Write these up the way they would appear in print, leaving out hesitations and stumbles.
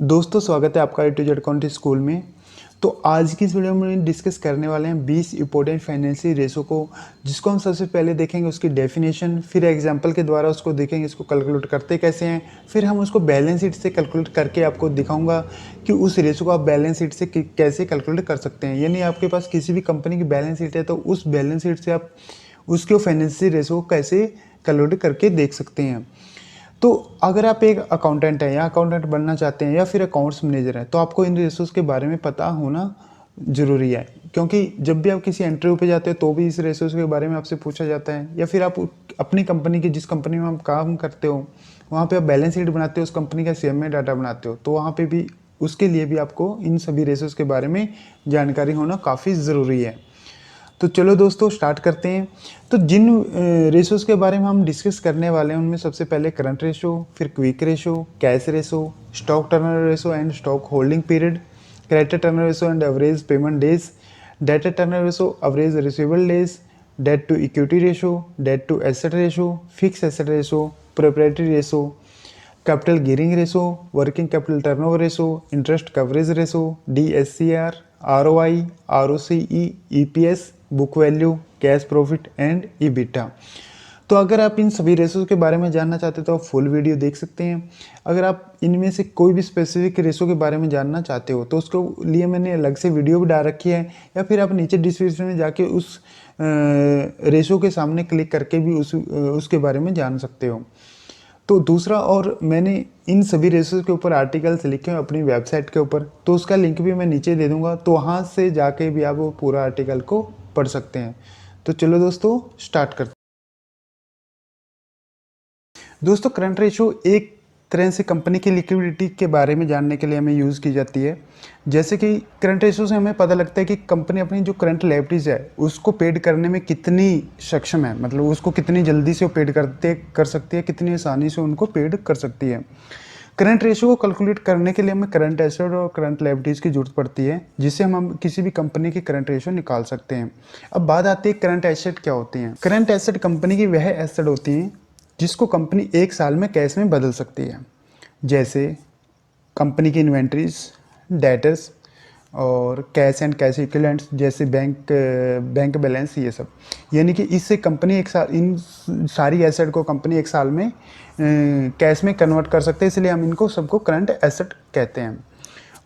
दोस्तों स्वागत है आपका ए टू जेड अकाउंट स्कूल में। तो आज की इस वीडियो में डिस्कस करने वाले हैं 20 इंपॉर्टेंट फाइनेंशियल रेशो को, जिसको हम सबसे पहले देखेंगे उसकी डेफिनेशन, फिर एग्जांपल के द्वारा उसको देखेंगे इसको कैलकुलेट करते कैसे हैं, फिर हम उसको बैलेंस शीट से कैलकुलेट करके आपको दिखाऊंगा कि उस रेशो को आप बैलेंस शीट से कैसे कैलकुलेट कर सकते हैं। यानी आपके पास किसी भी कंपनी की बैलेंस शीट है तो उस बैलेंस शीट से आप उसके फाइनेंशियल रेशो को कैसे कैलकुलेट करके देख सकते हैं। तो अगर आप एक अकाउंटेंट हैं या अकाउंटेंट बनना चाहते हैं या फिर अकाउंट्स मैनेजर हैं तो आपको इन रेशोज़ के बारे में पता होना ज़रूरी है, क्योंकि जब भी आप किसी इंटरव्यू पे जाते हैं तो भी इस रेशोज़ के बारे में आपसे पूछा जाता है, या फिर आप अपनी कंपनी की जिस कंपनी में आप काम करते हो वहाँ पे आप बैलेंस शीट बनाते हो, उस कंपनी का सीएमए डाटा बनाते हो, तो वहाँ पे भी उसके लिए भी आपको इन सभी रेशोज़ के बारे में जानकारी होना काफ़ी ज़रूरी है। तो चलो दोस्तों स्टार्ट करते हैं। तो जिन रेशोज़ के बारे में हम डिस्कस करने वाले हैं उनमें सबसे पहले करंट रेशो, फिर quick ratio, cash ratio, stock turnover ratio and stock holding period, creditor turnover ratio and average payment days, debtor turnover ratio, average receivable days, debt to equity ratio, debt to asset ratio, fix asset ratio, proprietary ratio, capital gearing ratio, working capital turnover ratio, interest coverage ratio, DSCR, ROI, ROCE, EPS, book value, cash profit and EBITDA। तो अगर आप इन सभी ratios के बारे में जानना चाहते हो तो आप फुल वीडियो देख सकते हैं। अगर आप इनमें से कोई भी स्पेसिफिक रेशो के बारे में जानना चाहते हो तो उसके लिए मैंने अलग से वीडियो भी डाल रखी है, या फिर आप नीचे डिस्क्रिप्शन में जाके उस रेशो के सामने क्लिक करके भी उसके बारे में जान सकते हो। तो दूसरा, और मैंने इन सभी रेसों के ऊपर आर्टिकल्स लिखे हैं अपनी वेबसाइट के ऊपर, तो उसका लिंक भी मैं नीचे दे दूंगा, तो वहाँ से जाके भी आप वो पूरा आर्टिकल को पढ़ सकते हैं। तो चलो दोस्तों स्टार्ट करते हैं। दोस्तों करंट रेशो एक तरह से कंपनी की लिक्विडिटी के बारे में जानने के लिए हमें यूज़ की जाती है। जैसे कि करंट रेशो से हमें पता लगता है कि कंपनी अपनी जो करंट लायबिलिटीज़ है उसको पेड करने में कितनी सक्षम है, मतलब उसको कितनी जल्दी से वो पेड कर सकती है, कितनी आसानी से उनको पेड कर सकती है। करंट रेशो को कैलकुलेट करने के लिए हमें करंट एसेट और करंट लायबिलिटीज़ की जरूरत पड़ती है, जिससे हम किसी भी कंपनी की करंट रेशो निकाल सकते हैं। अब बात आती है करंट एसेट क्या होती हैं। करंट एसेट कंपनी की वह एसेट होती हैं जिसको कंपनी एक साल में कैश में बदल सकती है, जैसे कंपनी की इन्वेंट्रीज, डेटर्स और कैश एंड कैश इक्विवेलेंट्स, जैसे बैंक बैलेंस, ये सब। यानी कि इससे कंपनी एक साल इन सारी एसेट को कंपनी एक साल में कैश में कन्वर्ट कर सकते हैं, इसलिए हम इनको सबको करंट एसेट कहते हैं।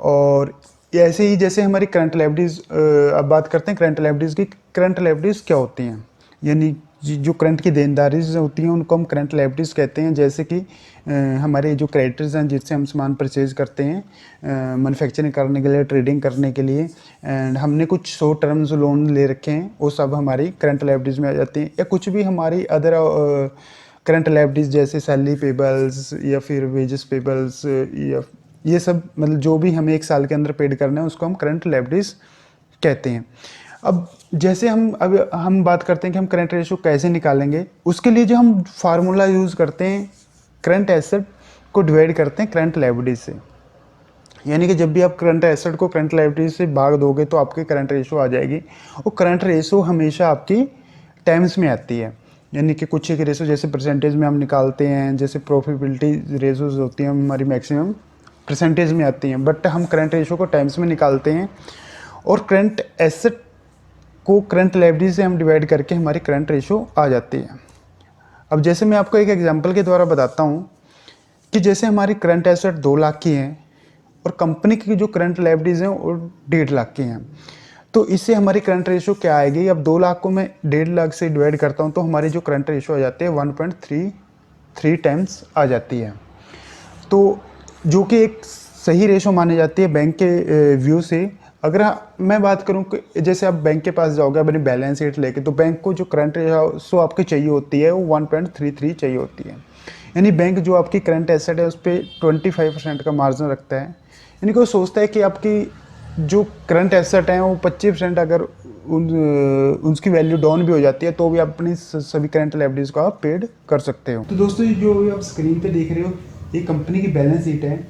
और ऐसे ही जैसे हमारी करंट लायबिलिटीज़, अब बात करते हैं करंट लायबिलिटीज़ की। करंट लायबिलिटीज़ क्या होती हैं, यानी जो करंट की देनदारी होती हैं उनको हम करंट लायबिलिटीज़ कहते हैं। जैसे कि हमारे जो क्रेडिटर्स हैं जिससे हम सामान परचेज करते हैं मैन्युफैक्चरिंग करने के लिए, ट्रेडिंग करने के लिए, एंड हमने कुछ शॉर्ट टर्म्स लोन ले रखे हैं, वो सब हमारी करंट लायबिलिटीज़ में आ जाती हैं। या कुछ भी हमारी अदर करंट लायबिलिटीज़ जैसे सैलरी पेबल्स या फिर वेजेस पेबल्स, या ये सब, मतलब जो भी हमें एक साल के अंदर पेड करना है उसको हम करंट लायबिलिटीज़ कहते हैं। अब जैसे हम बात करते हैं कि हम करंट रेशो कैसे निकालेंगे, उसके लिए जो हम फार्मूला यूज़ करते हैं, करंट एसेट को डिवाइड करते हैं करंट लायबिलिटीज से। यानी कि जब भी आप करंट एसेट को करंट लायबिलिटीज से भाग दोगे तो आपकी करंट रेशो आ जाएगी। और करंट रेशो हमेशा आपकी टाइम्स में आती है, यानी कि कुछ एक रेशो जैसे परसेंटेज में हम निकालते हैं, जैसे प्रॉफिटेबिलिटी रेशोज होती हैं हमारी मैक्सिमम परसेंटेज में आती हैं, बट हम करंट रेशो को टाइम्स में निकालते हैं। और करंट एसेट को करंट लायबिलिटी से हम डिवाइड करके हमारी करंट रेशो आ जाती है। अब जैसे मैं आपको एक एग्जांपल के द्वारा बताता हूँ कि जैसे हमारी करंट एसेट 2 लाख की हैं और कंपनी की जो करंट लायबिलिटीज़ हैं वो 1.5 लाख की हैं, तो इससे हमारी करंट रेशो क्या आएगी। अब 2 लाख को मैं 1.5 लाख से डिवाइड करता हूँ तो हमारी जो करंट रेशो आ जाती है 1.33 टाइम्स आ जाती है। तो जो कि एक सही रेशो मानी जाती है बैंक के व्यू से। अगर मैं बात करूं कि जैसे आप बैंक के पास जाओगे अपनी बैलेंस शीट लेके, तो बैंक को जो करंट रेशो आपकी चाहिए होती है वो 1.33 चाहिए होती है। यानी बैंक जो आपकी करंट एसेट है उस पर 25% का मार्जिन रखता है। यानी कि वो सोचता है कि आपकी जो करंट एसेट है वो 25% अगर उनकी वैल्यू डाउन भी हो जाती है तो भी आप अपनी सभी करंट लायबिलिटीज को आप पेड कर सकते हो। तो दोस्तों जो आप स्क्रीन पे देख रहे हो ये कंपनी की बैलेंस शीट है।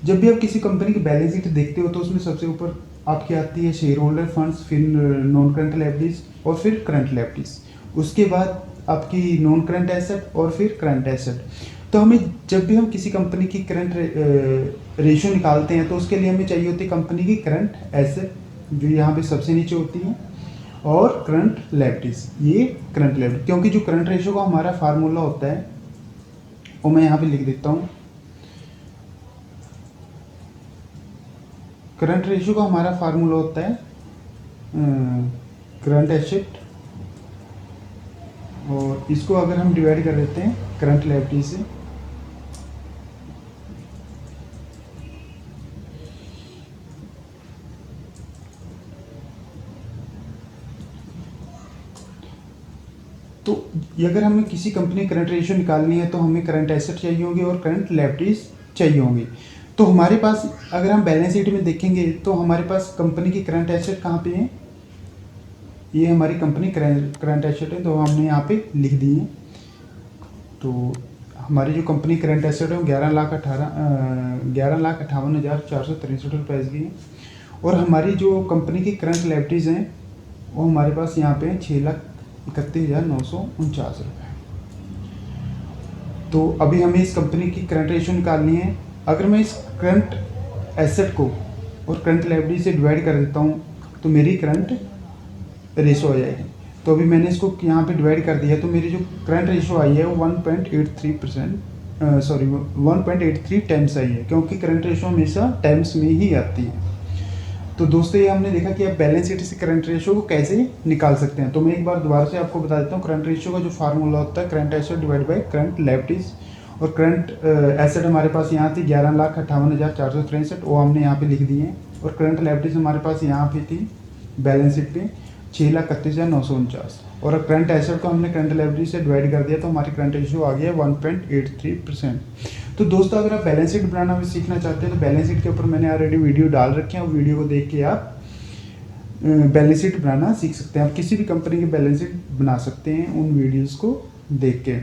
जब भी आप किसी कंपनी की बैलेंस शीट देखते हो तो उसमें सबसे ऊपर आपकी आती है शेयर होल्डर फंड्स, फिर नॉन करंट लायबिलिटीज और फिर करंट लायबिलिटीज। उसके बाद आपकी नॉन करंट एसेट और फिर करंट एसेट। तो हमें जब भी हम किसी कंपनी की करंट रेशियो निकालते हैं तो उसके लिए हमें चाहिए होती है कंपनी की करंट एसेट, जो यहाँ पे सबसे नीचे होती है, और करंट लायबिलिटीज, ये करंट लायबिलिटी। क्योंकि जो करंट रेशियो का हमारा फार्मूला होता है वो मैं यहाँ पे लिख देता हूँ। करंट रेशियो का हमारा फार्मूला होता है करंट एसेट, और इसको अगर हम डिवाइड कर देते हैं करंट लायबिलिटी से, तो अगर हमें किसी कंपनी करंट रेशियो निकालनी है तो हमें करंट एसेट चाहिए होंगे और करंट लायबिलिटीज चाहिए होंगी। तो हमारे पास अगर हम बैलेंस शीट में देखेंगे तो हमारे पास कंपनी की करंट एसेट कहाँ पे है, ये हमारी कंपनी करंट एसेट है, तो हमने यहाँ पे लिख दी है। तो हमारी जो कंपनी करंट एसेट है वो 11,58,463 रुपये की है, और हमारी जो कंपनी की करंट लायबिलिटीज़ हैं वो हमारे पास यहाँ पे 6,31,949 रुपये। तो अभी हमें इस कंपनी की करंट रेशियो निकालनी है। अगर मैं इस करंट एसेट को और करंट लायबिलिटी से डिवाइड कर देता हूँ तो मेरी करंट रेशियो आ जाएगी। तो अभी मैंने इसको यहाँ पे डिवाइड कर दिया, तो मेरी जो करंट रेशियो आई है वो 1.83 टाइम्स आई है, क्योंकि करंट रेशियो हमेशा टाइम्स में ही आती है। तो दोस्तों ये हमने देखा कि आप बैलेंस शीट से करंट रेशियो को कैसे निकाल सकते हैं। तो मैं एक बार दोबारा से आपको बता देता हूँ। करंट रेशियो का जो फार्मूला होता है current asset divide by current liabilities, और करंट एसेट हमारे पास यहाँ थी 11,58,463, वो हमने यहाँ पे लिख दी है, और करंट लायबिलिटीज हमारे पास यहाँ पे थी बैलेंस शीट पे 6,31,949, और करंट एसेट को हमने करंट लायबिलिटी से डिवाइड कर दिया तो हमारी करंट रेशियो आ गया 1.83%। तो दोस्तों अगर आप बैलेंस शीट बनाना भी सीखना चाहते हैं तो बैलेंस शीट के ऊपर मैंने ऑलरेडी वीडियो डाल रखे हैं, वो वीडियो को देख के आप बैलेंस शीट बनाना सीख सकते हैं। आप किसी भी कंपनी की बैलेंस शीट बना सकते हैं उन वीडियोज़ को देख के।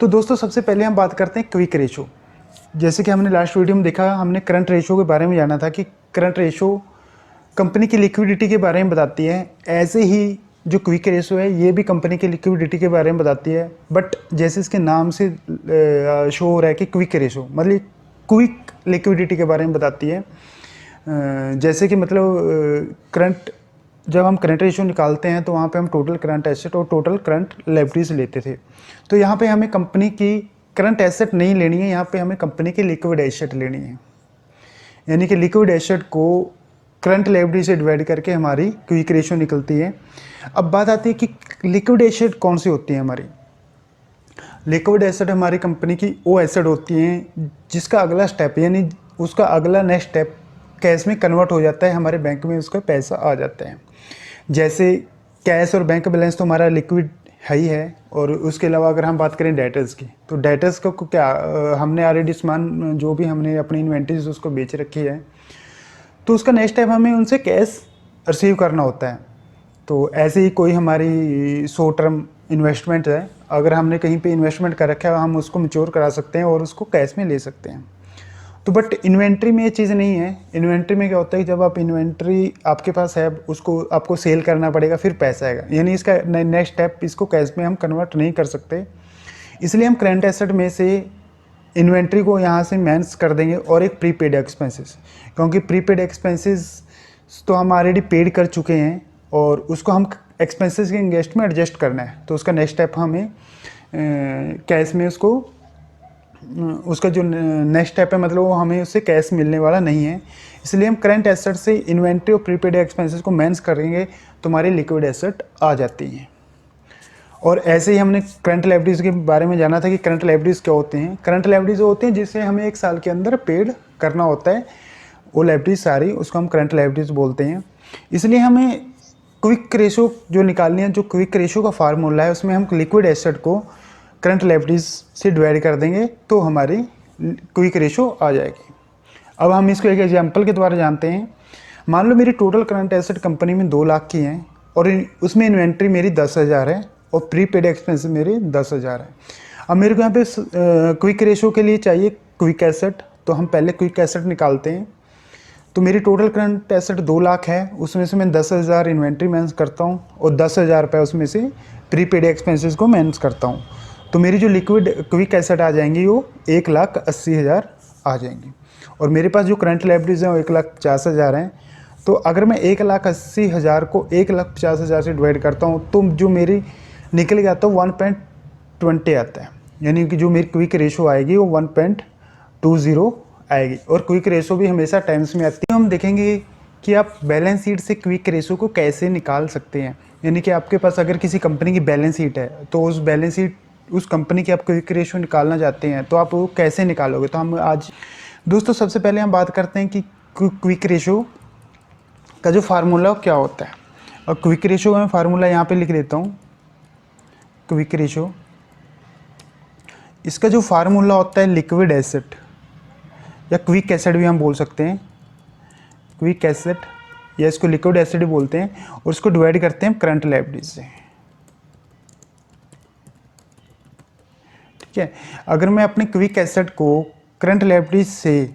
तो दोस्तों सबसे पहले हम बात करते हैं क्विक रेशो। जैसे कि हमने लास्ट वीडियो में देखा, हमने करंट रेशो के बारे में जाना था कि करंट रेशो कंपनी की लिक्विडिटी के बारे में बताती है। ऐसे ही जो क्विक रेशो है ये भी कंपनी की लिक्विडिटी के बारे में बताती है, बट जैसे इसके नाम से शो हो रहा है कि क्विक रेशो मतलब क्विक लिक्विडिटी के बारे में बताती है। जैसे कि मतलब करंट, जब हम करंट रेशियो निकालते हैं तो वहाँ पे हम टोटल करंट एसेट और टोटल करंट लायबिलिटीज लेते थे। तो यहाँ पे हमें कंपनी की करंट एसेट नहीं लेनी है, यहाँ पे हमें कंपनी की लिक्विड एसेट लेनी है। यानी कि लिक्विड एसेट को करंट लायबिलिटी से डिवाइड करके हमारी क्विक रेशियो निकलती है। अब बात आती है कि लिक्विड एसेट कौन सी होती है हमारी। लिक्विड एसेट हमारी कंपनी की वो एसेट होती हैं जिसका अगला स्टेप यानी उसका अगला नेक्स्ट स्टेप कैश में कन्वर्ट हो जाता है, हमारे बैंक में उसका पैसा आ जाता है। जैसे कैश और बैंक बैलेंस तो हमारा लिक्विड है ही है, और उसके अलावा अगर हम बात करें डेटर्स की, तो डेटर्स को क्या हमने ऑलरेडी सामान जो भी हमने अपनी इन्वेंट्रीज उसको बेच रखी है, तो उसका नेक्स्ट स्टेप हमें उनसे कैश रिसीव करना होता है। तो ऐसे ही कोई हमारी शॉर्ट टर्म इन्वेस्टमेंट है, अगर हमने कहीं पे इन्वेस्टमेंट कर रखा है हम उसको मैच्योर करा सकते हैं और उसको कैश में ले सकते हैं। तो बट इन्वेंट्री में ये चीज़ नहीं है। इन्वेंट्री में क्या होता है कि जब आप इन्वेंट्री आपके पास है उसको आपको सेल करना पड़ेगा, फिर पैसा आएगा, यानी इसका नेक्स्ट स्टेप इसको कैश में हम कन्वर्ट नहीं कर सकते। इसलिए हम करंट एसेट में से इन्वेंट्री को यहाँ से माइनस कर देंगे और एक प्रीपेड एक्सपेंसेस, क्योंकि प्रीपेड एक्सपेंसेस तो हम ऑलरेडी पेड कर चुके हैं और उसको हम एक्सपेंसेस के इंगेस्ट में एडजस्ट करना है। तो उसका नेक्स्ट स्टेप हमें कैश में उसका जो नेक्स्ट स्टेप है मतलब वो हमें उससे कैश मिलने वाला नहीं है। इसलिए हम करंट एसेट से इन्वेंट्री और प्रीपेड एक्सपेंसेस को माइनस करेंगे तो हमारी लिक्विड एसेट आ जाती हैं। और ऐसे ही हमने करंट लायबिलिटीज के बारे में जाना था कि करंट लायबिलिटीज क्या होते हैं। करंट लायबिलिटीज होते हैं जिसे हमें एक साल के अंदर पेड करना होता है, वो लायबिलिटीज सारी उसको हम करंट लायबिलिटीज बोलते हैं। इसलिए हमें क्विक रेशो जो निकालनी है, जो क्विक रेशो का फार्मूला है उसमें हम लिक्विड एसेट को करंट लायबिलिटीज से डिवाइड कर देंगे तो हमारी क्विक रेशो आ जाएगी। अब हम इसको एक एग्जांपल के द्वारा जानते हैं। मान लो मेरी टोटल करंट एसेट कंपनी में 2 लाख की हैं और उसमें इन्वेंट्री मेरी 10,000 है और प्रीपेड एक्सपेंस मेरे 10,000 है। अब मेरे को यहाँ पे क्विक रेशो के लिए चाहिए क्विक एसेट, तो हम पहले क्विक एसेट निकालते हैं। तो मेरी टोटल करंट एसेट 2 लाख है, उसमें से मैं 10,000 इन्वेंट्री मैनेज करता हूँ और 10,000 रुपये उसमें से प्रीपेड एक्सपेंसेस को मैनेज करता हूँ। तो मेरी जो लिक्विड क्विक एसेट आ जाएंगी वो 1,80,000 आ जाएंगी। और मेरे पास जो करंट लायबिलिटीज़ हैं वो 1,50,000 हैं। तो अगर मैं 1,80,000 को 1,50,000 से डिवाइड करता हूँ तो जो मेरी निकल गया तो 1.20 आता है, यानी कि जो मेरी क्विक रेशो आएगी वो 1.20 आएगी। और क्विक रेशो भी हमेशा टाइम्स में आती है। हम देखेंगे कि आप बैलेंस शीट से क्विक रेशो को कैसे निकाल सकते हैं, यानी कि आपके पास अगर किसी कंपनी की बैलेंस शीट है तो उस बैलेंस शीट उस कंपनी की आप क्विक रेशो निकालना चाहते हैं तो आप वो कैसे निकालोगे। तो हम आज दोस्तों सबसे पहले हम बात करते हैं कि क्विक रेशो का जो फार्मूला क्या होता है। और क्विक रेशो का मैं फार्मूला यहाँ पे लिख देता हूँ। क्विक रेशो, इसका जो फार्मूला होता है लिक्विड एसेट या क्विक एसेट भी हम बोल सकते हैं, क्विक एसेट या इसको लिक्विड एसेट भी बोलते हैं, और इसको डिवाइड करते हैं करंट लायबिलिटीज से। ठीक है, अगर मैं अपने क्विक एसेट को करंट लायबिलिटीज से,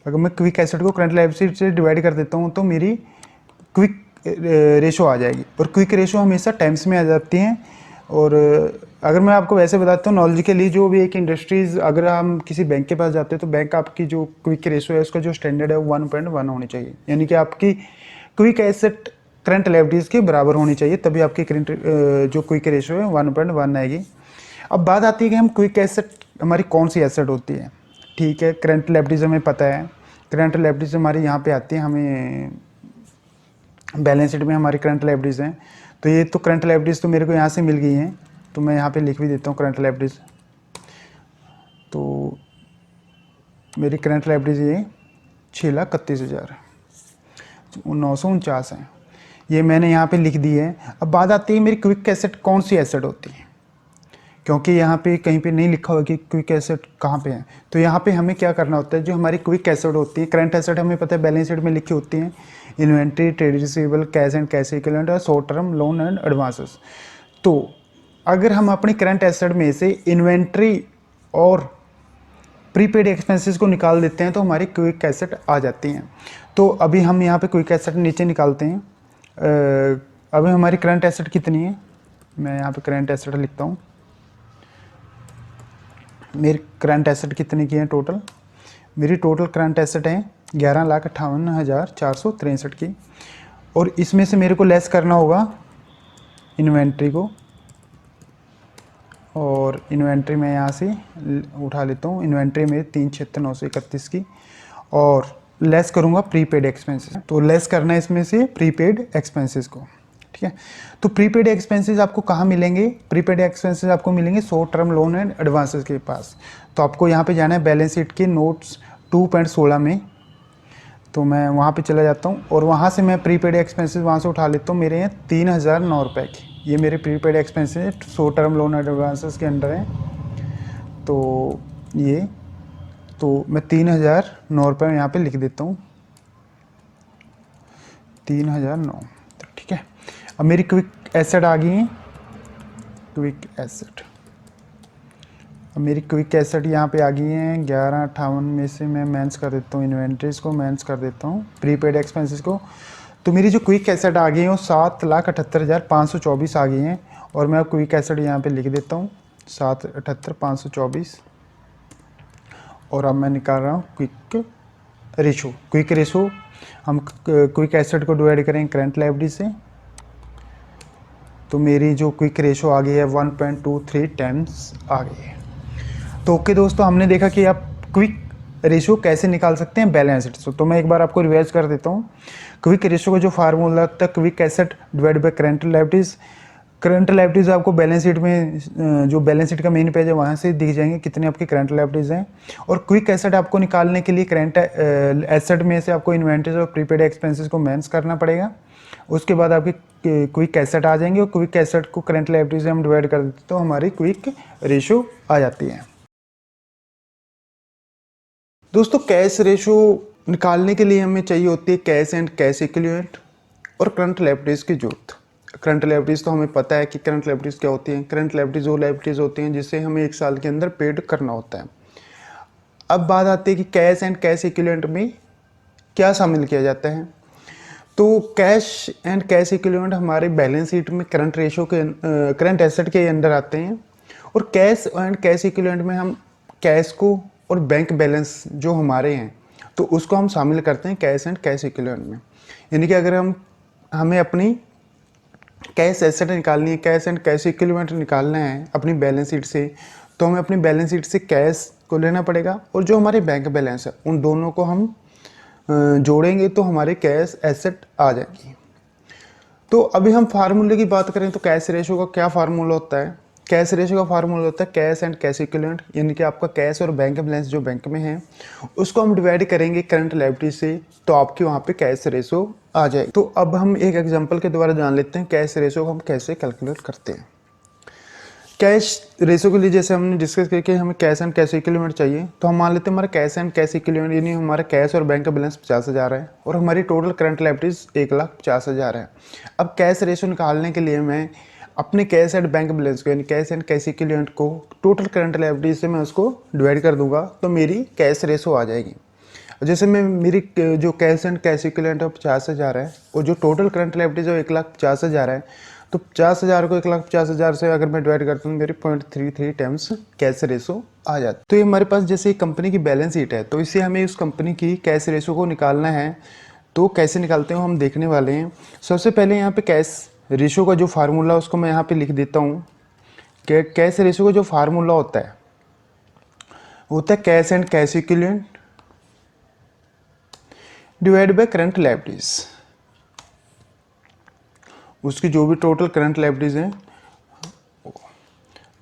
अगर मैं क्विक एसेट को करंट लायबिलिटी से डिवाइड कर देता हूँ तो मेरी क्विक रेशो आ जाएगी। और क्विक रेशो हमेशा टाइम्स में आ जाती हैं। और अगर मैं आपको वैसे बताता हूँ नॉलेज के लिए, जो भी एक इंडस्ट्रीज़, अगर हम किसी बैंक के पास जाते हैं तो बैंक आपकी जो क्विक रेशो है उसका जो स्टैंडर्ड है वो 1.1 होनी चाहिए, यानी कि आपकी क्विक एसेट करंट लायबिलिटीज़ के बराबर होनी चाहिए, तभी आपकी करंट जो क्विक रेशो है 1.1 आएगी। अब बात आती है कि हम क्विक एसेट हमारी कौन सी एसेट होती है। ठीक है, करंट लायबिलिटीज़ हमें पता है, करंट लायबिलिटीज़ हमारी यहाँ पे आती है, हमें बैलेंस शीट में हमारी करंट लायबिलिटीज़ हैं। तो ये तो करंट लायबिलिटीज़ तो मेरे को यहाँ से मिल गई हैं, तो मैं यहाँ पे लिख भी देता हूँ करंट लायबिलिटीज़। तो मेरी करंट लायबिलिटीज़ ये 6,31,949 हैं, ये मैंने यहाँ पे लिख दी है। अब बात आती है मेरी क्विक एसेट कौन सी एसेट होती है, क्योंकि यहाँ पे कहीं पे नहीं लिखा हुआ कि क्विक एसेट कहाँ पे है। तो यहाँ पे हमें क्या करना होता है, जो हमारी क्विक एसेट होती है, करंट एसेट हमें पता है बैलेंस शीट में लिखी होती हैं, inventory, trade receivable, cash and cash equivalent और short term loan and advances. तो अगर हम अपनी करंट एसेट में से इन्वेंट्री और प्रीपेड एक्सपेंसेस को निकाल देते हैं तो हमारी क्विक एसेट आ जाती हैं। तो अभी हम यहाँ पे क्विक एसेट नीचे निकालते हैं। अभी हमारी करंट एसेट कितनी है, मैं यहाँ पे करंट एसेट लिखता हूँ। मेरी करंट एसेट कितने की है टोटल, मेरी टोटल करंट एसेट है 11,58,463 की। और इसमें से मेरे को लेस करना होगा इन्वेंट्री को, और इन्वेंट्री में यहाँ से उठा लेता हूँ। इन्वेंट्री में 3,76,931 की, और लेस करूँगा प्रीपेड एक्सपेंसेस। तो लेस करना है इसमें से प्रीपेड एक्सपेंसेस को। ठीक है, तो प्रीपेड एक्सपेंसेस आपको कहाँ मिलेंगे, प्रीपेड एक्सपेंसेस आपको मिलेंगे short term loan and advances के पास। तो आपको यहाँ पे जाना है बैलेंस शीट के नोट्स 2.16 में। तो मैं वहाँ पे चला जाता हूँ और वहाँ से मैं प्रीपेड एक्सपेंसेस वहाँ से उठा लेता हूँ। मेरे हैं 3,009 रुपये की, ये मेरे prepaid expenses short term loan and advances के अंडर हैं। तो ये, तो मैं 3,009 रुपये यहाँ पे लिख देता हूँ, 3,009। ठीक है, अब मेरी क्विक एसेट आ गई है, क्विक एसेट। अब मेरी क्विक एसेट यहाँ पे आ गई है 11,58 में से मैं मैनेज कर देता हूँ, इन्वेंट्रीज को मैनेज कर देता हूँ, प्रीपेड एक्सपेंसेस को। तो मेरी जो क्विक एसेट आ गई है वो 7,78,524 आ गई हैं। और मैं अब क्विक एसेट यहाँ पे लिख देता हूँ 7,78,524। और अब मैं निकाल रहा हूँ क्विक रेशो। क्विक रेशो हम क्विक एसेट को डिवाइड करेंगे करंट लायबिलिटी से, तो मेरी जो क्विक रेशो आ गई है 1.23 टाइम्स आ गई है। तो ओके दोस्तों, हमने देखा कि आप क्विक रेशो कैसे निकाल सकते हैं बैलेंस शीट से। तो मैं एक बार आपको रिवाइज कर देता हूँ। क्विक रेशो का जो फार्मूला था, quick asset divide by current liabilities. Current liabilities आपको बैलेंस शीट में, जो बैलेंस शीट का मेन पेज है वहाँ से दिख जाएंगे कितने आपके करंट लायबिलिटीज हैं। और क्विक एसेट आपको निकालने के लिए करंट एसेट में से आपको इन्वेंटरीज और प्रीपेड एक्सपेंसेस को मैनेज करना पड़ेगा। उसके बाद आपकी क्विक एसेट आ जाएंगे और क्विक एसेट को करंट लायबिलिटीज से हम डिवाइड कर देते तो हमारी क्विक रेशो आ जाती है। दोस्तों कैश रेशो निकालने के लिए हमें चाहिए होती है कैश एंड कैश इक्विवेलेंट और करंट लायबिलिटीज की जरूरत। करंट लायबिलिटीज तो हमें पता है कि करंट लायबिलिटीज क्या होती हैं। करंट लायबिलिटीज वो लायबिलिटीज होती हैं जिसे हमें 1 साल के अंदर पेड करना होता है। अब बात आती है कि कैश एंड कैश इक्विवेलेंट में क्या शामिल किया जाता है। तो कैश एंड कैश इक्विवेलेंट हमारे बैलेंस शीट में करंट रेशो के करंट एसेट के अंडर आते हैं, और कैश एंड कैश इक्विवेलेंट में हम कैश को और बैंक बैलेंस जो हमारे हैं तो उसको हम शामिल करते हैं कैश एंड कैश इक्विवेलेंट में। यानी कि अगर हमें अपनी कैश एसेट निकालनी है, कैश एंड कैश इक्विवेलेंट निकालना है अपनी बैलेंस शीट से, तो हमें अपनी बैलेंस शीट से कैश को लेना पड़ेगा, और जो हमारे बैंक बैलेंस है उन दोनों को हम जोड़ेंगे तो हमारे कैश एसेट आ जाएगी। तो अभी हम फार्मूले की बात करें तो कैश रेशो का क्या फार्मूला होता है। कैश रेशो का फार्मूला होता है कैश एंड कैश इक्विवेलेंट, यानी कि आपका कैश और बैंक बैलेंस जो बैंक में है उसको हम डिवाइड करेंगे करंट लायबिलिटी से, तो आपकी वहाँ पे कैश रेशो आ जाएगी। तो अब हम एक एग्जांपल के द्वारा जान लेते हैं कैश रेशो को हम कैसे कैलकुलेट करते हैं। कैश रेशो के लिए जैसे हमने डिस्कस किया कि हमें कैश एंड कैश इक्विवेलेंट चाहिए, तो हम मान लेते हैं हमारा कैश एंड कैश इक्विवेलेंट यानी हमारा कैश और बैंक का बैलेंस 50,000 है और हमारी टोटल करंट लायबिलिटीज 1,50,000 है। अब कैश रेशो निकालने के लिए मैं अपने कैश एंड बैंक बैलेंस को यानी कैश एंड कैश इक्विवेलेंट को टोटल करंट लायबिलिटीज से मैं उसको डिवाइड कर दूंगा तो मेरी कैश रेशो आ जाएगी। जैसे मैं मेरी जो कैश एंड कैश इक्विवेलेंट है 50,000 है और जो टोटल करंट लायबिलिटीज है 1,50,000 है, तो 50,000 को 1,50,000 से अगर मैं डिवाइड करता हूँ मेरी 0.33 टाइम्स कैश रेशो आ जाती है। तो ये हमारे पास जैसे कंपनी की बैलेंस शीट है, तो इससे हमें उस कंपनी की कैश रेशो को निकालना है। तो कैसे निकालते हैं हम देखने वाले हैं। सबसे पहले यहाँ पे कैश रेशो का जो फार्मूला उसको मैं यहाँ पे लिख देता हूँ कि कैश रेशो का जो फार्मूला होता है cash and cash equivalent divide by current liabilities. उसकी जो भी टोटल करंट लायबिलिटीज हैं,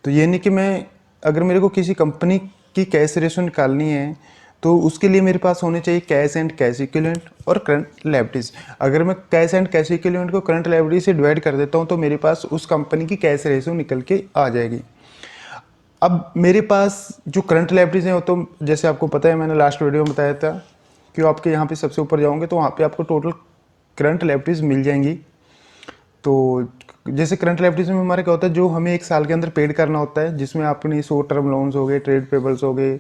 तो ये नहीं कि मैं अगर मेरे को किसी कंपनी की कैश रेशो निकालनी है तो उसके लिए मेरे पास होने चाहिए कैश एंड कैश इक्विवेलेंट और करंट लायबिलिटीज। अगर मैं कैश एंड कैश इक्विवेलेंट को करंट लायबिलिटी से डिवाइड कर देता हूँ तो मेरे पास उस कंपनी की कैश रेशो निकल के आ जाएगी। अब मेरे पास जो करंट लायबिलिटीज हैं वो तो जैसे आपको पता है, मैंने लास्ट वीडियो में बताया था कि आप यहाँ पे सबसे ऊपर जाओगे तो वहाँ पे आपको टोटल करंट लायबिलिटीज मिल जाएंगी। तो जैसे करंट लायबिलिटीज में हमारा क्या होता है, जो हमें एक साल के अंदर पेड करना होता है, जिसमें अपनी शॉर्ट टर्म लोन्स हो गए, ट्रेड पेबल्स हो गए,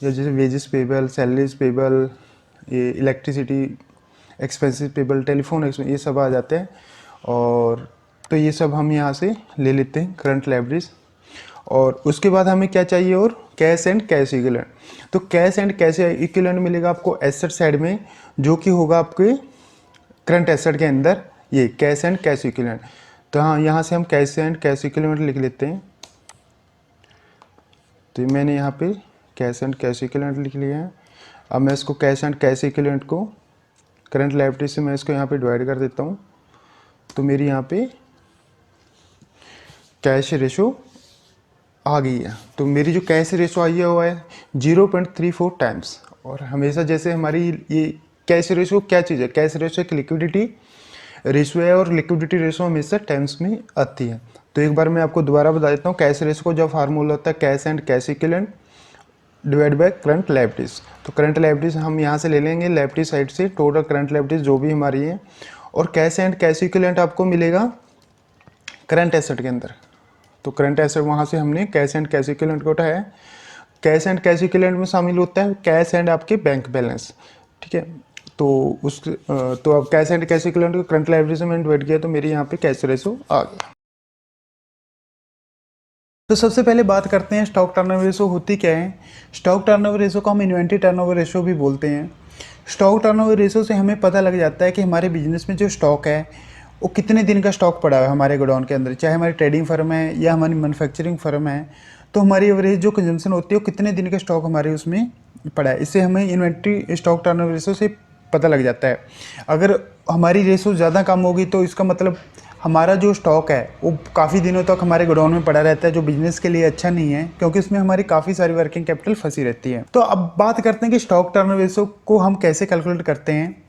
या जैसे वेजेस पेबल, सैलरीज पेबल, ये electricity expensive payable, telephone expense, ये सब आ जाते हैं। और तो ये सब हम यहाँ से ले लेते हैं करंट लायबिलिटीज। और उसके बाद हमें क्या चाहिए, और कैश एंड कैश इक्विवेलेंट। तो कैश एंड कैश इक्विवेलेंट मिलेगा आपको एसेट साइड में, जो कि होगा आपके करंट एसेट के अंदर ये कैश एंड कैश इक्विवेलेंट। तो हाँ, यहाँ से हम कैश एंड कैश इक्विवेलेंट लिख लेते हैं। तो मैंने यहाँ पे कैश एंड कैश इक्विवेलेंट लिख लिया है। अब मैं इसको कैश एंड कैश इक्विवेलेंट को करंट लायबिलिटी से मैं इसको यहाँ पे डिवाइड कर देता हूँ, तो मेरी यहाँ पे कैश रेशो आ गई है। तो मेरी जो कैश रेशो आई है वो है 0.34 टाइम्स। और हमेशा जैसे हमारी ये कैश रेशो क्या चीज़ है, कैश रेशो एक लिक्विडिटी रेशो है और लिक्विडिटी रेशो हमेशा टाइम्स में आती है। तो एक बार मैं आपको दोबारा बता देता हूँ, कैश रेशो को जो फार्मूला होता है cash and cash equivalent divide by current liabilities. तो करंट लायबिलिटीज हम यहाँ से ले लेंगे लायबिलिटी साइड से, टोटल करंट लायबिलिटीज जो भी हमारी है, और कैश एंड कैश इक्विवेलेंट आपको मिलेगा करंट एसेट के अंदर। तो करंट एसेट वहाँ से हमने कैश एंड कैश इक्विवेलेंट को उठाया। कैश एंड कैश इक्विवेलेंट में शामिल होता है कैश एंड आपके बैंक बैलेंस, ठीक है। तो अब कैश एंड कैश इक्विवेलेंट को करंट लायबिलिटी से मैंने डिवाइड किया तो मेरी यहाँ पे कैश रेशो आ गया। तो सबसे पहले बात करते हैं स्टॉक टर्नओवर रेशो होती क्या है। स्टॉक टर्नओवर रेशो को हम इन्वेंट्री टर्नओवर रेशो भी बोलते हैं। स्टॉक टर्नओवर रेशो से हमें पता लग जाता है कि हमारे बिजनेस में जो स्टॉक है वो कितने दिन का स्टॉक पड़ा है हमारे गोडाउन के अंदर, चाहे हमारी ट्रेडिंग फर्म है या हमारी मैन्युफैक्चरिंग फर्म है, तो हमारी एवरेज जो कंजम्पशन होती है वो कितने दिन का स्टॉक हमारे उसमें पड़ा है। इससे हमें इन्वेंट्री स्टॉक टर्नओवर रेशो से पता लग जाता है। अगर हमारी रेशो ज़्यादा कम होगी तो इसका मतलब हमारा जो स्टॉक है वो काफ़ी दिनों तक हमारे गोडाउन में पड़ा रहता है, जो बिजनेस के लिए अच्छा नहीं है, क्योंकि उसमें हमारी काफ़ी सारी वर्किंग कैपिटल फंसी रहती है। तो अब बात करते हैं कि स्टॉक टर्नओवर रेशो को हम कैसे कैलकुलेट करते हैं।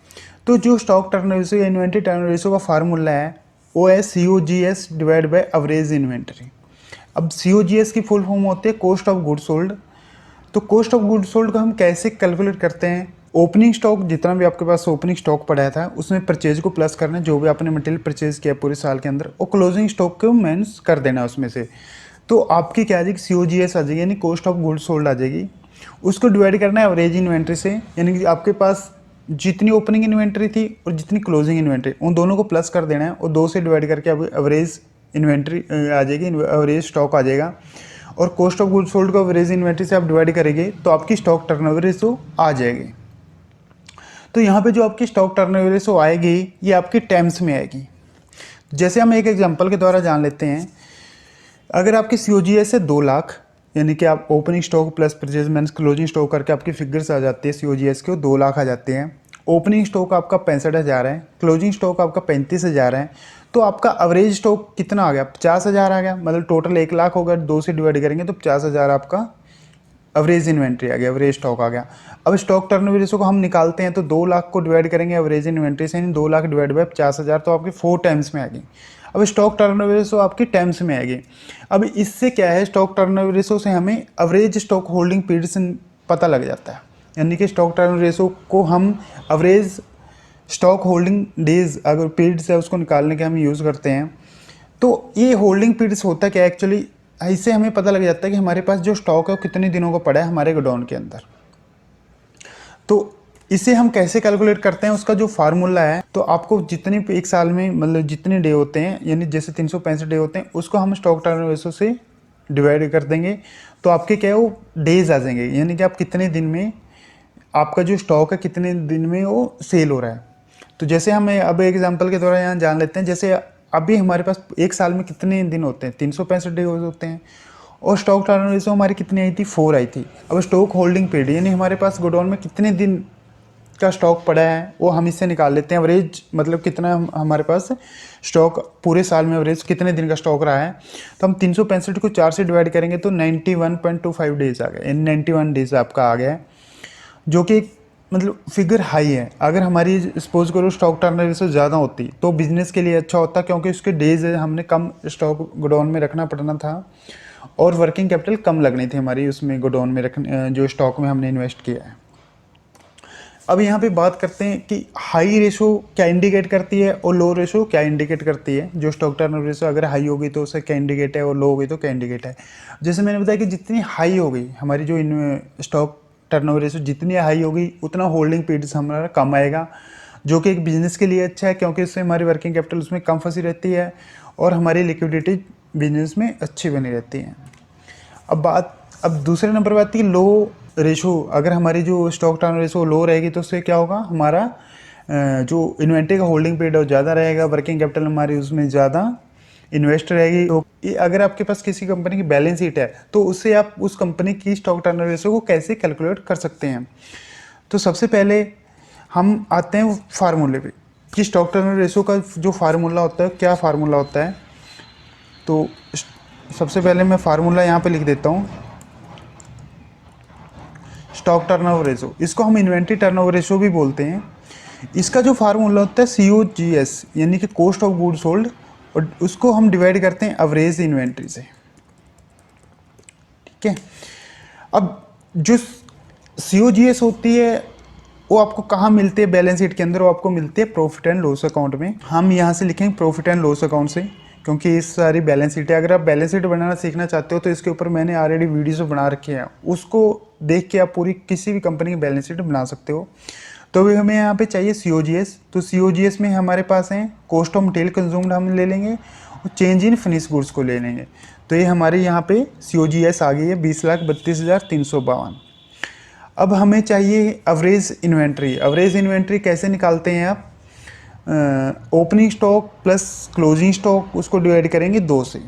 तो जो स्टॉक टर्नओवर रेशो या इन्वेंट्री टर्नओवर रेशो का फार्मूला है वो है COGS divide by average inventory. अब COGS की फुल फॉर्म होती है कॉस्ट ऑफ गुड्स सोल्ड। तो कॉस्ट ऑफ गुड्स सोल्ड को हम कैसे कैलकुलेट करते हैं, ओपनिंग स्टॉक जितना भी आपके पास ओपनिंग स्टॉक पड़ा था उसमें परचेज को प्लस करना, जो भी आपने मटेरियल परचेज किया पूरे साल के अंदर, और क्लोजिंग स्टॉक को माइनस कर देना उसमें से। तो आपकी क्या आ जाएगी, COGS आ जाएगी, यानी कॉस्ट ऑफ गुड्स सोल्ड आ जाएगी। उसको डिवाइड करना है एवरेज इन्वेंट्री से, यानी कि आपके पास जितनी ओपनिंग इन्वेंट्री थी और जितनी क्लोजिंग इन्वेंट्री, उन दोनों को प्लस कर देना है और 2 से डिवाइड करके अब एवरेज इन्वेंट्री आ जाएगी, एवरेज स्टॉक आ जाएगा। और कॉस्ट ऑफ गुड्स सोल्ड को एवरेज इन्वेंट्री से आप डिवाइड करेंगे तो आपकी स्टॉक टर्नओवर रेशो आ जाएगी। तो यहाँ पे जो आपकी स्टॉक टर्नओवर रेशो आएगी ये आपकी टाइम्स में आएगी। जैसे हम एक एग्जांपल के द्वारा जान लेते हैं, अगर आपकी COGS है 2 लाख, यानी कि आप opening stock plus purchase minus closing stock करके आपकी फिगर्स आ जाती है COGS के, 2 लाख आ जाते हैं। ओपनिंग स्टॉक आपका 65,000 है, क्लोजिंग स्टॉक आपका 35,000 है, तो आपका एवरेज स्टॉक कितना आ गया? 50,000 आ गया। मतलब टोटल 1 लाख होगा, 2 से डिवाइड करेंगे तो 50,000 आपका एवरेज इन्वेंट्री आ गया, एवरेज स्टॉक आ गया। अब स्टॉक टर्नओवर रेशो को हम निकालते हैं तो 2 लाख को डिवाइड करेंगे एवरेज इन्वेंट्री से, 2 लाख डिवाइड बाय 50,000 तो आपकी 4 टाइम्स में आएगी। अब स्टॉक टर्नओवर रेशो आपकी टाइम्स में आएगी। अब इससे क्या है, स्टॉक टर्नओवर रेशो से हमें एवरेज स्टॉक होल्डिंग पीरियड से पता लग जाता है, यानी कि स्टॉक टर्नओवर रेशो को हम एवरेज स्टॉक होल्डिंग डेज अगर पीरियड से उसको निकालने के हम यूज़ करते हैं। तो ये होल्डिंग पीरियड्स होता क्या एक्चुअली, इससे हमें पता लग जाता है कि हमारे पास जो स्टॉक है वो कितने दिनों का पड़ा है हमारे गोडाउन के अंदर। तो इसे हम कैसे कैलकुलेट करते हैं, उसका जो फार्मूला है, तो आपको जितने एक साल में मतलब जितने डे होते हैं, यानी जैसे 365 डे होते हैं, उसको हम स्टॉक टर्नओवर रेशो से डिवाइड कर देंगे तो आपके क्या है वो डेज आ जाएंगे, यानी कि आप कितने दिन में आपका जो स्टॉक है कितने दिन में वो सेल हो रहा है। तो जैसे हम अब एग्जांपल के द्वारा यहाँ जान लेते हैं, जैसे अभी हमारे पास एक साल में कितने दिन होते हैं, 365 डे होते हैं, और स्टॉक टर्नओवर रेशो हमारी कितनी आई थी? 4 आई थी। अब स्टॉक होल्डिंग पीरियड यानी हमारे पास गोडाउन में कितने दिन का स्टॉक पड़ा है वो हम इससे निकाल लेते हैं। एवरेज मतलब कितना हमारे पास स्टॉक पूरे साल में एवरेज कितने दिन का स्टॉक रहा है, तो हम 365 को 4 से डिवाइड करेंगे तो 91.25 डेज आ गए, 91 डेज आपका आ गया है, जो कि मतलब फिगर हाई है। अगर हमारी सपोज करो स्टॉक टर्नओवर रेशो ज़्यादा होती तो बिजनेस के लिए अच्छा होता, क्योंकि उसके डेज हमने कम स्टॉक गोडाउन में रखना पड़ना था और वर्किंग कैपिटल कम लगनी थी हमारी उसमें गोडाउन में रखने जो स्टॉक में हमने इन्वेस्ट किया है। अब यहाँ पे बात करते हैं कि हाई रेशो क्या इंडिकेट करती है और लो रेशो क्या इंडिकेट करती है। जो स्टॉक टर्नओवर रेशो अगर हाई होगी तो उससे क्या इंडिकेट है और लो होगी तो क्या इंडिकेट है। जैसे मैंने बताया कि जितनी हाई हो गई हमारी जो स्टॉक टर्नओवर रेशो जितनी हाई होगी उतना होल्डिंग पीरियड हमारा कम आएगा, जो कि एक बिजनेस के लिए अच्छा है, क्योंकि उससे हमारी वर्किंग कैपिटल उसमें कम फंसी रहती है और हमारी लिक्विडिटी बिजनेस में अच्छी बनी रहती है। अब दूसरे नंबर पर आती है लो रेशो। अगर हमारी जो स्टॉक टर्नओवर रेशो लो रहेगी तो उससे क्या होगा, हमारा जो इन्वेंट्री का होल्डिंग पीरियड है वो ज़्यादा रहेगा, वर्किंग कैपिटल हमारी उसमें ज़्यादा इन्वेस्ट रहेगी। तो अगर आपके पास किसी कंपनी की बैलेंस शीट है तो उससे आप उस कंपनी की स्टॉक टर्नओवर रेशो को कैसे कैलकुलेट कर सकते हैं। तो सबसे पहले हम आते हैं फार्मूले पे कि स्टॉक टर्नओवर रेशो का जो फार्मूला होता है क्या फार्मूला होता है। तो सबसे पहले मैं फार्मूला यहाँ पे लिख देता हूँ, स्टॉक टर्नओवर रेशो, इसको हम इन्वेंट्री टर्नओवर रेशो भी बोलते हैं। इसका जो फार्मूला होता है COGS यानी कि कॉस्ट ऑफ गुड्स सोल्ड, और उसको हम डिवाइड करते हैं एवरेज इन्वेंट्री से। ठीक है। अब जो COGS होती है वो आपको कहाँ मिलती है बैलेंस शीट के अंदर, वो आपको मिलती है प्रॉफिट एंड लॉस अकाउंट में। हम यहाँ से लिखेंगे प्रॉफिट एंड लॉस अकाउंट से, क्योंकि इस सारी बैलेंस शीट है। अगर आप बैलेंस शीट बनाना सीखना चाहते हो तो इसके ऊपर मैंने ऑलरेडी वीडियोस बना रखे हैं, उसको देख के आप पूरी किसी भी कंपनी की बैलेंस शीट बना सकते हो। तो अभी हमें यहाँ पे चाहिए COGS, तो COGS में हमारे पास है कॉस्ट ऑफ मटेरियल कंज्यूम्ड हम ले लेंगे और चेंज इन फिनिश गुड्स को ले लेंगे। तो ये हमारे यहाँ पे COGS आ गई है 20,32,352। अब हमें चाहिए एवरेज इन्वेंट्री। एवरेज इन्वेंट्री कैसे निकालते हैं आप, opening stock plus closing stock उसको डिवाइड करेंगे 2 से।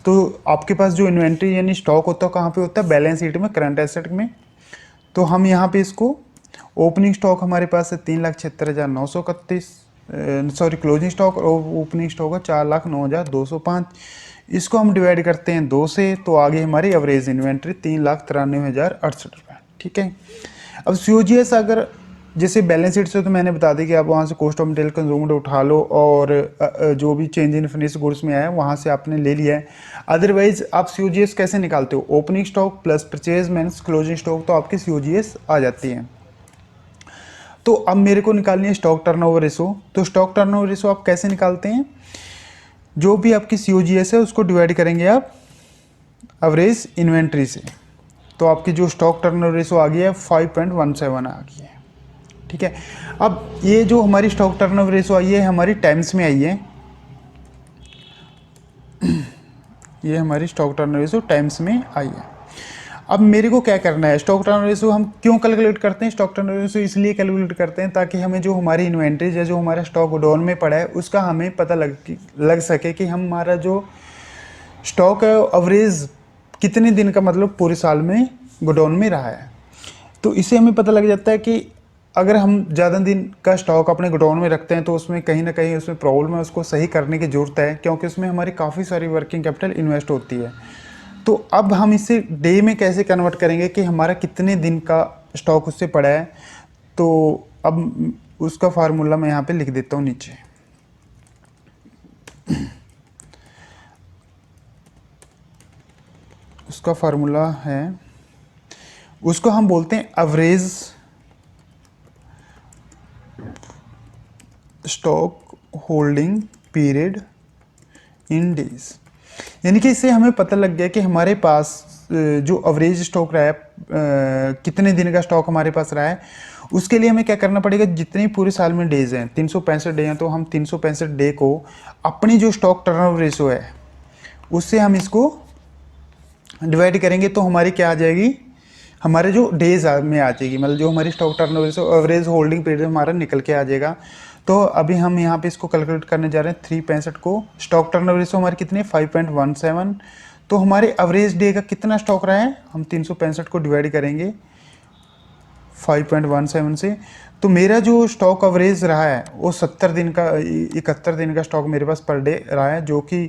तो आपके पास जो इन्वेंट्री यानी स्टॉक होता है कहाँ पे होता है, बैलेंस शीट में, करंट एसेट में। तो हम यहाँ पे इसको ओपनिंग स्टॉक हमारे पास है 3,76,931, सॉरी क्लोजिंग स्टॉक और ओपनिंग स्टॉक है 4,09,205। इसको हम डिवाइड करते हैं 2 से, तो आगे हमारी एवरेज इन्वेंट्री 3,93,068 रुपये। ठीक है। अब COGS अगर जैसे बैलेंस शीट से तो मैंने बता दी कि आप वहाँ से कॉस्ट ऑफ मटेरियल कंज्यूम्ड उठा लो और जो भी चेंज इन फिनिश गुड्स में आया वहाँ से आपने ले लिया है। अदरवाइज आप COGS कैसे निकालते हो, opening stock plus purchase minus closing stock, तो आपकी COGS आ जाती है। तो अब मेरे को निकालनी है स्टॉक टर्नओवर रेशो। तो स्टॉक टर्नओवर रेशो आप कैसे निकालते हैं, जो भी आपकी COGS है उसको डिवाइड करेंगे आप एवरेज इन्वेंट्री से। तो आपकी जो स्टॉक टर्नओवर रेशो आ गई है 5.17 आ गई है। ठीक है। अब ये जो हमारी स्टॉक टर्नओवर रेशो आई है हमारी टाइम्स में आई है, ये हमारी स्टॉक टर्नओवर रेशो टाइम्स में आई है। अब मेरे को क्या करना है, स्टॉक टर्नओवर रेशो हम क्यों कैलकुलेट करते हैं, स्टॉक टर्नओवर रेशो इसलिए कैलकुलेट करते हैं ताकि हमें जो हमारी इन्वेंट्रीज है, जो हमारा स्टॉक गोडाउन में पड़ा है, उसका हमें पता लग सके कि हमारा जो स्टॉक है एवरेज कितने दिन का मतलब पूरे साल में गोडाउन में रहा है। तो इससे हमें पता लग जाता है कि अगर हम ज़्यादा दिन का स्टॉक अपने गोडाउन में रखते हैं तो उसमें कहीं ना कहीं उसमें प्रॉब्लम है, उसको सही करने की ज़रूरत है, क्योंकि उसमें हमारी काफ़ी सारी वर्किंग कैपिटल इन्वेस्ट होती है। तो अब हम इसे डे में कैसे कन्वर्ट करेंगे कि हमारा कितने दिन का स्टॉक उससे पड़ा है। तो अब उसका फार्मूला मैं यहाँ पे लिख देता हूँ नीचे। उसका फार्मूला है, उसको हम बोलते हैं average stock holding period in days. यानी कि इससे हमें पता लग गया कि हमारे पास जो एवरेज स्टॉक रहा है, कितने दिन का स्टॉक हमारे पास रहा है, उसके लिए हमें क्या करना पड़ेगा, जितने पूरे साल में डेज हैं 365 डे हैं, तो हम 365 डे को अपनी जो स्टॉक टर्नओवर रेशो है उससे हम इसको डिवाइड करेंगे, तो हमारी क्या आ जाएगी, हमारे जो डेज में आ जाएगी, मतलब जो हमारी stock turnover ratio average holding period हमारा निकल के आ जाएगा। तो अभी हम यहाँ पे इसको कैलकुलेट करने जा रहे हैं 365 को। स्टॉक टर्नओवर रेशो हमारी कितनी है 5.17। तो हमारे एवरेज डे का कितना स्टॉक रहा है, हम 365 को डिवाइड करेंगे 5.17 से। तो मेरा जो स्टॉक एवरेज रहा है वो 70 दिन का 71 दिन का स्टॉक मेरे पास पर डे रहा है, जो कि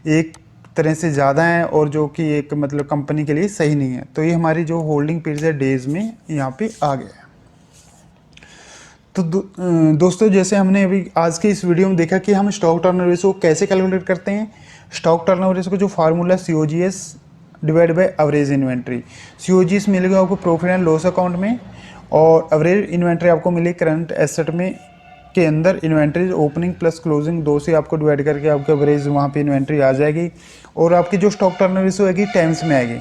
एक तरह से ज़्यादा है और जो कि एक मतलब कंपनी के लिए सही नहीं है। तो ये हमारी जो होल्डिंग पीरियड है डेज में यहाँ पे आ गया है। तो दोस्तों जैसे हमने अभी आज के इस वीडियो में देखा कि हम स्टॉक टर्नओवर रेशो कैसे कैलकुलेट करते हैं। स्टॉक टर्नओवर रेशो का जो formula COGS divide by average inventory. COGS मिलेगा आपको प्रॉफिट एंड लॉस अकाउंट में, और एवरेज इन्वेंट्री आपको मिलेगी करंट एसेट में के अंदर। इन्वेंट्री ओपनिंग प्लस क्लोजिंग दो से आपको डिवाइड करके आपको एवरेज वहाँ पे इन्वेंट्री आ जाएगी, और आपकी जो स्टॉक टर्नओवर रेशो आएगी टाइम्स में आएगी।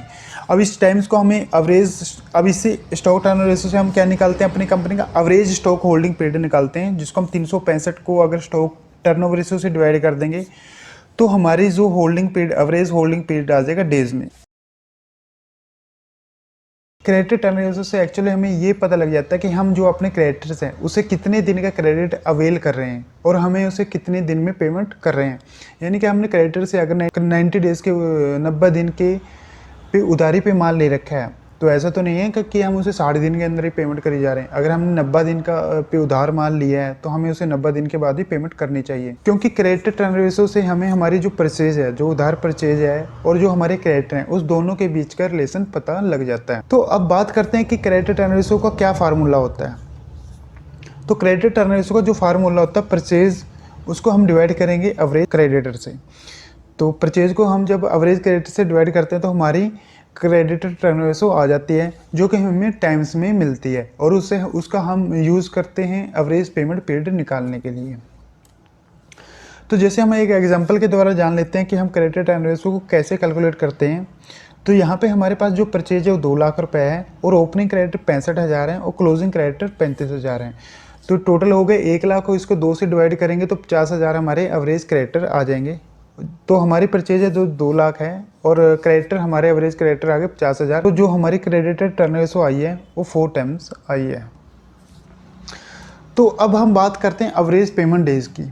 अब इस टाइम्स को हमें एवरेज, अब इससे स्टॉक टर्नओवर रेशो से हम क्या निकालते हैं, अपनी कंपनी का एवरेज स्टॉक होल्डिंग पीरियड निकालते हैं, जिसको हम 365 को अगर स्टॉक टर्नओवर रेशो से डिवाइड कर देंगे तो हमारी जो holding period average holding period आ जाएगा डेज में। क्रेडिट टर्नओवर रेशो से एक्चुअली हमें ये पता लग जाता है कि हम जो अपने क्रेडिटर्स हैं उसे कितने दिन का क्रेडिट अवेल कर रहे हैं और हमें उसे कितने दिन में पेमेंट कर रहे हैं। यानी कि हमने क्रेडिटर से अगर 90 डेज़ के 90 दिन के पे उधारी पे माल ले रखा है, तो ऐसा तो नहीं है कि हम उसे 60 दिन के अंदर ही पेमेंट करी जा रहे हैं। अगर हमने 90 दिन का पे उधार माल लिया है तो हमें उसे 90 दिन के बाद ही पेमेंट करनी चाहिए, क्योंकि क्रेडिट टर्नओवर रेशो से हमें हमारी जो परचेज है, जो उधार परचेज है और जो हमारे क्रेडिटर हैं, उस दोनों के बीच का रिलेशन पता लग जाता है। तो अब बात करते हैं कि क्रेडिट टर्नओवर रेशो का क्या फार्मूला होता है। तो क्रेडिट टर्नओवर रेशो का जो फार्मूला होता है परचेज, उसको हम डिवाइड करेंगे एवरेज क्रेडिटर से। तो परचेज को हम जब एवरेज क्रेडिटर से डिवाइड करते हैं तो हमारी क्रेडिटर टर्नओवर रेशो आ जाती है, जो कि हमें टाइम्स में मिलती है, और उसका हम यूज़ करते हैं एवरेज पेमेंट पीरियड निकालने के लिए। तो जैसे हम एक एग्जांपल के द्वारा जान लेते हैं कि हम क्रेडिटर टर्नओवर रेशो को कैसे कैलकुलेट करते हैं। तो यहाँ पे हमारे पास जो परचेज है वो 2 लाख रुपए है, और ओपनिंग क्रेडिटर 65,000 है, और क्लोजिंग क्रेडिटर 35,000 है। तो टोटल हो गए 1 लाख, और इसको 2 से डिवाइड करेंगे तो 50,000 हमारे एवरेज क्रेडिटर आ जाएंगे। तो हमारी परचेज है जो 2 लाख है, और क्रेडिटर हमारे एवरेज क्रेडिटर आ गए 50,000। तो जो हमारी क्रेडिटर टर्नओवर रेशो आई है वो 4 टाइम्स आई है। तो अब हम बात करते हैं एवरेज पेमेंट डेज की।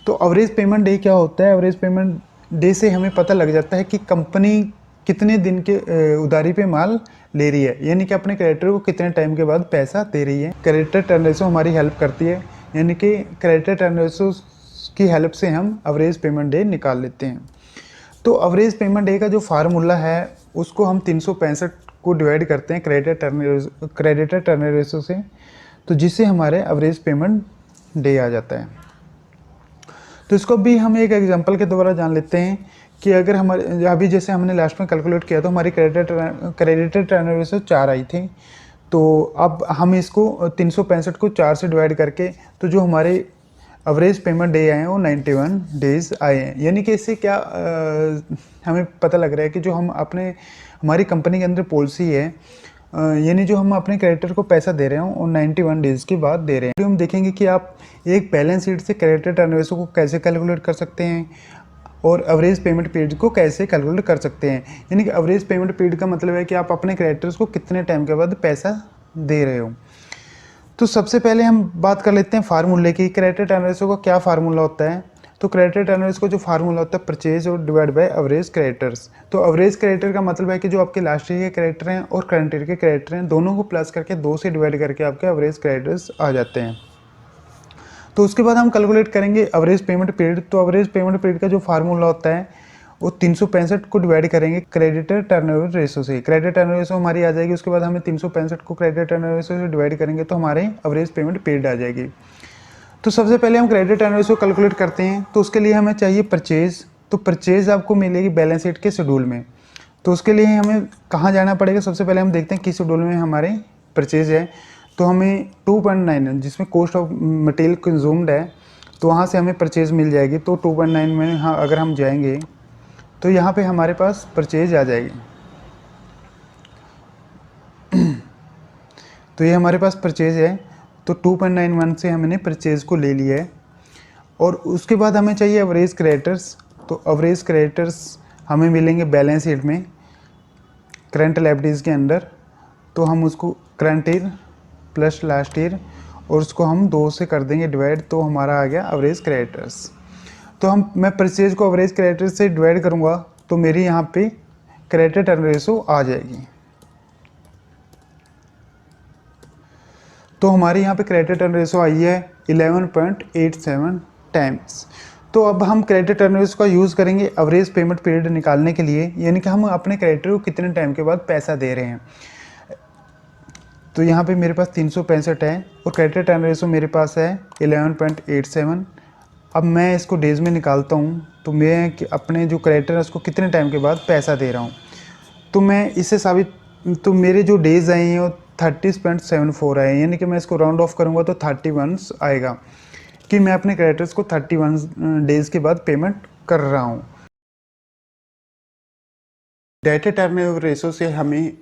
तो एवरेज पेमेंट डे क्या होता है, एवरेज पेमेंट डे से हमें पता लग जाता है कि कंपनी कितने दिन के उधारी पे माल ले रही है, यानी कि अपने क्रेडिटर को कितने टाइम के बाद पैसा दे रही है। क्रेडिटर टर्नओवर रेशो हमारी हेल्प करती है, यानी कि क्रेडिटर टर्नओवर रेशो की हेल्प से हम एवरेज पेमेंट डे निकाल लेते हैं। तो एवरेज पेमेंट डे का जो फार्मूला है उसको हम 365 को डिवाइड करते हैं क्रेडिटर टर्नओवर रेशो से, तो जिससे हमारे एवरेज पेमेंट डे आ जाता है। तो इसको भी हम एक एग्जांपल के द्वारा जान लेते हैं कि अगर हमारे अभी जैसे हमने लास्ट में कैलकुलेट किया तो हमारी क्रेडिटर टर्नओवर रेशो 4 आई थी। तो अब हम इसको 365 को 4 से डिवाइड करके, तो जो हमारे एवरेज पेमेंट डे आए हैं वो 91 डेज आए हैं। यानी कि इससे क्या हमें पता लग रहा है कि जो हम अपने हमारी कंपनी के अंदर पॉलिसी है यानी जो हम अपने क्रेडिटर को पैसा दे रहे हैं और 91 डेज़ के बाद दे रहे हैं। तो हम देखेंगे कि आप एक बैलेंस शीट से क्रेडिटर टर्न रेशो को कैसे कैलकुलेट कर सकते हैं और एवरेज पेमेंट पीरियड को कैसे कैलकुलेट कर सकते हैं। यानी कि एवरेज पेमेंट पीरियड का मतलब है कि आप अपने क्रेडिटर्स को कितने टाइम के बाद पैसा दे रहे हो। तो सबसे पहले हम बात कर लेते हैं फार्मूले की। क्रेडिटर टर्न रेशो का क्या फार्मूला होता है? तो क्रेडिटर टर्न रेशो का जो फार्मूला होता है परचेज और डिवाइड बाय एवरेज क्रेडिटर्स। तो एवरेज क्रेडिटर का मतलब है कि जो आपके लास्ट ईयर के क्रेडिटर हैं और करंट ईयर के क्रेडिटर हैं, दोनों को प्लस करके 2 से डिवाइड करके आपके एवरेज क्रेडिटर्स आ जाते हैं। तो उसके बाद हम कैलकुलेट करेंगे एवरेज पेमेंट पीरियड। तो एवरेज पेमेंट पीरियड का जो फार्मूला होता है वो 365 को डिवाइड करेंगे क्रेडिटर टर्नओवर रेशो से। क्रेडिटर टर्नओवर रेशो हमारी आ जाएगी, उसके बाद हमें 365 को क्रेडिटर टर्नओवर रेशो से डिवाइड करेंगे तो हमारे एवरेज पेमेंट पीरियड आ जाएगी। तो सबसे पहले हम क्रेडिटर टर्नओवर रेशो कैलकुलेट करते हैं। तो उसके लिए हमें चाहिए परचेज। तो परचेज आपको मिलेगी बैलेंस शीट के शेड्यूल में। तो उसके लिए हमें कहाँ जाना पड़ेगा? सबसे पहले हम देखते हैं किस शेड्यूल में हमारे परचेज है। तो हमें 2.9 जिसमें कॉस्ट ऑफ मटेरियल कंज्यूम्ड है, तो वहाँ से हमें परचेज मिल जाएगी। तो 2.9 में हाँ अगर हम जाएंगे तो यहाँ पे हमारे पास परचेज आ जाएगी। तो ये हमारे पास परचेज है। तो 2.91 से हमने परचेज को ले लिया है। और उसके बाद हमें चाहिए एवरेज क्रेडिटर्स। तो एवरेज क्रेडिटर्स हमें मिलेंगे बैलेंस शीट में करंट लायबिलिटीज़ के अंदर। तो हम उसको current year plus last year और उसको हम 2 से कर देंगे डिवाइड, तो हमारा आ गया एवरेज क्रेडिटर्स। तो मैं परचेज को एवरेज क्रेडिटर से डिवाइड करूँगा तो मेरी यहाँ पे क्रेडिटर टर्न रेशो आ जाएगी। तो हमारे यहाँ पे क्रेडिटर टर्न रेशो आई है 11.87 टाइम्स। तो अब हम क्रेडिटर टर्न रेशो का यूज़ करेंगे एवरेज पेमेंट पीरियड निकालने के लिए, यानी कि हम अपने क्रेडिटर को कितने टाइम के बाद पैसा दे रहे हैं। तो यहाँ पे मेरे पास 365 है और क्रेडिटर टर्न रेशो मेरे पास है 11.87। अब मैं इसको डेज़ में निकालता हूँ तो मैं अपने जो क्रेडिटर है उसको कितने टाइम के बाद पैसा दे रहा हूँ। तो मैं इससे साबित, तो मेरे जो डेज़ आए हैं वो 30.74 आए हैं, यानी कि मैं इसको राउंड ऑफ करूँगा तो 31 आएगा कि मैं अपने क्रेडिटर्स को 31 डेज़ के बाद पेमेंट कर रहा हूँ। डेटर टर्नओवर रेशो से हमें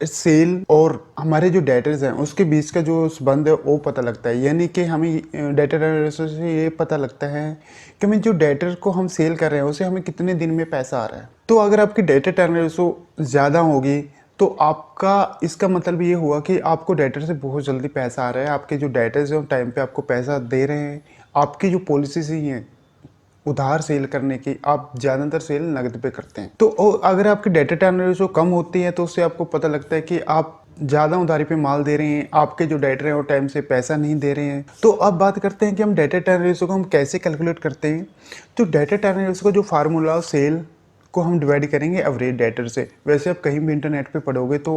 सेल और हमारे जो डेटर्स हैं उसके बीच का जो संबंध है वो पता लगता है। यानी कि हमें डेटर टर्नओवर रेशो से ये पता लगता है कि हमें जो डेटर को हम सेल कर रहे हैं उसे हमें कितने दिन में पैसा आ रहा है। तो अगर आपकी डेटर टर्नओवर रेशो ज़्यादा होगी तो आपका इसका मतलब ये हुआ कि आपको डेटर से बहुत जल्दी पैसा आ रहा है, आपके जो डेटर्स हैं टाइम पे आपको पैसा दे रहे हैं। आपकी जो पॉलिसीज ही हैं उधार सेल करने की, आप ज़्यादातर सेल नगद पे करते हैं। तो अगर आपकी डेटा टर्न रेशो कम होती है तो उससे आपको पता लगता है कि आप ज़्यादा उधारी पे माल दे रहे हैं, आपके जो डेटर हैं वो टाइम से पैसा नहीं दे रहे हैं। तो अब बात करते हैं कि हम डेटा टर्न रेशो को हम कैसे कैलकुलेट करते हैं। तो डेटा टर्न रेशो का जो फार्मूला सेल को हम डिवाइड करेंगे एवरेज डेटर से। वैसे आप कहीं भी इंटरनेट पे पढ़ोगे तो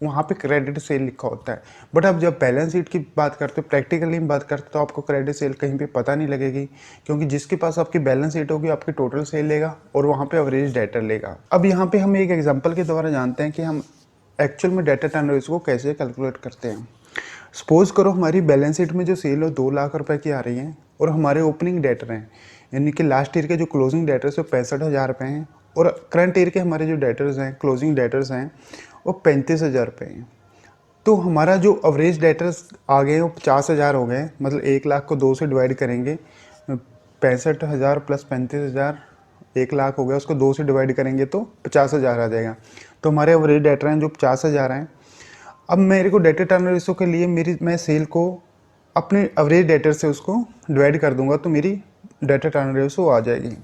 वहाँ पे क्रेडिट सेल लिखा होता है, बट अब जब बैलेंस शीट की बात करते हो, प्रैक्टिकली बात करते हो, तो आपको क्रेडिट सेल कहीं पे पता नहीं लगेगी, क्योंकि जिसके पास आपकी बैलेंस शीट होगी आपकी टोटल सेल लेगा और वहाँ पे एवरेज डेटर लेगा। अब यहाँ पे हम एक एग्जांपल के द्वारा जानते हैं कि हम एक्चुअल में डेटा टर्न रेशो को कैसे कैलकुलेट करते हैं। सपोज करो हमारी बैलेंस शीट में जो सेल हो 2 लाख रुपए की आ रही है और हमारे ओपनिंग डेटर हैं, यानी कि लास्ट ईयर के जो क्लोजिंग डेटर्स है 65,000 रुपये हैं और करंट ईयर के हमारे जो डेटर्स हैं क्लोजिंग डेटर्स हैं वो 35,000 रुपये हैं। तो हमारा जो एवरेज डेटर्स आ गए वो 50,000 हो गए। मतलब 1 लाख को 2 से डिवाइड करेंगे, 65,000 प्लस 35,000 1 लाख हो गया, उसको 2 से डिवाइड करेंगे तो 50,000 आ जाएगा। तो हमारे एवरेज डेटर हैं जो 50,000 हैं। अब मेरे को डेटा टर्न रेशो के लिए मैं सेल को अपने एवरेज डेटर से उसको डिवाइड कर दूंगा तो मेरी डेटा टर्न रेशो आ जाएगी।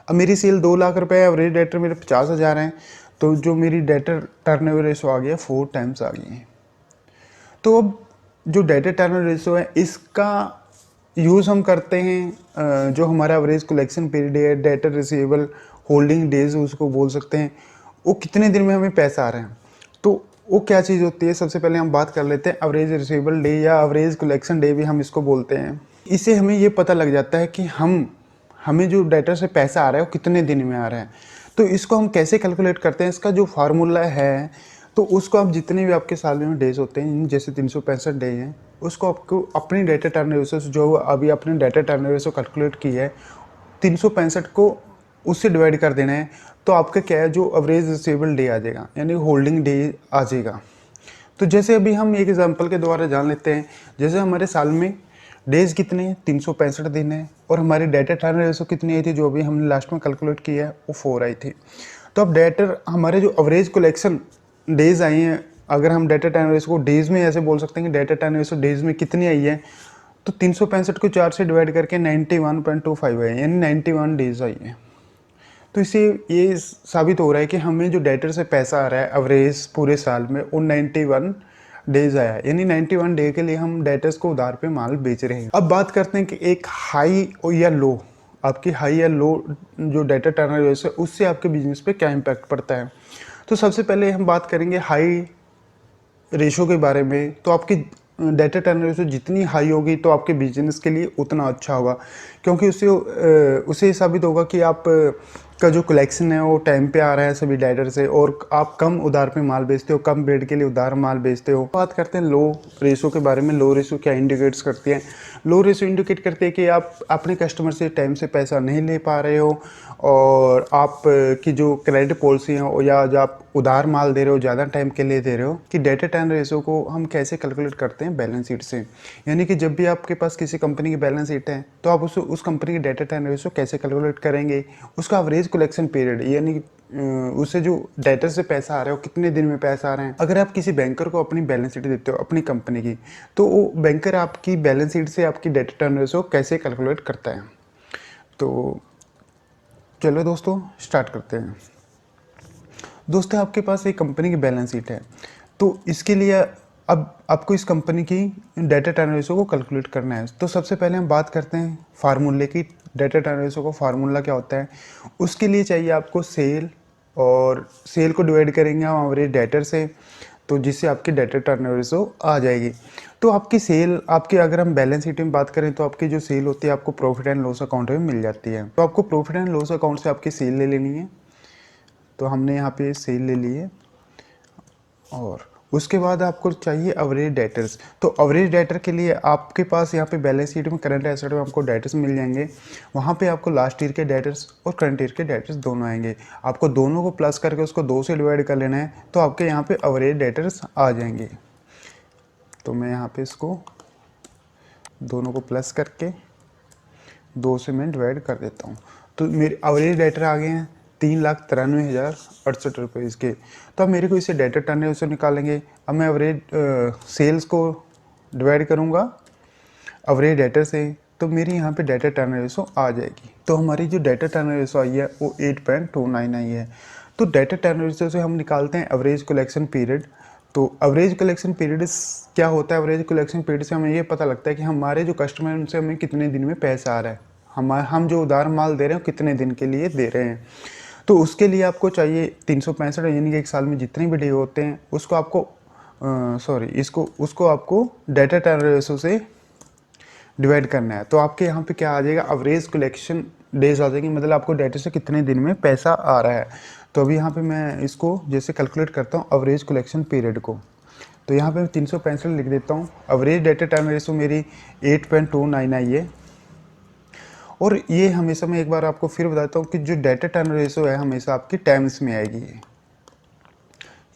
अब मेरी सेल 2 लाख रुपए है, एवरेज डेटर मेरे 50,000 हैं, तो जो मेरी डेटर टर्नओवर रेशो आ गया 4 टाइम्स आ गई है। तो अब जो डेटर टर्नओवर रेशो है इसका यूज़ हम करते हैं जो हमारा एवरेज कलेक्शन पीरियड है, डेटर रिसीवेबल होल्डिंग डेज उसको बोल सकते हैं, वो कितने दिन में हमें पैसा आ रहे हैं। तो वो क्या चीज़ होती है, सबसे पहले हम बात कर लेते हैं एवरेज रिसीवेबल डे या एवरेज कलेक्शन डे भी हम इसको बोलते हैं। इससे हमें ये पता लग जाता है कि हमें जो डेटर से पैसा आ रहा है वो कितने दिन में आ रहा है। तो इसको हम कैसे कैलकुलेट करते हैं, इसका जो फार्मूला है तो उसको आप जितने भी आपके साल में डेज होते हैं, जैसे 365 डे हैं, उसको आपको अपनी डेटा टर्न रेशो जो अभी अपने डेटा टर्न रेशो कैलकुलेट की है 365 को उससे डिवाइड कर देना है। तो आपका क्या है, जो एवरेज रिसीवेबल डे आ जाएगा, यानी होल्डिंग डे आ जाएगा। तो जैसे अभी हम एक एग्जांपल के द्वारा जान लेते हैं, जैसे हमारे साल में डेज कितने हैं, 365 दिन है, और हमारी डेटा टर्न रेशो कितनी आई थी, जो अभी हमने लास्ट में कैलकुलेट किया है, वो 4 आई थी। तो अब डेटा हमारे जो एवरेज कलेक्शन डेज आई हैं, अगर हम डेटा टर्न रेशो को डेज में ऐसे बोल सकते हैं कि डेटा टर्न रेशो डेज में कितनी आई है, तो 365 को 4 से डिवाइड करके 91.25 है, यानी 91 डेज आई है। तो इससे ये साबित हो रहा है कि हमें जो डेटर से पैसा आ रहा है एवरेज पूरे साल में, वो 91 डेज आया है, यानी 91 डे के लिए हम डेटर्स को उधार पे माल बेच रहे हैं। अब बात करते हैं कि एक हाई या लो, आपकी हाई या लो जो डेटा टर्नओवर रेशो है, उससे आपके बिजनेस पे क्या इम्पैक्ट पड़ता है। तो सबसे पहले हम बात करेंगे हाई रेशो के बारे में। तो आपकी डेटा टर्नओवर रेशो जितनी हाई होगी तो आपके बिजनेस के लिए उतना अच्छा होगा, क्योंकि उससे साबित होगा कि आप का जो कलेक्शन है वो टाइम पे आ रहा है सभी डेटर से, और आप कम उधार पे माल बेचते हो, कम रेट के लिए उधार माल बेचते हो। बात करते हैं लो रेशो के बारे में। लो रेशो क्या इंडिकेट्स करती है? लो रेशो इंडिकेट करती है कि आप अपने कस्टमर से टाइम से पैसा नहीं ले पा रहे हो, और आप की जो क्रेडिट पॉलिसी है या जो आप उधार माल दे रहे हो, ज़्यादा टाइम के लिए दे रहे हो। कि डेटा टर्न रेशो को हम कैसे कैलकुलेट करते हैं? बैलेंस शीट से। यानी कि जब भी आपके पास किसी कंपनी की बैलेंस शीट है, तो आप उस कंपनी की डेटा टर्न रेशो कैसे कैलकुलेट करेंगे? उसका एवरेज कलेक्शन पीरियड, यानी उससे जो डेटर से पैसा आ रहा है वो कितने दिन में पैसा आ रहे हैं। अगर आप किसी बैंकर को अपनी बैलेंस शीट देते हो अपनी कंपनी की, तो वो बैंकर आपकी बैलेंस शीट से आपकी डेटा टर्न रेशो कैसे कैलकुलेट करता है। तो चलो दोस्तों स्टार्ट करते हैं। दोस्तों आपके पास एक कंपनी की बैलेंस शीट है, तो इसके लिए अब आपको इस कंपनी की डेटा टर्न रेशो को कैलकुलेट करना है। तो सबसे पहले हम बात करते हैं फार्मूले की। डेटा टर्न रेशो का फार्मूला क्या होता है? उसके लिए चाहिए आपको सेल, और सेल को डिवाइड करेंगे हम एवरेज डेटर से, तो जिससे आपकी डेटा टर्न रेशो आ जाएगी। तो आपकी सेल, आपकी अगर हम बैलेंस शीट में बात करें, तो आपकी जो सेल होती है आपको प्रॉफिट एंड लॉस अकाउंट में मिल जाती है। तो आपको प्रॉफिट एंड लॉस अकाउंट से आपकी सेल ले लेनी है। तो हमने यहाँ पे सेल ले ली है, और उसके बाद आपको चाहिए एवरेज डेटर्स। तो एवरेज डेटर के लिए आपके पास यहाँ पे बैलेंस शीट में करंट एसेट में आपको डेटर्स मिल जाएंगे। वहाँ पे आपको लास्ट ईयर के डेटर्स और करंट ईयर के डेटर्स दोनों आएंगे। आपको दोनों को प्लस करके उसको 2 से डिवाइड कर लेना है, तो आपके यहाँ पे एवरेज डेटर्स आ जाएंगे। तो मैं यहाँ पे इसको दोनों को प्लस करके 2 से मैं डिवाइड कर देता हूँ। तो मेरे एवरेज डेटर आ गए हैं 3,93,068 रुपये इसके। तो अब मेरे को इसे डेटा टर्न रेशो निकालेंगे। अब मैं एवरेज सेल्स को डिवाइड करूँगा एवरेज डेटर से, तो मेरी यहाँ पे डेटा टर्न रेशो आ जाएगी। तो हमारी जो डेटा टर्न रेशो आई है वो 8.29 आई है। तो डेटा टर्न रेशो से हम निकालते हैं एवरेज कलेक्शन पीरियड। तो एवरेज कलेक्शन पीरियड क्या होता है? एवरेज कलेक्शन पीरियड से हमें ये पता लगता है कि हमारे जो कस्टमर हैं उनसे हमें कितने दिन में पैसा आ रहा है, हम जो उधार माल दे रहे हैं कितने दिन के लिए दे रहे हैं। तो उसके लिए आपको चाहिए 365, यानी कि एक साल में जितने भी डे होते हैं उसको आपको उसको आपको डेटा टर्न रेशो से डिवाइड करना है। तो आपके यहाँ पे क्या आ जाएगा? एवरेज कलेक्शन डेज आ जाएंगे, मतलब आपको डेटा से कितने दिन में पैसा आ रहा है। तो अभी यहाँ पे मैं इसको जैसे कैलकुलेट करता हूँ एवरेज कलेक्शन पीरियड को, तो यहाँ पे मैं 365 लिख देता हूँ। एवरेज डेटा टर्न रेशो मेरी 8.29 आई है। और ये हमेशा, मैं एक बार आपको फिर बताता हूँ कि जो डेटा टर्न रेशो है हमेशा आपकी टाइम्स में आएगी।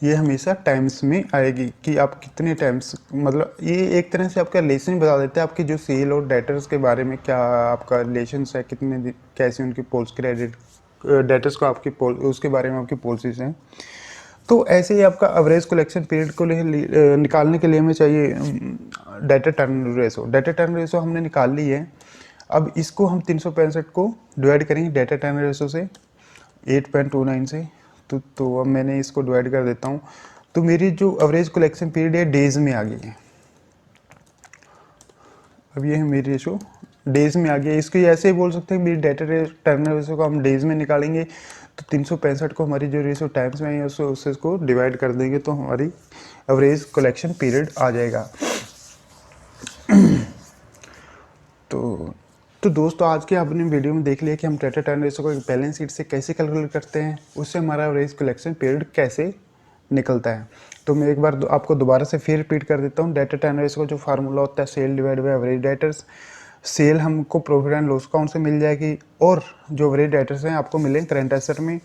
ये हमेशा टाइम्स में आएगी कि आप कितने टाइम्स, मतलब ये एक तरह से आपका रिलेशन बता देता है आपकी जो सेल और डेटर्स के बारे में, क्या आपका रिलेशन है, कितने कैसे उनकी पोल्स क्रेडिट डेटर्स को आपकी उसके बारे में आपकी पॉलिसीज हैं। तो ऐसे ही आपका एवरेज कलेक्शन पीरियड को निकालने के लिए हमें चाहिए data turn ratio. Data turn ratio हमने निकाल ली है। अब इसको हम 365 को डिवाइड करेंगे डेटा टर्न रेशो से 8.29 से। तो अब मैंने इसको डिवाइड कर देता हूँ। तो मेरी जो एवरेज कलेक्शन पीरियड है डेज में आ गई है। अब ये है मेरी रेशो डेज में आ गया। इसको ऐसे ही बोल सकते हैं मेरी डेटा टर्न रेशो को हम डेज में निकालेंगे, तो 365 को हमारी जो रेशो टाइम्स में आई है उससे उसको डिवाइड कर देंगे, तो हमारी एवरेज कलेक्शन पीरियड आ जाएगा। तो दोस्तों आज के आपने वीडियो में देख लिया कि हम डेटा टर्न रेशो को एक बैलेंस शीट से कैसे कैलकुलेट करते हैं, उससे हमारा एवरेज कलेक्शन पीरियड कैसे निकलता है। तो मैं एक बार आपको दोबारा से फिर रिपीट कर देता हूँ। डेटा टर्न रेशो का जो फार्मूला होता है sale divide by average debtors. Sale हमको प्रॉफिट एंड लॉस अकाउंट से मिल जाएगी, और जो एवरेज डेटर्स हैं आपको मिलेंगे करंट एसेट में।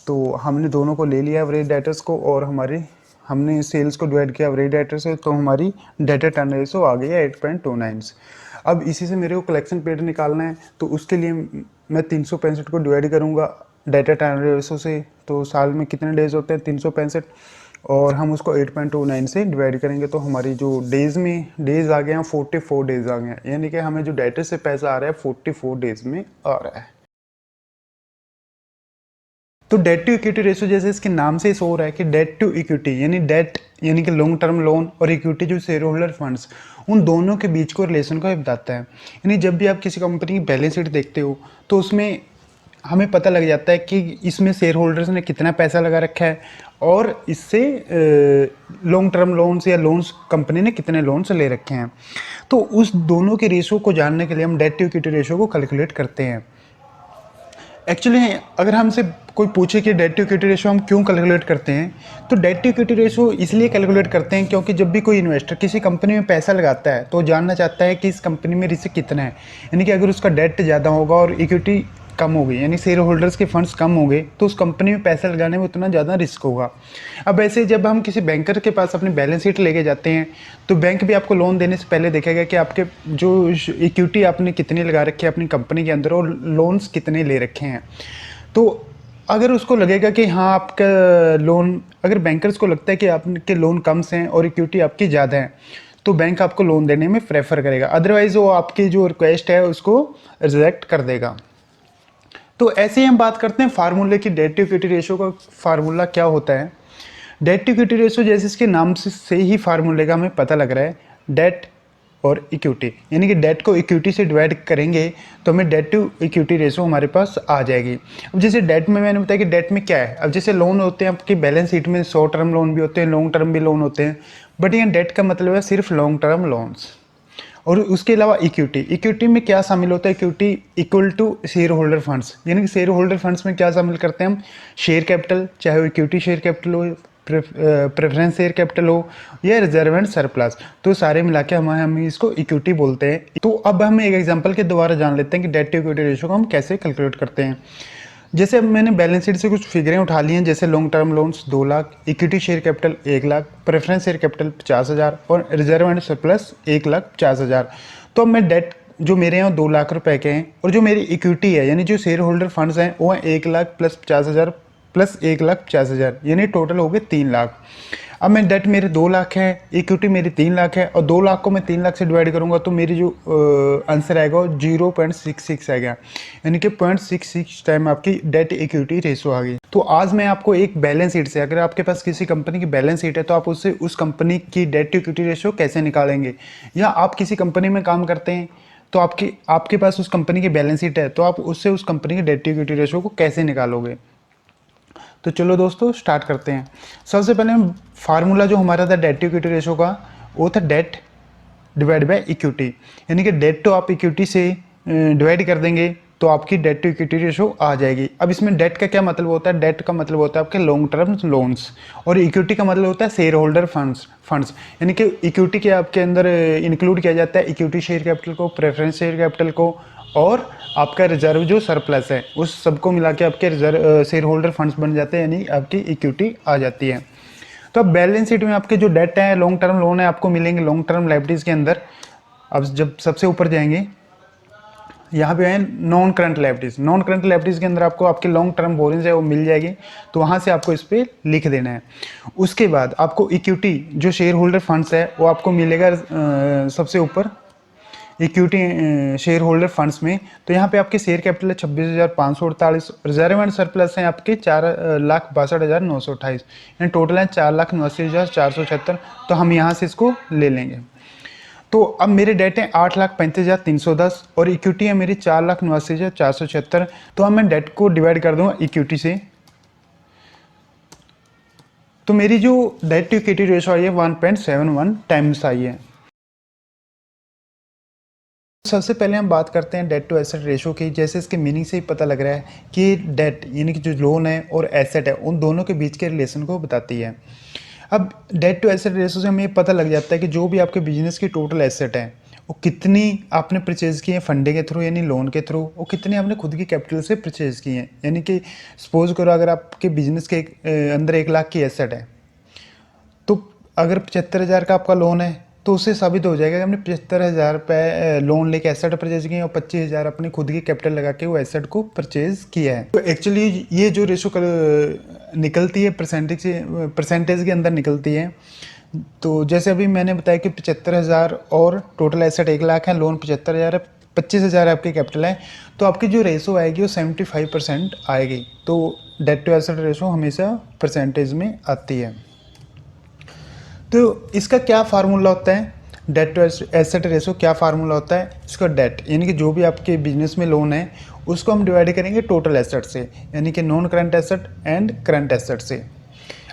तो हमने दोनों को ले लिया एवरेज डेटर्स को, और हमने सेल्स को डिवाइड किया एवरेज डेटर से, तो हमारी डेटर टर्न रेशो आ गई है 8.29। अब इसी से मेरे को कलेक्शन पीरियड निकालना है, तो उसके लिए मैं 365 को डिवाइड करूँगा डेटा टर्न रेशो से। तो साल में कितने डेज होते हैं 365, और हम उसको 8.29 से डिवाइड करेंगे, तो हमारी जो डेज आ गए हैं 44 डेज आ गए हैं, यानी कि हमें जो डेटर से पैसा आ रहा है 44 डेज में आ रहा है। तो डेट टू इक्विटी रेशो जैसे इसके नाम से शो हो रहा है कि डेट टू इक्विटी, यानी डेट यानी कि लॉन्ग टर्म लोन, और इक्विटी जो शेयर होल्डर फंड्स, उन दोनों के बीच को रिलेशन को बताता है। यानी जब भी आप किसी कंपनी की बैलेंस शीट देखते हो तो उसमें हमें पता लग जाता है कि इसमें शेयर होल्डर्स ने कितना पैसा लगा रखा है, और इससे लॉन्ग टर्म लोन्स या लोन्स कंपनी ने कितने लोन्स ले रखे हैं। तो उस दोनों के रेशो को जानने के लिए हम डेट टू इक्विटी रेशो को कैलकुलेट करते हैं। एक्चुअली अगर हमसे कोई पूछे कि डेट टू इक्विटी रेशो हम क्यों कैलकुलेट करते हैं, तो डेट टू इक्विटी रेशो इसलिए कैलकुलेट करते हैं क्योंकि जब भी कोई इन्वेस्टर किसी कंपनी में पैसा लगाता है तो वो जानना चाहता है कि इस कंपनी में रिस्क कितना है। यानी कि अगर उसका डेट ज़्यादा होगा और इक्विटी कम हो गई, यानी शेयर होल्डर्स के फंड्स कम हो गए, तो उस कंपनी में पैसा लगाने में उतना ज़्यादा रिस्क होगा। अब ऐसे जब हम किसी बैंकर के पास अपनी बैलेंस शीट लेके जाते हैं, तो बैंक भी आपको लोन देने से पहले देखेगा कि आपके जो इक्विटी आपने कितनी लगा रखी है अपनी कंपनी के अंदर, और लोन्स कितने ले रखे हैं। तो अगर उसको लगेगा कि हाँ आपका लोन, अगर बैंकर्स को लगता है कि आपके लोन कम से हैं और इक्विटी आपकी ज़्यादा है, तो बैंक आपको लोन देने में प्रेफर करेगा, अदरवाइज़ वो आपकी जो रिक्वेस्ट है उसको रिजेक्ट कर देगा। तो ऐसे ही हम बात करते हैं फार्मूले की, डेट टू इक्विटी रेशो का फार्मूला क्या होता है। डेट टू इक्विटी रेशो जैसे इसके नाम से ही फार्मूले का हमें पता लग रहा है, डेट और इक्विटी, यानी कि डेट को इक्विटी से डिवाइड करेंगे तो हमें डेट टू इक्विटी रेशो हमारे पास आ जाएगी। अब जैसे डेट में मैंने बताया कि डेट में क्या है, अब जैसे लोन होते हैं आपकी बैलेंस शीट में, शॉर्ट टर्म लोन भी होते हैं, लॉन्ग टर्म भी लोन होते हैं, बट यहाँ डेट का मतलब है सिर्फ लॉन्ग टर्म लोन्स। और उसके अलावा इक्विटी में क्या शामिल होता है, equity equal to share holder funds, यानी कि शेयर होल्डर फंड्स में क्या शामिल करते हैं हम, शेयर कैपिटल, चाहे वो इक्विटी शेयर कैपिटल हो, प्रेफरेंस शेयर कैपिटल हो, या रिजर्व एंड सरप्लस, तो सारे मिला के हम इसको इक्विटी बोलते हैं। तो अब हम एक एग्जांपल के द्वारा जान लेते हैं कि डेट टू इक्विटी रेशो को हम कैसे कैलकुलेट करते हैं। जैसे अब मैंने बैलेंस शीट से कुछ फिगरें उठा ली हैं, जैसे long term loans 2 lakh, equity share capital 1 lakh, preference share capital 50,000 और रिजर्व एंड सरप्लस 1,50,000। तो अब मैं डेट जो मेरे यहाँ 2 लाख रुपए के हैं, और जो मेरी इक्विटी है यानी जो शेयर होल्डर फंड्स हैं वो हैं 1 लाख प्लस 50,000 प्लस 1,50,000, यानी टोटल हो गए 3 लाख। अब मैं डेट मेरे 2 लाख है, इक्विटी मेरी 3 लाख है, और 2 लाख को मैं 3 लाख से डिवाइड करूंगा तो मेरी जो आंसर आएगा वो 0.66 आएगा, यानी कि 0.66 टाइम आपकी डेट इक्विटी रेशो आ गई। तो आज मैं आपको एक बैलेंस शीट से, अगर आपके पास किसी कंपनी की बैलेंस शीट है तो आप उससे उस कंपनी की डेट इक्विटी रेशो कैसे निकालेंगे, या आप किसी कंपनी में काम करते हैं तो आपके पास उस कंपनी की बैलेंस शीट है तो आप उससे उस कंपनी की डेट इक्विटी रेशो को कैसे निकालोगे। तो चलो दोस्तों स्टार्ट करते हैं। सबसे पहले फार्मूला जो हमारा था डेट टू इक्विटी रेशो का, वो था डेट डिवाइड बाय इक्विटी, यानी कि डेट तो आप इक्विटी से डिवाइड कर देंगे तो आपकी डेट टू इक्विटी रेशो आ जाएगी। अब इसमें डेट का क्या मतलब होता है, डेट का मतलब होता है आपके लॉन्ग टर्म लोन्स, और इक्विटी का मतलब होता है शेयर होल्डर फंड्स, यानी कि इक्विटी के आपके अंदर इंक्लूड किया जाता है इक्विटी शेयर कैपिटल को, प्रेफरेंस शेयर कैपिटल को, और आपका रिजर्व जो सरप्लस है उस सबको मिला के आपके रिजर्व शेयर होल्डर फंड्स बन जाते हैं, यानी आपकी इक्विटी आ जाती है। तो अब बैलेंस शीट में आपके जो डेट है, लॉन्ग टर्म लोन है, आपको मिलेंगे लॉन्ग टर्म लायबिलिटीज़ के अंदर। अब जब सबसे ऊपर जाएंगे यहाँ पे है non current liabilities, non current liabilities के अंदर आपको आपके लॉन्ग टर्म बोरिंग्स है वो मिल जाएगी, तो वहाँ से आपको इस पर लिख देना है। उसके बाद आपको इक्विटी जो शेयर होल्डर फंड्स है वो आपको मिलेगा सबसे ऊपर इक्विटी शेयर होल्डर फंड्स में। तो यहाँ पे आपके शेयर कैपिटल है 26,548, रिजर्व एंड सरप्लस हैं आपके 4,62,928, यानी टोटल है 4,89,476। तो हम यहाँ से इसको ले लेंगे। तो अब मेरे डेट है 8,35,310 और इक्विटी है मेरी 4,89,476। तो अब मैं डेट को डिवाइड कर दूंगा इक्विटी से, तो मेरी जो डेट टू इक्विटी रेशो आई है 1.71 टाइम्स आई है। सबसे पहले हम बात करते हैं डेट टू एसेट रेशो की। जैसे इसके मीनिंग से ही पता लग रहा है कि डेट यानी कि जो लोन है और एसेट है उन दोनों के बीच के रिलेशन को बताती है। अब डेट टू एसेट रेशो से हमें पता लग जाता है कि जो भी आपके बिजनेस की टोटल एसेट है वो कितनी आपने परचेज़ की है फंडिंग के थ्रू यानी लोन के थ्रू, वो कितनी आपने खुद की कैपिटल से परचेज़ की हैं। यानी कि सपोज़ करो अगर आपके बिजनेस के अंदर 1 लाख की एसेट है, तो अगर 75,000 का आपका लोन है तो उससे साबित हो जाएगा कि हमने 75,000 रुपये लोन लेके एसेट परचेज किए और 25,000 अपनी खुद की कैपिटल लगा के वो एसेट को परचेज किया है। तो एक्चुअली ये जो रेशो निकलती है परसेंटेज के अंदर निकलती है। तो जैसे अभी मैंने बताया कि 75,000 और टोटल एसेट 1 लाख है, लोन 75,000 है, 25,000 आपकी कैपिटल है, तो आपकी जो रेशो आएगी वो 75% आएगी। तो डेट टू एसेट रेशो हमेशा परसेंटेज में आती है। तो इसका क्या फार्मूला होता है, डेट टू एसेट रेशो क्या फार्मूला होता है इसका? डेट यानी कि जो भी आपके बिजनेस में लोन है उसको हम डिवाइड करेंगे टोटल एसेट से, यानी कि non current asset and current asset से।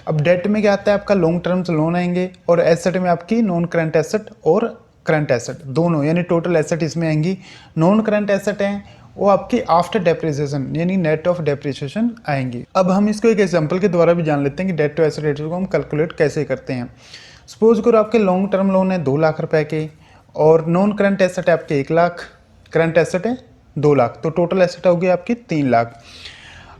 अब डेट में क्या आता है आपका लॉन्ग टर्म से लोन आएंगे और एसेट में आपकी नॉन करंट एसेट और करंट एसेट दोनों, यानी टोटल एसेट इसमें आएंगी। नॉन करंट एसेट हैं वो आपकी आफ्टर डेप्रिसिएशन यानी नेट ऑफ डेप्रिसिएशन आएंगी। अब हम इसको एक एग्जांपल के द्वारा भी जान लेते हैं कि डेट टू एसेट रेशियो को हम कैलकुलेट कैसे करते हैं। सपोज करो आपके लॉन्ग टर्म लोन है 2 लाख रुपए के और नॉन करंट एसेट है आपके 1 लाख, करंट एसेट है 2 लाख, तो टोटल एसेट होगी आपकी 3 लाख।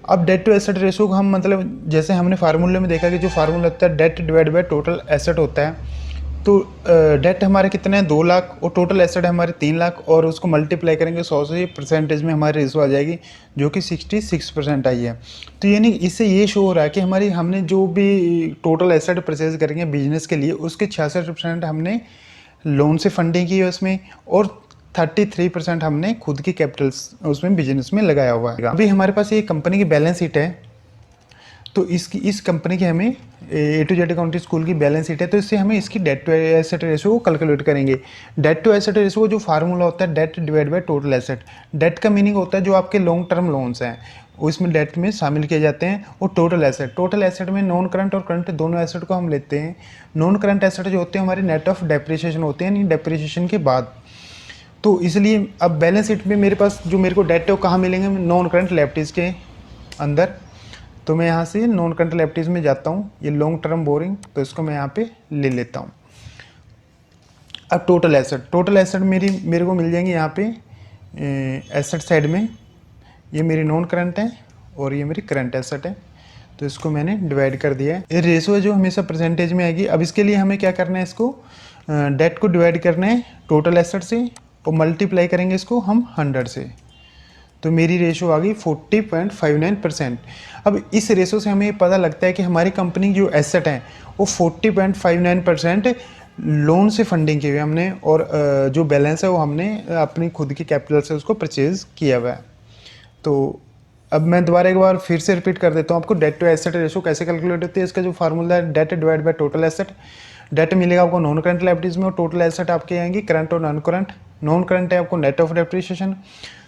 अब डेट टू एसेट रेशो को हम मतलब जैसे हमने फार्मूले में देखा कि जो फार्मूला होता है debt divide by total asset होता है, तो डेट हमारे कितने हैं 2 लाख और टोटल एसेट है हमारे 3 लाख और उसको मल्टीप्लाई करेंगे 100 से, परसेंटेज में हमारी रेशो आ जाएगी जो कि 66% आई है। तो यानी इससे ये शो हो रहा है कि हमने जो भी टोटल एसेट परचेज करेंगे बिजनेस के लिए उसके 66% हमने लोन से फंडिंग की है उसमें और 33% हमने खुद की कैपिटल उसमें बिजनेस में लगाया हुआ है। अभी हमारे पास ये कंपनी की बैलेंस शीट है, तो इस कंपनी की हमें A to Z accounting school की बैलेंस शीट है, तो इससे हमें इसकी डेट टू एसेट रेशो को कैलकुलेट करेंगे। डेट टू एसेट रेशो जो फार्मूला होता है debt divide by total asset. Debt का मीनिंग होता है जो आपके लॉन्ग टर्म लोन्स हैं उसमें डेट में शामिल किए जाते हैं, और टोटल एसेट में नॉन करंट और करंट दोनों एसेट को हम लेते हैं। नॉन करंट एसेट जो होते हैं हमारे नेट ऑफ डेप्रिसिएशन होते हैं, यानी डेप्रिसिएशन के बाद। तो इसलिए अब बैलेंस शीट में मेरे पास जो मेरे को डेट है वो कहाँ मिलेंगे, नॉन करंट लायबिलिटीज़ के अंदर। तो मैं यहाँ से नॉन करंट लायबिलिटीज़ में जाता हूँ, ये लॉन्ग टर्म बोरिंग, तो इसको मैं यहाँ पे ले लेता हूँ। अब टोटल एसेट मेरे को मिल जाएंगे यहाँ पे एसेट साइड में, ये मेरी नॉन करंट है और ये मेरी करंट एसेट है, तो इसको मैंने डिवाइड कर दिया है। ये रेशो है जो हमेशा परसेंटेज में आएगी। अब इसके लिए हमें क्या करना है, इसको डेट को डिवाइड करना है टोटल एसेट से और मल्टीप्लाई करेंगे इसको हम 100 से, तो मेरी रेशो आ गई 40.59%। अब इस रेशो से हमें पता लगता है कि हमारी कंपनी जो एसेट हैं वो 40.59% लोन से फंडिंग की हुई हमने, और जो बैलेंस है वो हमने अपनी खुद की कैपिटल से उसको परचेज किया हुआ है। तो अब मैं दोबारा एक बार फिर से रिपीट कर देता हूँ आपको, डेट टू एसेट रेशो कैसे कैलकुलेट होती है। इसका जो फार्मूला है debt divide by total asset. Debt मिलेगा आपको नॉन करंट लायबिलिटीज में और टोटल एसेट आपके आएंगी करंट और नॉन करंट। नॉन करंट है आपको नेट ऑफ डेप्रिसिएशन,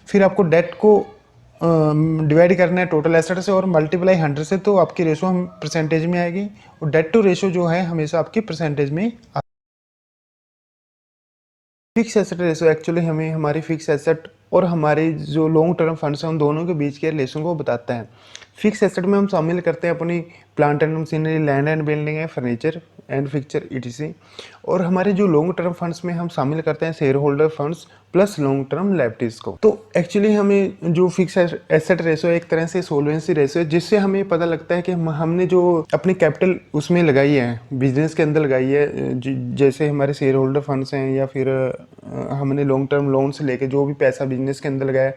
फिर आपको डेट को डिवाइड करना है टोटल एसेट से और मल्टीप्लाई 100 से, तो आपकी रेशो हम परसेंटेज में आएगी। और डेट टू रेशो जो है हमेशा आपकी परसेंटेज में। फिक्स एसेट रेशो एक्चुअली हमें हमारी फिक्स एसेट और हमारे जो लॉन्ग टर्म फंड्स हैं उन दोनों के बीच के रिलेशन को बताता है। फिक्स एसेट में हम शामिल करते हैं अपनी plant and machinery, land and building है, फर्नीचर एंड फिक्चर ईटीसी, और हमारे जो लॉन्ग टर्म फंड्स में हम शामिल करते हैं share holder funds plus long term liabilities को। तो एक्चुअली हमें जो फिक्स एसेट रेशो है एक तरह से सोल्वेंसी रेशो है, जिससे हमें पता लगता है कि हमने जो अपनी कैपिटल उसमें लगाई है बिजनेस के अंदर लगाई है, जैसे हमारे शेयर होल्डर फंड्स हैं या फिर हमने लॉन्ग टर्म लोन से लेके जो भी पैसा बिजनेस के अंदर लगाया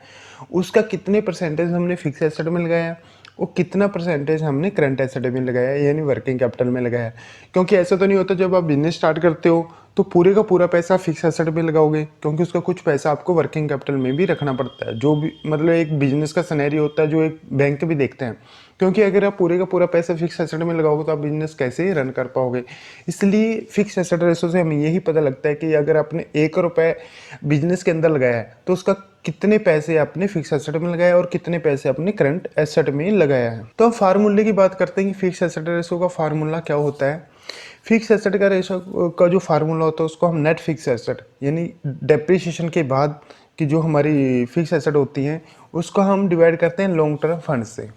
उसका कितने परसेंटेज हमने फिक्स एसेट में लगाया और कितना परसेंटेज हमने करंट एसेट में लगाया यानी वर्किंग कैपिटल में लगाया। क्योंकि ऐसा तो नहीं होता जब आप बिजनेस स्टार्ट करते हो तो पूरे का पूरा पैसा फिक्स एसेट में लगाओगे, क्योंकि उसका कुछ पैसा आपको वर्किंग कैपिटल में भी रखना पड़ता है। जो भी मतलब एक बिजनेस का सिनेरियो होता है जो एक बैंक भी देखते हैं, क्योंकि अगर आप पूरे का पूरा पैसा फिक्स एसेट में लगाओगे तो आप बिजनेस कैसे रन कर पाओगे। इसलिए फिक्स एसेट रेशो से हमें यही पता लगता है कि अगर आपने 1 रुपये बिजनेस के अंदर लगाया है तो उसका कितने पैसे आपने फिक्स एसेट में लगाया और कितने पैसे आपने करंट एसेट में लगाया है। तो हम फार्मूले की बात करते हैं कि फिक्स एसेट रेशो का फार्मूला क्या होता है। फिक्स एसेट का रेशो का जो फार्मूला होता है उसको हम नेट फिक्स एसेट यानी डेप्रिसिएशन के बाद की जो हमारी फिक्स एसेट होती हैं उसको हम डिवाइड करते हैं लॉन्ग टर्म फंड से।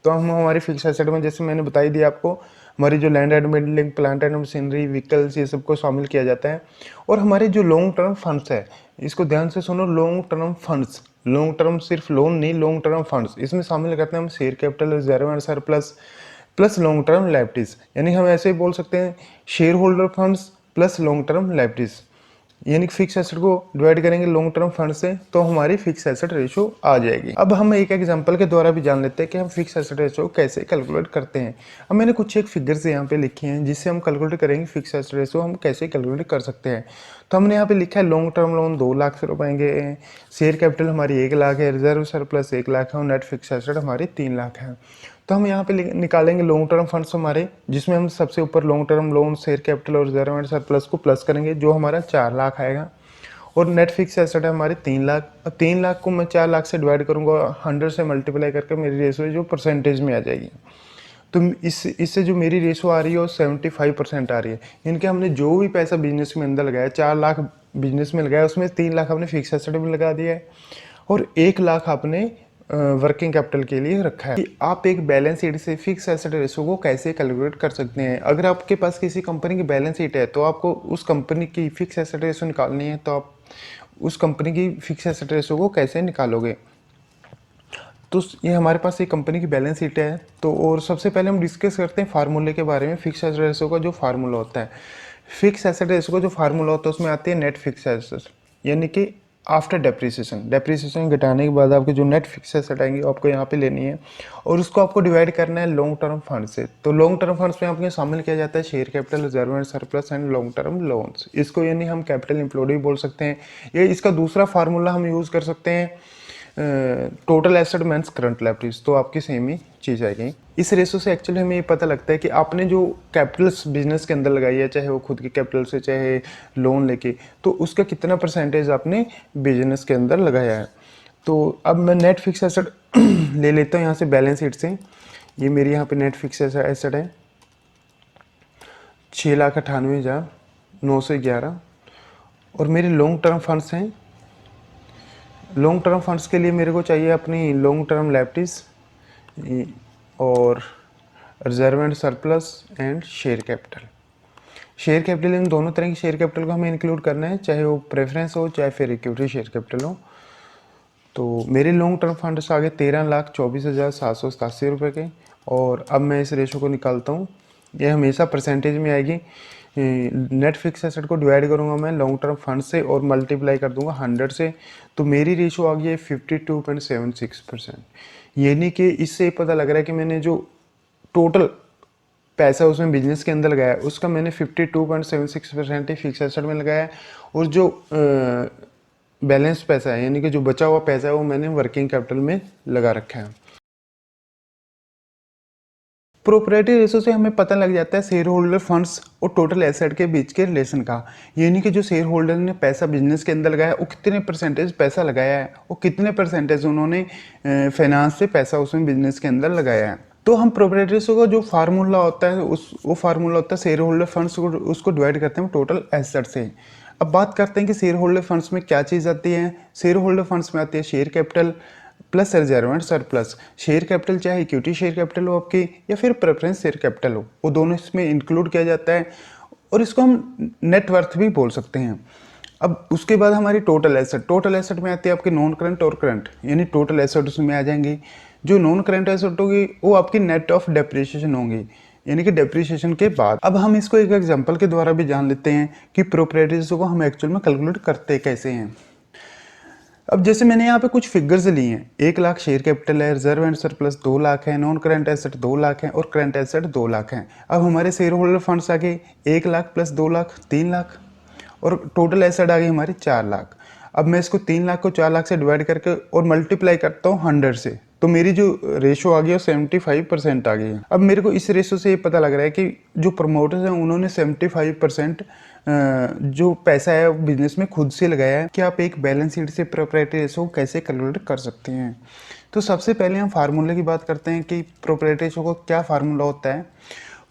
तो हम हमारी फिक्स एसेट में जैसे मैंने बताई दी आपको हमारी जो land and building, plant and machinery, vehicles, ये सबको शामिल किया जाता है। और हमारे जो लॉन्ग टर्म फंड्स है, इसको ध्यान से सुनो, long term funds, long term सिर्फ लोन नहीं, लॉन्ग टर्म फंड्स, इसमें शामिल करते हैं हम share capital, reserve and surplus plus long term liabilities. यानी हम ऐसे ही बोल सकते हैं share holder funds plus long term liabilities. यानी कि फिक्स एसेट को डिवाइड करेंगे लॉन्ग टर्म फंड से तो हमारी फिक्स एसेट रेशो आ जाएगी। अब हम एक एग्जांपल के द्वारा भी जान लेते हैं कि हम फिक्स एसेट रेशो कैसे कैलकुलेट करते हैं। अब मैंने कुछ एक फिगर्स यहाँ पे लिखे हैं जिससे हम कैलकुलेट करेंगे फिक्स एसेट रेशो हम कैसे कैलकुलेट कर सकते हैं। तो हमने यहाँ पे लिखा है लॉन्ग टर्म लोन 2 लाख से रुपए के, शेयर कैपिटल हमारी 1 लाख है, रिजर्व सरप्लस 1 लाख है और नेट फिक्स एसेट हमारी 3 लाख है। तो हम यहाँ पे निकालेंगे लॉन्ग टर्म फंड्स हमारे, जिसमें हम सबसे ऊपर long term loan, share capital और रिजर्व एंड सरप्लस को प्लस करेंगे जो हमारा 4 लाख आएगा। और नेट फिक्स एसेट है हमारे 3 लाख। अब 3 लाख को मैं 4 लाख से डिवाइड करूंगा, 100 से मल्टीप्लाई करके मेरी रेशो जो परसेंटेज में आ जाएगी। तो इससे जो मेरी रेशो आ रही है वो 75% आ रही है। यानी कि हमने जो भी पैसा बिजनेस में अंदर लगाया, 4 लाख बिजनेस में लगाया, उसमें 3 लाख हमने फिक्स एसेट में लगा दिया है और 1 लाख आपने वर्किंग कैपिटल के लिए रखा है। कि आप एक बैलेंस शीट से फिक्स एसेट रेशो को कैसे कैलकुलेट कर सकते हैं। अगर आपके पास किसी कंपनी की बैलेंस शीट है तो आपको उस कंपनी की फिक्स एसेट रेशो निकालनी है, तो आप उस कंपनी की फिक्स एसेट रेशो को कैसे निकालोगे। तो ये हमारे पास एक कंपनी की बैलेंस शीट है। तो और सबसे पहले हम डिस्कस करते हैं फार्मूले के बारे में। फिक्स एसेट रेशो का जो फार्मूला होता है, फिक्स एसेट रेशो का जो फार्मूला होता है उसमें आती है नेट फिक्स एसेट, यानी कि आफ्टर डेप्रिसिएशन घटाने के बाद आपके जो नेट फिक्स एसेट आएंगे आपको यहाँ पे लेनी है और उसको आपको डिवाइड करना है लॉन्ग टर्म फंड से। तो लॉन्ग टर्म फंड्स में आपके शामिल किया जाता है share capital, reserve and surplus and long term loans. इसको यानी हम कैपिटल एम्प्लॉयड भी बोल सकते हैं। ये इसका दूसरा फार्मूला हम यूज़ कर सकते हैं total asset minus current liabilities. तो आपकी सेम ही चीज़ आएगी। इस रेशो से एक्चुअली हमें ये पता लगता है कि आपने जो कैपिटल्स बिजनेस के अंदर लगाई है, चाहे वो खुद की कैपिटल से चाहे लोन लेके, तो उसका कितना परसेंटेज आपने बिजनेस के अंदर लगाया है। तो अब मैं नेट फिक्स एसेट ले लेता हूँ यहाँ से बैलेंस शीट से। ये मेरी यहाँ पे नेट फिक्स एसेट है 6,98,911 और मेरे लॉन्ग टर्म फंड्स हैं। लॉन्ग टर्म फंड्स के लिए मेरे को चाहिए अपनी लॉन्ग टर्म लायबिलिटीज और reserve and surplus and share capital. Share capital, इन दोनों तरह की शेयर कैपिटल को हमें इंक्लूड करना है, चाहे वो प्रेफरेंस हो चाहे फिर इक्विटी शेयर कैपिटल हो। तो मेरे लॉन्ग टर्म फंड्स आ गए 13,24,787 रुपये के। और अब मैं इस रेशो को निकालता हूँ। ये हमेशा परसेंटेज में आएगी। नेट फिक्स एसेट को डिवाइड करूंगा मैं लॉन्ग टर्म फंड से और मल्टीप्लाई कर दूंगा 100 से। तो मेरी रेशो आ गई है 52.76%। यानी कि इससे पता लग रहा है कि मैंने जो टोटल पैसा उसमें बिजनेस के अंदर लगाया उसका मैंने 52.76% ही फिक्स एसेट में लगाया है और जो बैलेंस पैसा है यानी कि जो बचा हुआ पैसा है वो मैंने वर्किंग कैपिटल में लगा रखा है। प्रोप्राइटरी रेशो से हमें पता लग जाता है शेयर होल्डर फंड्स और टोटल एसेट के बीच के रिलेशन का। यानी कि जो शेयर होल्डर ने पैसा बिजनेस के अंदर लगाया वो कितने परसेंटेज पैसा लगाया है और कितने परसेंटेज उन्होंने फाइनेंस से पैसा उसमें बिजनेस के अंदर लगाया है। तो हम प्रोप्राइटरी रेशो का जो फार्मूला होता है वो फार्मूला होता है शेयर होल्डर फंड्स को उसको डिवाइड करते हैं टोटल एसेट से। अब बात करते हैं कि शेयर होल्डर फंड्स में क्या चीज़ आती है। शेयर होल्डर फंड्स में आती है share capital plus reserve and surplus. Share capital चाहे इक्विटी शेयर कैपिटल हो आपकी या फिर प्रेफरेंस शेयर कैपिटल हो, वो दोनों इसमें इंक्लूड किया जाता है और इसको हम नेटवर्थ भी बोल सकते हैं। अब उसके बाद हमारी टोटल एसेट में आती है आपके नॉन करंट और करंट, यानी टोटल एसेट उसमें आ जाएंगी। जो नॉन करंट एसेट होगी वो आपकी नेट ऑफ डेप्रिसिएशन होंगी, यानी कि डेप्रिसिएशन के बाद। अब हम इसको एक एग्जांपल के द्वारा भी जान लेते हैं कि प्रोप्राइटरी रेशो को हम एक्चुअल में कैलकुलेट करते कैसे हैं। अब जैसे मैंने यहाँ पे कुछ फिगर्स ली हैं, 1 लाख शेयर कैपिटल है, रिजर्व एंड सरप्लस 2 लाख है, नॉन करंट एसेट 2 लाख है और करंट एसेट 2 लाख है। अब हमारे शेयर होल्डर फंड्स आ गए 1 लाख प्लस 2 लाख 3 लाख और टोटल एसेट आ गई हमारी 4 लाख। अब मैं इसको 3 लाख को 4 लाख से डिवाइड करके और मल्टीप्लाई करता हूँ 100 से, तो मेरी जो रेशो आ गई है 75% आ गई है। अब मेरे को इस रेशो से ये पता लग रहा है कि जो प्रमोटर्स हैं उन्होंने 75% जो पैसा है बिजनेस में खुद से लगाया है। कि आप एक बैलेंस शीट से प्रोप्राइटरी रेशो को कैसे कैलकुलेट कर सकते हैं। तो सबसे पहले हम फार्मूले की बात करते हैं कि प्रोप्राइटरी रेशो को क्या फार्मूला होता है।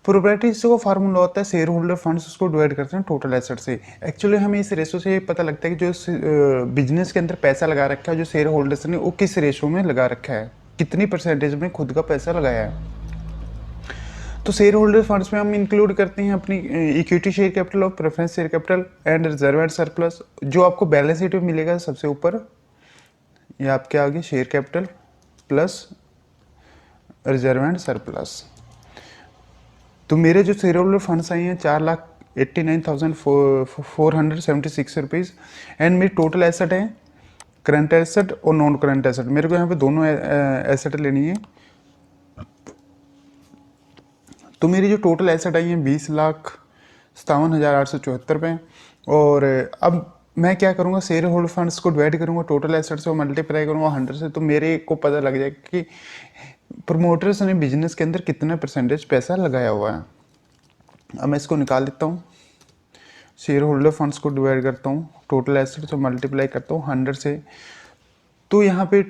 प्रोप्राइटरी रेशो का फार्मूला होता है शेयर होल्डर फंड्स उसको डिवाइड करते हैं टोटल एसेट से। एक्चुअली हमें इस रेशो से पता लगता है कि जो बिजनेस के अंदर पैसा लगा रखा है जो शेयर होल्डर्स ने वो किस रेशो में लगा रखा है, कितनी परसेंटेज में खुद का पैसा लगाया है। तो शेयर होल्डर फंड्स में हम इंक्लूड करते हैं अपनी इक्विटी शेयर कैपिटल और preference share capital and reserve and surplus, जो आपको बैलेंस शीट में मिलेगा सबसे ऊपर, ये आपके आगे share capital plus reserve and surplus. तो मेरे जो शेयर होल्डर फंड्स आए हैं 4,89,476 रुपीज़ एंड मेरी टोटल एसेट है करंट एसेट और नॉन करंट एसेट। मेरे को यहाँ पे दोनों एसेट लेनी है। तो मेरी जो टोटल एसेट आई है 20,57,874 रुपये। और अब मैं क्या करूँगा, शेयर होल्डर फंड्स को डिवाइड करूँगा टोटल एसेट से और मल्टीप्लाई करूँगा 100 से, तो मेरे को पता लग जाएगा कि प्रमोटर्स ने बिजनेस के अंदर कितना परसेंटेज पैसा लगाया हुआ है। अब मैं इसको निकाल लेता हूँ, शेयर होल्डर फंड्स को डिवाइड करता हूँ टोटल एसेट से मल्टीप्लाई करता हूँ 100 से। तो यहाँ पे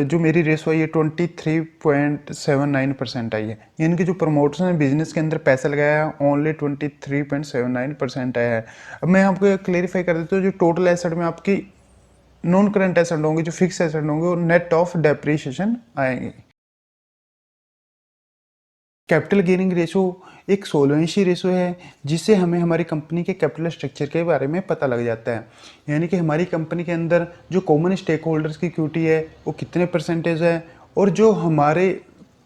जो मेरी रेशो आई है 23.79% आई है, यानी कि जो प्रमोटर्स ने बिजनेस के अंदर पैसा लगाया है ओनली 23.79% आया है। अब मैं आपको क्लेरिफाई कर देता हूँ, जो टोटल एसेट में आपकी नॉन करंट एसेट होंगे, जो फिक्स एसेट होंगे, और नेट ऑफ डेप्रिसिएशन आएंगे। कैपिटल गेयरिंग रेशो एक सोल्वेंसी रेशो है, जिससे हमें हमारी कंपनी के कैपिटल स्ट्रक्चर के बारे में पता लग जाता है। यानी कि हमारी कंपनी के अंदर जो कॉमन स्टेक होल्डर्स की इक्विटी है वो कितने परसेंटेज है, और जो हमारे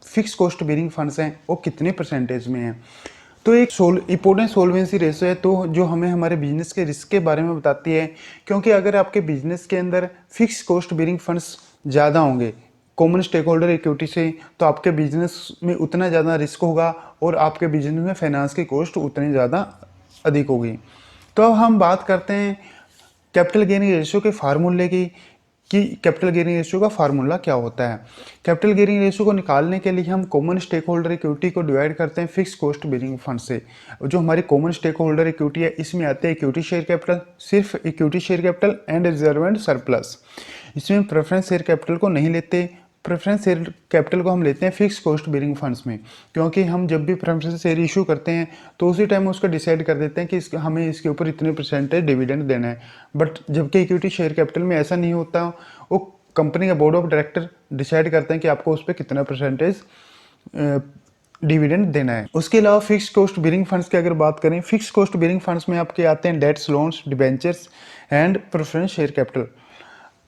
फिक्स कॉस्ट बेयरिंग फंड्स हैं वो कितने परसेंटेज में हैं। तो एक इंपॉर्टेंट सोल्वेंसी रेशो है, तो जो हमें हमारे बिजनेस के रिस्क के बारे में बताती है। क्योंकि अगर आपके बिजनेस के अंदर फिक्स कॉस्ट बेयरिंग फंड्स ज़्यादा होंगे कॉमन स्टेक होल्डर इक्विटी से, तो आपके बिजनेस में उतना ज़्यादा रिस्क होगा और आपके बिजनेस में फाइनेंस की कॉस्ट उतनी ज़्यादा अधिक होगी। तो अब हम बात करते हैं कैपिटल गेयरिंग रेशियो के फार्मूले की, कि कैपिटल गेयरिंग रेशियो का फार्मूला क्या होता है। कैपिटल गेयरिंग रेशियो को निकालने के लिए हम कॉमन स्टेक होल्डर इक्विटी को डिवाइड करते हैं फिक्स कॉस्ट बेयरिंग फंड से। जो हमारी कॉमन स्टेक होल्डर इक्विटी है, इसमें आते हैं इक्विटी शेयर कैपिटल, सिर्फ equity share capital and reserve and surplus. इसमें प्रेफरेंस शेयर कैपिटल को नहीं लेते, प्रेफरेंस शेयर कैपिटल को हम लेते हैं फिक्स कॉस्ट बेयरिंग फंड्स में, क्योंकि हम जब भी प्रेफरेंस शेयर इशू करते हैं तो उसी टाइम उसको डिसाइड कर देते हैं कि हमें इसके ऊपर इतने परसेंटेज डिविडेंड देना है। बट जबकि इक्विटी शेयर कैपिटल में ऐसा नहीं होता, वो कंपनी का बोर्ड ऑफ डायरेक्टर डिसाइड करते हैं कि आपको उस पर कितना परसेंटेज डिविडेंड देना है। उसके अलावा फिक्स कॉस्ट बेयरिंग फंड्स की अगर बात करें, फिक्स कॉस्ट बेयरिंग फंड्स में आपके आते हैं debts, loans, debentures and preference share capital.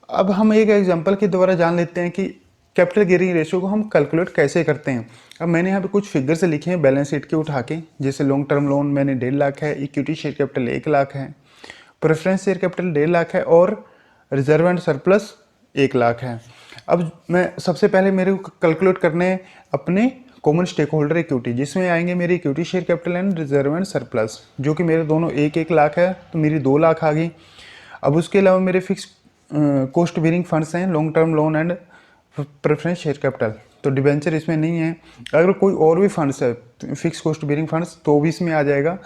अब हम एक एग्जांपल के द्वारा जान लेते हैं कि कैपिटल गेयरिंग रेशियो को हम कैलकुलेट कैसे करते हैं। अब मैंने यहाँ पे कुछ फिगर से लिखे हैं बैलेंस शीट के उठा के, जैसे लॉन्ग टर्म लोन मैंने 1.5 लाख है, इक्विटी शेयर कैपिटल 1 लाख है, प्रेफरेंस शेयर कैपिटल 1.5 लाख है और रिजर्व एंड सरप्लस 1 लाख है। अब मैं सबसे पहले मेरे को कैलकुलेट करने अपने कॉमन स्टेक होल्डर इक्विटी, जिसमें आएंगे मेरी equity share capital and reserve and surplus, जो कि मेरे दोनों 1-1 लाख है, तो मेरी 2 लाख आ गई। अब उसके अलावा मेरे फिक्स कॉस्ट बेयरिंग फंड्स हैं long term loan and preference share capital, तो डिबेंचर इसमें नहीं है। अगर कोई और भी फंड्स है फिक्स कॉस्ट बेयरिंग फंड्स तो भी इसमें आ जाएगा।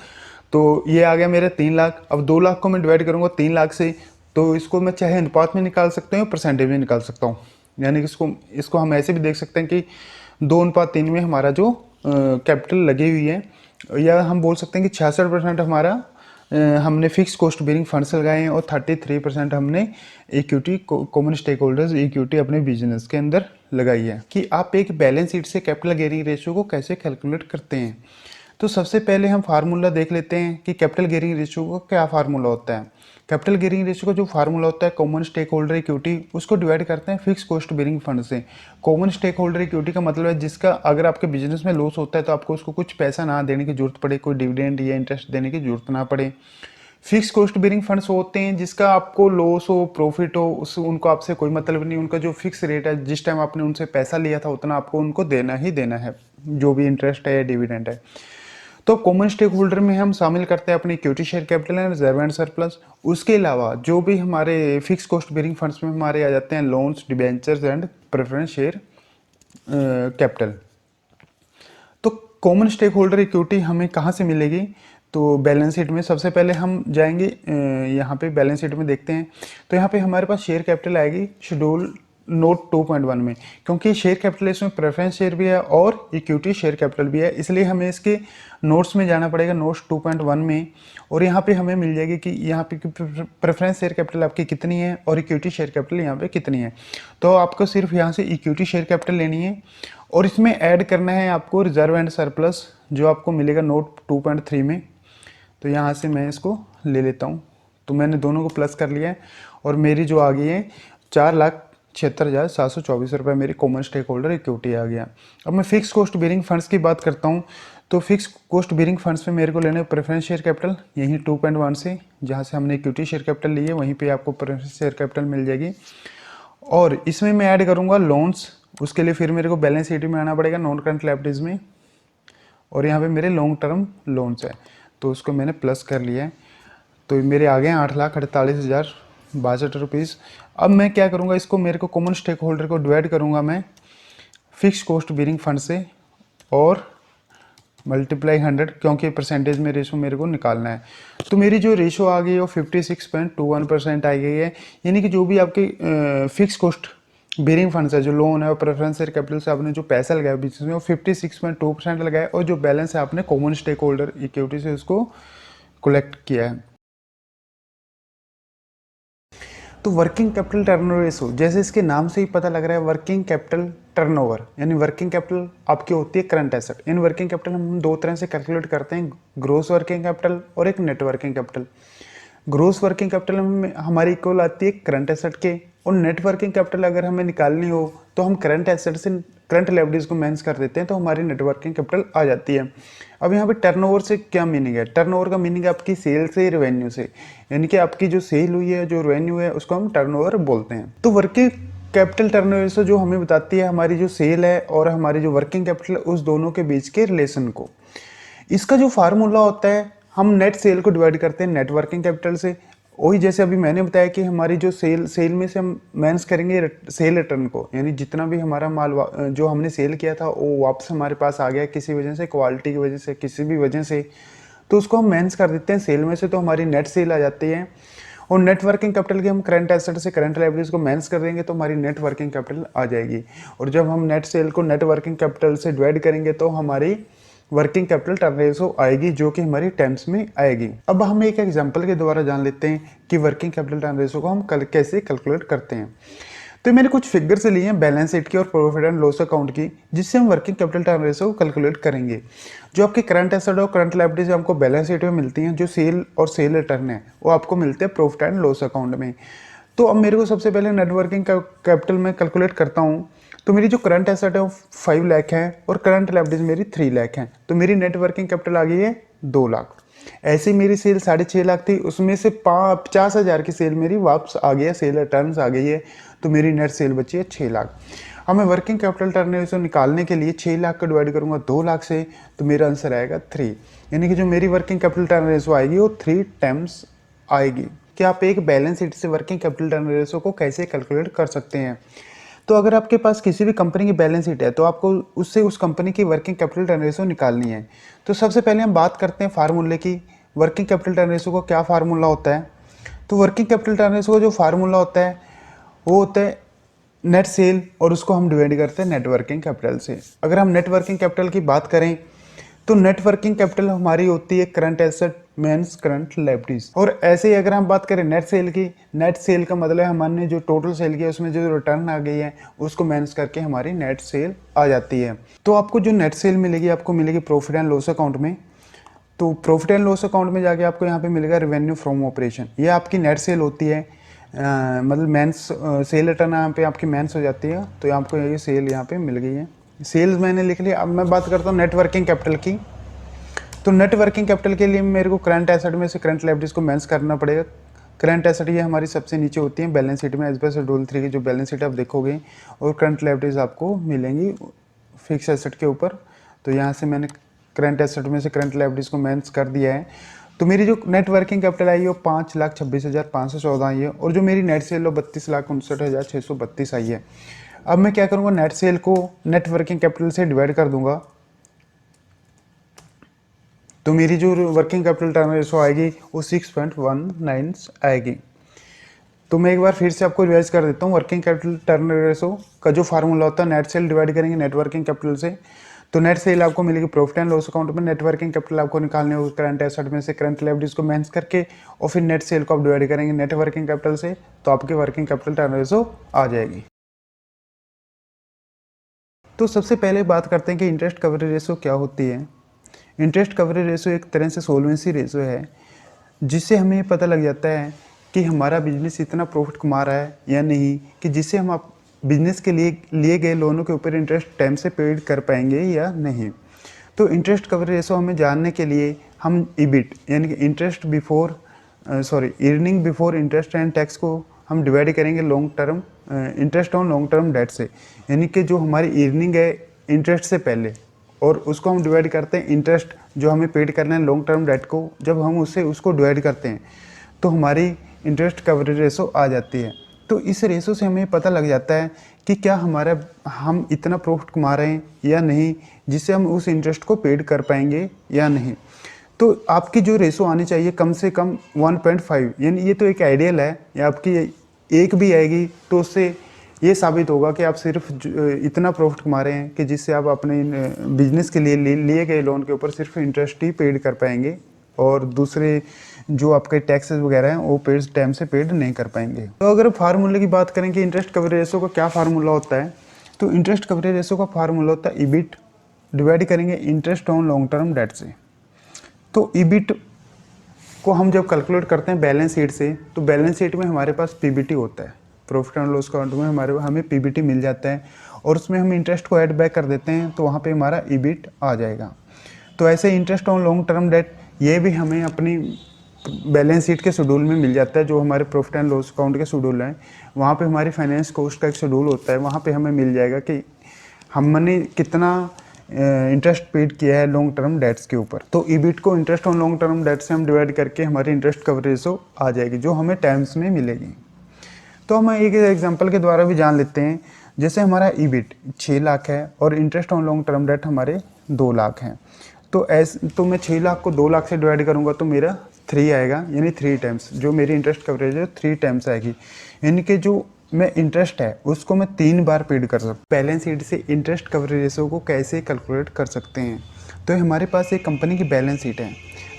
तो ये आ गया मेरे 3 लाख। अब 2 लाख को मैं डिवाइड करूँगा 3 लाख से, तो इसको मैं चाहे अनुपात में निकाल सकता हूँ, परसेंटेज में निकाल सकता हूँ। यानी कि इसको हम ऐसे भी देख सकते हैं कि 2:3 में हमारा जो कैपिटल लगी हुई है, या हम बोल सकते हैं कि 66% हमारा हमने फिक्स कॉस्ट बेयरिंग फंड्स लगाए हैं और 33% हमने equity common stake holders equity अपने बिजनेस के अंदर लगाई है। कि आप एक बैलेंस शीट से कैपिटल गेयरिंग रेशियो को कैसे कैलकुलेट करते हैं। तो सबसे पहले हम फार्मूला देख लेते हैं कि कैपिटल गेयरिंग रेशियो का क्या फार्मूला होता है। कैपिटल गेयरिंग रेशियो का जो फार्मूला होता है कॉमन स्टेक होल्डर इक्विटी, उसको डिवाइड करते हैं फिक्स कॉस्ट बेयरिंग फंड से। कॉमन स्टेक होल्डर इक्विटी का मतलब है जिसका अगर आपके बिजनेस में लॉस होता है तो आपको उसको कुछ पैसा ना देने की जरूरत पड़े, कोई डिविडेंड या इंटरेस्ट देने की जरूरत ना पड़े। फिक्स कॉस्ट बेयरिंग फंड्स होते हैं जिसका आपको लॉस हो प्रॉफिट हो उनको आपसे कोई मतलब नहीं, उनका जो फिक्स रेट है जिस टाइम आपने उनसे पैसा लिया था उतना आपको उनको देना ही देना है, जो भी इंटरेस्ट है या डिविडेंड है। तो कॉमन स्टेक होल्डर में हम शामिल करते हैं अपनी equity share capital and reserve and surplus. उसके अलावा जो भी हमारे फिक्स कॉस्ट बेयरिंग फंड्स में हमारे आ जाते हैं loans, debentures and preference share capital. तो कॉमन स्टेक होल्डर इक्विटी हमें कहाँ से मिलेगी, तो बैलेंस शीट में सबसे पहले हम जाएंगे, यहाँ पे बैलेंस शीट में देखते हैं। तो यहाँ पे हमारे पास शेयर कैपिटल आएगी शेड्यूल नोट 2.1 में, क्योंकि शेयर कैपिटल इसमें प्रेफरेंस शेयर भी है और इक्विटी शेयर कैपिटल भी है, इसलिए हमें इसके नोट्स में जाना पड़ेगा, नोट्स 2.1 में। और यहाँ पे हमें मिल जाएगी कि यहाँ पे प्रेफरेंस शेयर कैपिटल आपकी कितनी है और इक्विटी शेयर कैपिटल यहाँ पे कितनी है। तो आपको सिर्फ यहाँ से इक्विटी शेयर कैपिटल लेनी है और इसमें ऐड करना है आपको रिजर्व एंड सरप्लस, जो आपको मिलेगा नोट 2.3 में। तो यहाँ से मैं इसको ले लेता हूँ। तो मैंने दोनों को प्लस कर लिया है और मेरी जो आ गई है 4,76,724 रुपये मेरी कॉमन स्टेक होल्डर इक्विटी आ गया। अब मैं फिक्स कॉस्ट बेरिंग फंड्स की बात करता हूँ। तो फिक्स कॉस्ट बेरिंग फंड्स में मेरे को लेना है प्रेफरेंस शेयर कैपिटल, यहीं 2.1 से जहाँ से हमने इक्विटी शेयर कैपिटल ली है वहीं पे आपको प्रेफरेंस शेयर कैपिटल मिल जाएगी। और इसमें मैं ऐड करूँगा लोन्स, उसके लिए फिर मेरे को बैलेंस शीट में आना पड़ेगा नॉन करंट लायबिलिटीज़ में, और यहाँ पे मेरे लॉन्ग टर्म लोन्स है तो उसको मैंने प्लस कर लिया है। तो मेरे आ गए 8,48,062 रुपीज़। अब मैं क्या करूँगा, इसको मेरे को कॉमन स्टेक होल्डर को डिवाइड करूँगा मैं फिक्स कॉस्ट बेरिंग फंड से और मल्टीप्लाई 100, क्योंकि परसेंटेज में रेशो मेरे को निकालना है। तो मेरी जो रेशो आ गई है वो 56.21% आई गई है, यानी कि जो भी आपके फिक्स कॉस्ट बेरिंग फंड्स है, जो लोन है और प्रेफरेंस शेयर कैपिटल से आपने जो पैसा लगाया बिजनेस में वो 56.2% लगाया, और जो बैलेंस है आपने कॉमन स्टेक होल्डर इक्विटी से उसको कलेक्ट किया है। तो वर्किंग कैपिटल टर्नओवर रेशो, जैसे इसके नाम से ही पता लग रहा है वर्किंग कैपिटल टर्नओवर, यानी वर्किंग कैपिटल आपकी होती है current asset. In working capital हम दो तरह से कैलकुलेट करते हैं, ग्रोस वर्किंग कैपिटल और एक net working capital. Gross working capital में हमारी इक्वल आती है करंट एसेट के, और नेट वर्किंग कैपिटल अगर हमें निकालनी हो तो हम करंट एसेट से करंट लायबिलिटीज को माइनस कर देते हैं तो हमारी नेट वर्किंग कैपिटल आ जाती है। अब यहाँ पे टर्नओवर से क्या मीनिंग है? टर्नओवर का मीनिंग है आपकी सेल से, रेवेन्यू से, यानी कि आपकी जो सेल हुई है, जो रेवेन्यू है, उसको हम टर्नओवर बोलते हैं। तो वर्किंग कैपिटल टर्नओवर से जो हमें बताती है हमारी जो सेल है और हमारी जो वर्किंग कैपिटल है उस दोनों के बीच के रिलेशन को। इसका जो फार्मूला होता है, हम नेट सेल को डिवाइड करते हैं नेट वर्किंग कैपिटल से। वही जैसे अभी मैंने बताया कि हमारी जो सेल में से हम माइनस करेंगे सेल रिटर्न को, यानी जितना भी हमारा माल जो हमने सेल किया था वो वापस हमारे पास आ गया किसी वजह से, क्वालिटी की वजह से, किसी भी वजह से, तो उसको हम माइनस कर देते हैं सेल में से, तो हमारी नेट सेल आ जाती है। और नेट वर्किंग कैपिटल की हम करंट एसेट से करंट लायबिलिटीज को माइनस कर देंगे तो हमारी नेट वर्किंग कैपिटल आ जाएगी। और जब हम नेट सेल को नेट वर्किंग कैपिटल से डिवाइड करेंगे तो हमारी वर्किंग कैपिटल टर्न रेशो आएगी, जो कि हमारी टाइम्स में आएगी। अब हम एक एग्जांपल के द्वारा जान लेते हैं कि वर्किंग कैपिटल टर्न रेशो को हम कैसे कैलकुलेट करते हैं। तो मैंने कुछ फिगर से लिए हैं बैलेंस शीट की और प्रॉफिट एंड लॉस अकाउंट की, जिससे हम वर्किंग कैपिटल टर्न रेशो को कैलकुलेट करेंगे। जो आपके करंट एसेट और करंट लायबिलिटीज हमको बैलेंस शीट में मिलती हैं, जो सेल और सेल रिटर्न है वो आपको मिलते हैं प्रॉफिट एंड लॉस अकाउंट में। तो अब मेरे को सबसे पहले नेट वर्किंग कैपिटल में कैलकुलेट करता हूँ। तो मेरी जो करंट एसेट है वो 5 लाख है और करंट लायबिलिटीज मेरी 3 लाख है, तो मेरी नेट वर्किंग कैपिटल आ गई है 2 लाख। ऐसे मेरी सेल 6.5 लाख थी, उसमें से 50,000 की सेल मेरी वापस आ गई है, सेल रिटर्न आ गई है, तो मेरी नेट सेल बची है 6 लाख। अब मैं वर्किंग कैपिटल टर्न रेशो निकालने के लिए 6 लाख को डिवाइड करूंगा 2 लाख से, तो मेरा आंसर आएगा 3, यानी कि जो मेरी वर्किंग कैपिटल टर्न रेशो आएगी वो 3 टाइम्स आएगी। कि आप एक बैलेंस शीट से वर्किंग कैपिटल टर्न रेशो को कैसे कैलकुलेट कर सकते हैं। तो अगर आपके पास किसी भी कंपनी की बैलेंस शीट है तो आपको उससे उस कंपनी की वर्किंग कैपिटल टर्न रेशो निकालनी है। तो सबसे पहले हम बात करते हैं फार्मूले की, वर्किंग कैपिटल टर्न रेशो का क्या फार्मूला होता है। तो वर्किंग कैपिटल टर्न रेशो का जो फार्मूला होता है वो होता है नेट सेल, और उसको हम डिवाइड करते हैं नेट वर्किंग कैपिटल से। अगर हम नेट वर्किंग कैपिटल की बात करें तो नेट वर्किंग कैपिटल हमारी होती है current asset minus current liabilities. और ऐसे ही अगर हम बात करें नेट सेल की, नेट सेल का मतलब है हमने जो टोटल सेल किया उसमें जो रिटर्न आ गई है उसको माइनस करके हमारी नेट सेल आ जाती है। तो आपको जो नेट सेल मिलेगी आपको मिलेगी प्रॉफिट एंड लॉस अकाउंट में। तो प्रॉफिट एंड लॉस अकाउंट में जाके आपको यहाँ पे मिलेगा रेवेन्यू फ्रॉम ऑपरेशन, ये आपकी नेट सेल होती है। मतलब मेंस सेल रिटर्न यहाँ पे आपकी मेंस हो जाती है, तो आपको ये सेल यहाँ पे मिल गई है। सेल्स मैंने लिख लिया। अब मैं बात करता हूँ नेट वर्किंग कैपिटल की। तो नेट वर्किंग कैपिटल के लिए मेरे को करंट एसेट में से करंट लायबिलिटीज को माइनस करना पड़ेगा। करंट एसेट ये हमारी सबसे नीचे होती है बैलेंस शीट में, एज पर शेड्यूल 3 की जो बैलेंस शीट आप देखोगे, और करंट लायबिलिटीज आपको मिलेंगी फिक्स एसेट के ऊपर। तो यहाँ से मैंने करंट एसेट में से करंट लायबिलिटीज को माइनस कर दिया है। तो मेरी जो नेट वर्किंग कैपिटल आई है वो 5,26,514 आई है, और जो मेरी नेट सेल वो 32,59,632 आई है। अब मैं क्या करूँगा, नेट सेल को नेट वर्किंग कैपिटल से डिवाइड कर दूंगा, तो मेरी जो वर्किंग कैपिटल टर्न रेशो आएगी वो 6.19 आएगी। तो मैं एक बार फिर से आपको रिवाइज कर देता हूँ। वर्किंग कैपिटल टर्नओवर रेशो का जो फार्मूला होता है, नेट सेल डिवाइड करेंगे नेट वर्किंग कैपिटल से। तो नेट सेल आपको मिलेगी प्रॉफिट एंड लॉस अकाउंट में, नेट वर्किंग कैपिटल आपको निकालने होगा करंट एसेट में से करंट लायबिलिटीज को माइनस करके, और फिर नेट सेल को आप डिवाइड करेंगे नेट वर्किंग कैपिटल से, तो आपकी वर्किंग कैपिटल टर्नओवर रेशो आ जाएगी। तो सबसे पहले बात करते हैं कि इंटरेस्ट कवरेज रेशो क्या होती है। इंटरेस्ट कवरेज रेशो एक तरह से सोल्वेंसी रेशो है, जिससे हमें ये पता लग जाता है कि हमारा बिजनेस इतना प्रॉफिट कमा रहा है या नहीं, कि जिससे हम आप बिजनेस के लिए गए लोनों के ऊपर इंटरेस्ट टाइम से पेड कर पाएंगे या नहीं। तो इंटरेस्ट कवरेज रेशो हमें जानने के लिए हम ईबिट यानी कि interest before earning before interest and tax को हम डिवाइड करेंगे long term interest on long term debt से, यानी कि जो हमारी अर्निंग है इंटरेस्ट से पहले, और उसको हम डिवाइड करते हैं इंटरेस्ट जो हमें पेड करना है लॉन्ग टर्म डेट को, जब हम उसको डिवाइड करते हैं तो हमारी इंटरेस्ट कवरेज रेशो आ जाती है। तो इस रेशो से हमें पता लग जाता है कि क्या हम इतना प्रॉफिट कमा रहे हैं या नहीं, जिससे हम उस इंटरेस्ट को पेड कर पाएंगे या नहीं। तो आपकी जो रेशो आनी चाहिए कम से कम 1.5, यानी ये तो एक आइडियल है, या आपकी एक भी आएगी तो उससे ये साबित होगा कि आप सिर्फ इतना प्रॉफिट कमा रहे हैं कि जिससे आप अपने बिजनेस के लिए गए लोन के ऊपर सिर्फ इंटरेस्ट ही पेड कर पाएंगे, और दूसरे जो आपके टैक्सेस वगैरह हैं वो टाइम से पेड नहीं कर पाएंगे। तो अगर फार्मूले की बात करें कि इंटरेस्ट कवरेज रेशो का क्या फार्मूला होता है, तो इंटरेस्ट कवरेज रेशो का फार्मूला होता है ईबिट डिवाइड करेंगे interest on long term debt से। तो ईबिट को हम जब कैलकुलेट करते हैं बैलेंस शीट से, तो बैलेंस शीट में हमारे पास पीबीटी होता है, प्रॉफिट एंड लॉस अकाउंट में हमें पीबीटी मिल जाता है, और उसमें हम इंटरेस्ट को ऐड बैक कर देते हैं, तो वहाँ पे हमारा ईबिट आ जाएगा। तो ऐसे interest on long term date ये भी हमें अपनी बैलेंस शीट के शेड्यूल में मिल जाता है, जो हमारे प्रॉफिट एंड लॉस अकाउंट के शेड्यूल हैं, वहाँ पे हमारी फाइनेंस कॉस्ट का एक शेड्यूल होता है, वहाँ पे हमें मिल जाएगा कि हमने कितना इंटरेस्ट पेड किया है लॉन्ग टर्म डेट्स के ऊपर। तो ईबिट को interest on long term debt से हम डिवाइड करके हमारी इंटरेस्ट कवरेज रेशो आ जाएगी, जो हमें टाइम्स में मिलेगी। तो हम एक एग्जांपल के द्वारा भी जान लेते हैं। जैसे हमारा ईबिट 6 लाख है और interest on long term date हमारे 2 लाख हैं, तो मैं 6 लाख को 2 लाख से डिवाइड करूँगा तो मेरा 3 आएगा, यानी 3 टाइम्स जो मेरी इंटरेस्ट कवरेज है 3 टाइम्स आएगी, यानी कि जो मैं इंटरेस्ट है उसको मैं 3 बार पेड कर सकता हूँ। बैलेंस शीट से इंटरेस्ट कवरेज रेशो को कैसे कैलकुलेट कर सकते हैं, तो हमारे पास एक कंपनी की बैलेंस शीट है,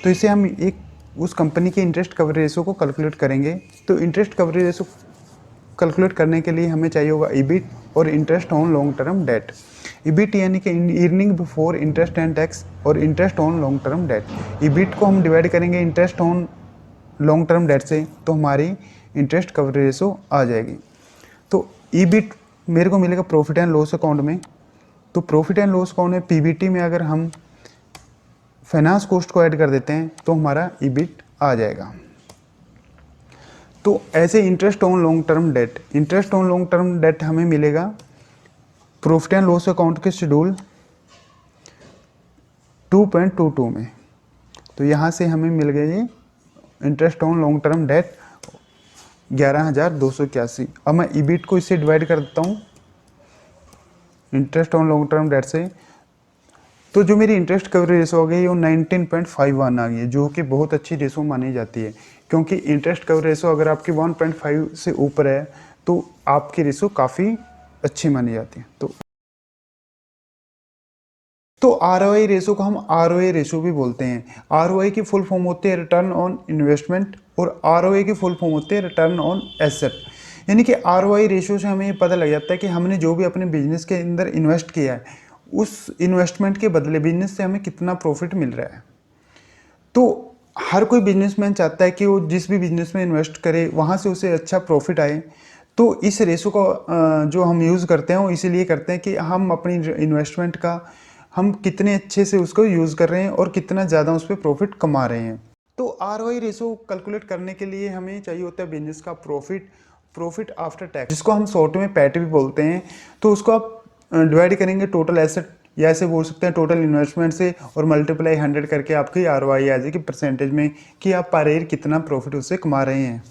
तो इसे हम उस कंपनी के इंटरेस्ट कवरेज रेशो को कैलकुलेट करेंगे। तो इंटरेस्ट कवरेज रेशो कैलकुलेट करने के लिए हमें चाहिए होगा ईबिट और interest on long term debt. EBIT यानी कि earning before interest and tax, और interest on long term debt. EBIT को हम डिवाइड करेंगे interest on long term debt से, तो हमारी इंटरेस्ट कवरेज रेशो आ जाएगी। तो ईबिट मेरे को मिलेगा प्रॉफिट एंड लॉस अकाउंट में, तो प्रॉफिट एंड लॉस अकाउंट में पीबीटी में अगर हम फाइनेंस कॉस्ट को ऐड कर देते हैं तो हमारा ईबिट आ जाएगा। तो ऐसे interest on long term date हमें मिलेगा प्रॉफिट एंड लॉस अकाउंट के शेड्यूल 2.22 में। तो यहाँ से हमें मिल गया ये interest on long term date 11,281। अब मैं ईबिट को इससे डिवाइड कर देता हूँ interest on long term debt से, तो जो मेरी इंटरेस्ट कवरेज रेशो हो गई वो 19.51 आ गई है, जो कि बहुत अच्छी रेशो मानी जाती है, क्योंकि इंटरेस्ट कवरेज रेशो अगर आपकी 1.5 से ऊपर है तो आपकी रेशो काफ़ी अच्छी मानी जाती है। तो आरओआई रेशो को हम आरओए रेशो भी बोलते हैं। आरओआई की फुल फॉर्म होती है रिटर्न ऑन इन्वेस्टमेंट, और आरओए की फुल फॉर्म होती है रिटर्न ऑन एसेट। यानी कि आरओआई रेशो से हमें ये पता लग जाता है कि हमने जो भी अपने बिजनेस के अंदर इन्वेस्ट किया है, उस इन्वेस्टमेंट के बदले बिजनेस से हमें कितना प्रॉफिट मिल रहा है। तो हर कोई बिजनेसमैन चाहता है कि वो जिस भी बिजनेस में इन्वेस्ट करे वहाँ से उसे अच्छा प्रॉफिट आए। तो इस रेशो को जो हम यूज़ करते हैं वो इसीलिए करते हैं कि हम अपनी इन्वेस्टमेंट का हम कितने अच्छे से उसको यूज़ कर रहे हैं और कितना ज़्यादा उस पर प्रॉफिट कमा रहे हैं। तो आरओआई रेशो कैलकुलेट करने के लिए हमें चाहिए होता है बिजनेस का प्रॉफिट आफ्टर टैक्स, जिसको हम शॉर्ट में पैट भी बोलते हैं। तो उसको आप डिवाइड करेंगे टोटल एसेट, या ऐसे बोल सकते हैं टोटल इन्वेस्टमेंट से, और मल्टीप्लाई 100 करके आपकी आरओआई आ जाएगी परसेंटेज में कि आप पर ईयर कितना प्रॉफिट उससे कमा रहे हैं।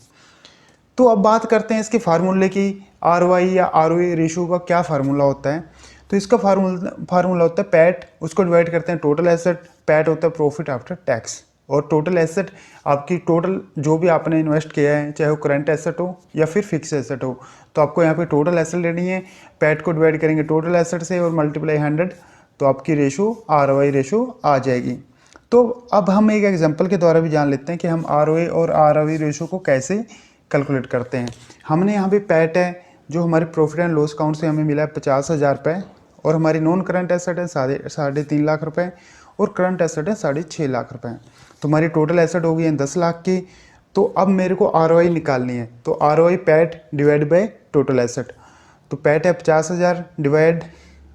तो अब बात करते हैं इसके फार्मूले की। आरओआई या आरओए रेशो का क्या फार्मूला होता है, तो इसका फार्मूला होता है पैट, उसको डिवाइड करते हैं टोटल एसेट, पैट होता है प्रॉफिट आफ्टर टैक्स, और टोटल एसेट आपकी टोटल जो भी आपने इन्वेस्ट किया है, चाहे वो करंट एसेट हो या फिर फिक्स एसेट हो, तो आपको यहाँ पे टोटल एसेट लेनी है। पैट को डिवाइड करेंगे टोटल एसेट से और मल्टीप्लाई 100, तो आपकी रेशो ROI रेशो आ जाएगी। तो अब हम एक एग्जांपल के द्वारा भी जान लेते हैं कि हम ROA और ROE रेशो को कैसे कैलकुलेट करते हैं। हमने यहाँ पे पैट है जो हमारे प्रॉफिट एंड लॉस अकाउंट से हमें मिला है 50,000 रुपये, और हमारी नॉन करंट एसेट है 3.5 लाख रुपए, और करंट एसेट है 6.5 लाख रुपए। तो हमारी टोटल एसेट हो गई है 10 लाख की। तो अब मेरे को ROI निकालनी है, तो ROI PAT divide by total asset. तो पैट है 50,000 डिवाइड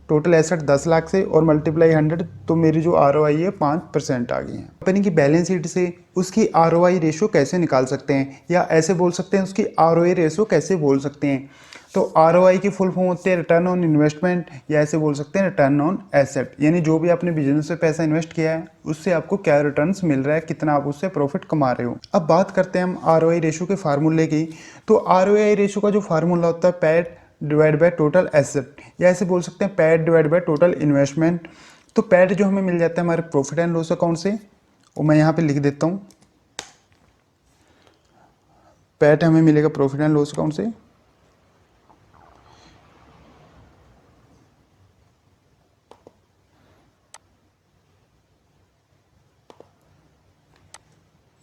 टोटल एसेट 10 लाख से और मल्टीप्लाई 100, तो मेरी जो ROI है 5% आ गई है। कंपनी की बैलेंस शीट से उसकी ROI रेशो कैसे निकाल सकते हैं, या ऐसे बोल सकते हैं उसकी ROA रेशो कैसे बोल सकते हैं। तो ROI की फुल फॉर्म होती है रिटर्न ऑन इन्वेस्टमेंट, या ऐसे बोल सकते हैं रिटर्न ऑन एसेट, यानी जो भी आपने बिजनेस में पैसा इन्वेस्ट किया है उससे आपको क्या रिटर्न्स मिल रहा है, कितना आप उससे प्रॉफिट कमा रहे हो। अब बात करते हैं हम ROI रेशो के फार्मूले की। तो ROI रेशो का जो फार्मूला होता है PAT divide by total asset, या ऐसे बोल सकते हैं PAT divide by total investment. तो पैट जो हमें मिल जाता है हमारे प्रॉफिट एंड लॉस अकाउंट से, और मैं यहाँ पे लिख देता हूँ, पैट हमें मिलेगा प्रॉफिट एंड लॉस अकाउंट से।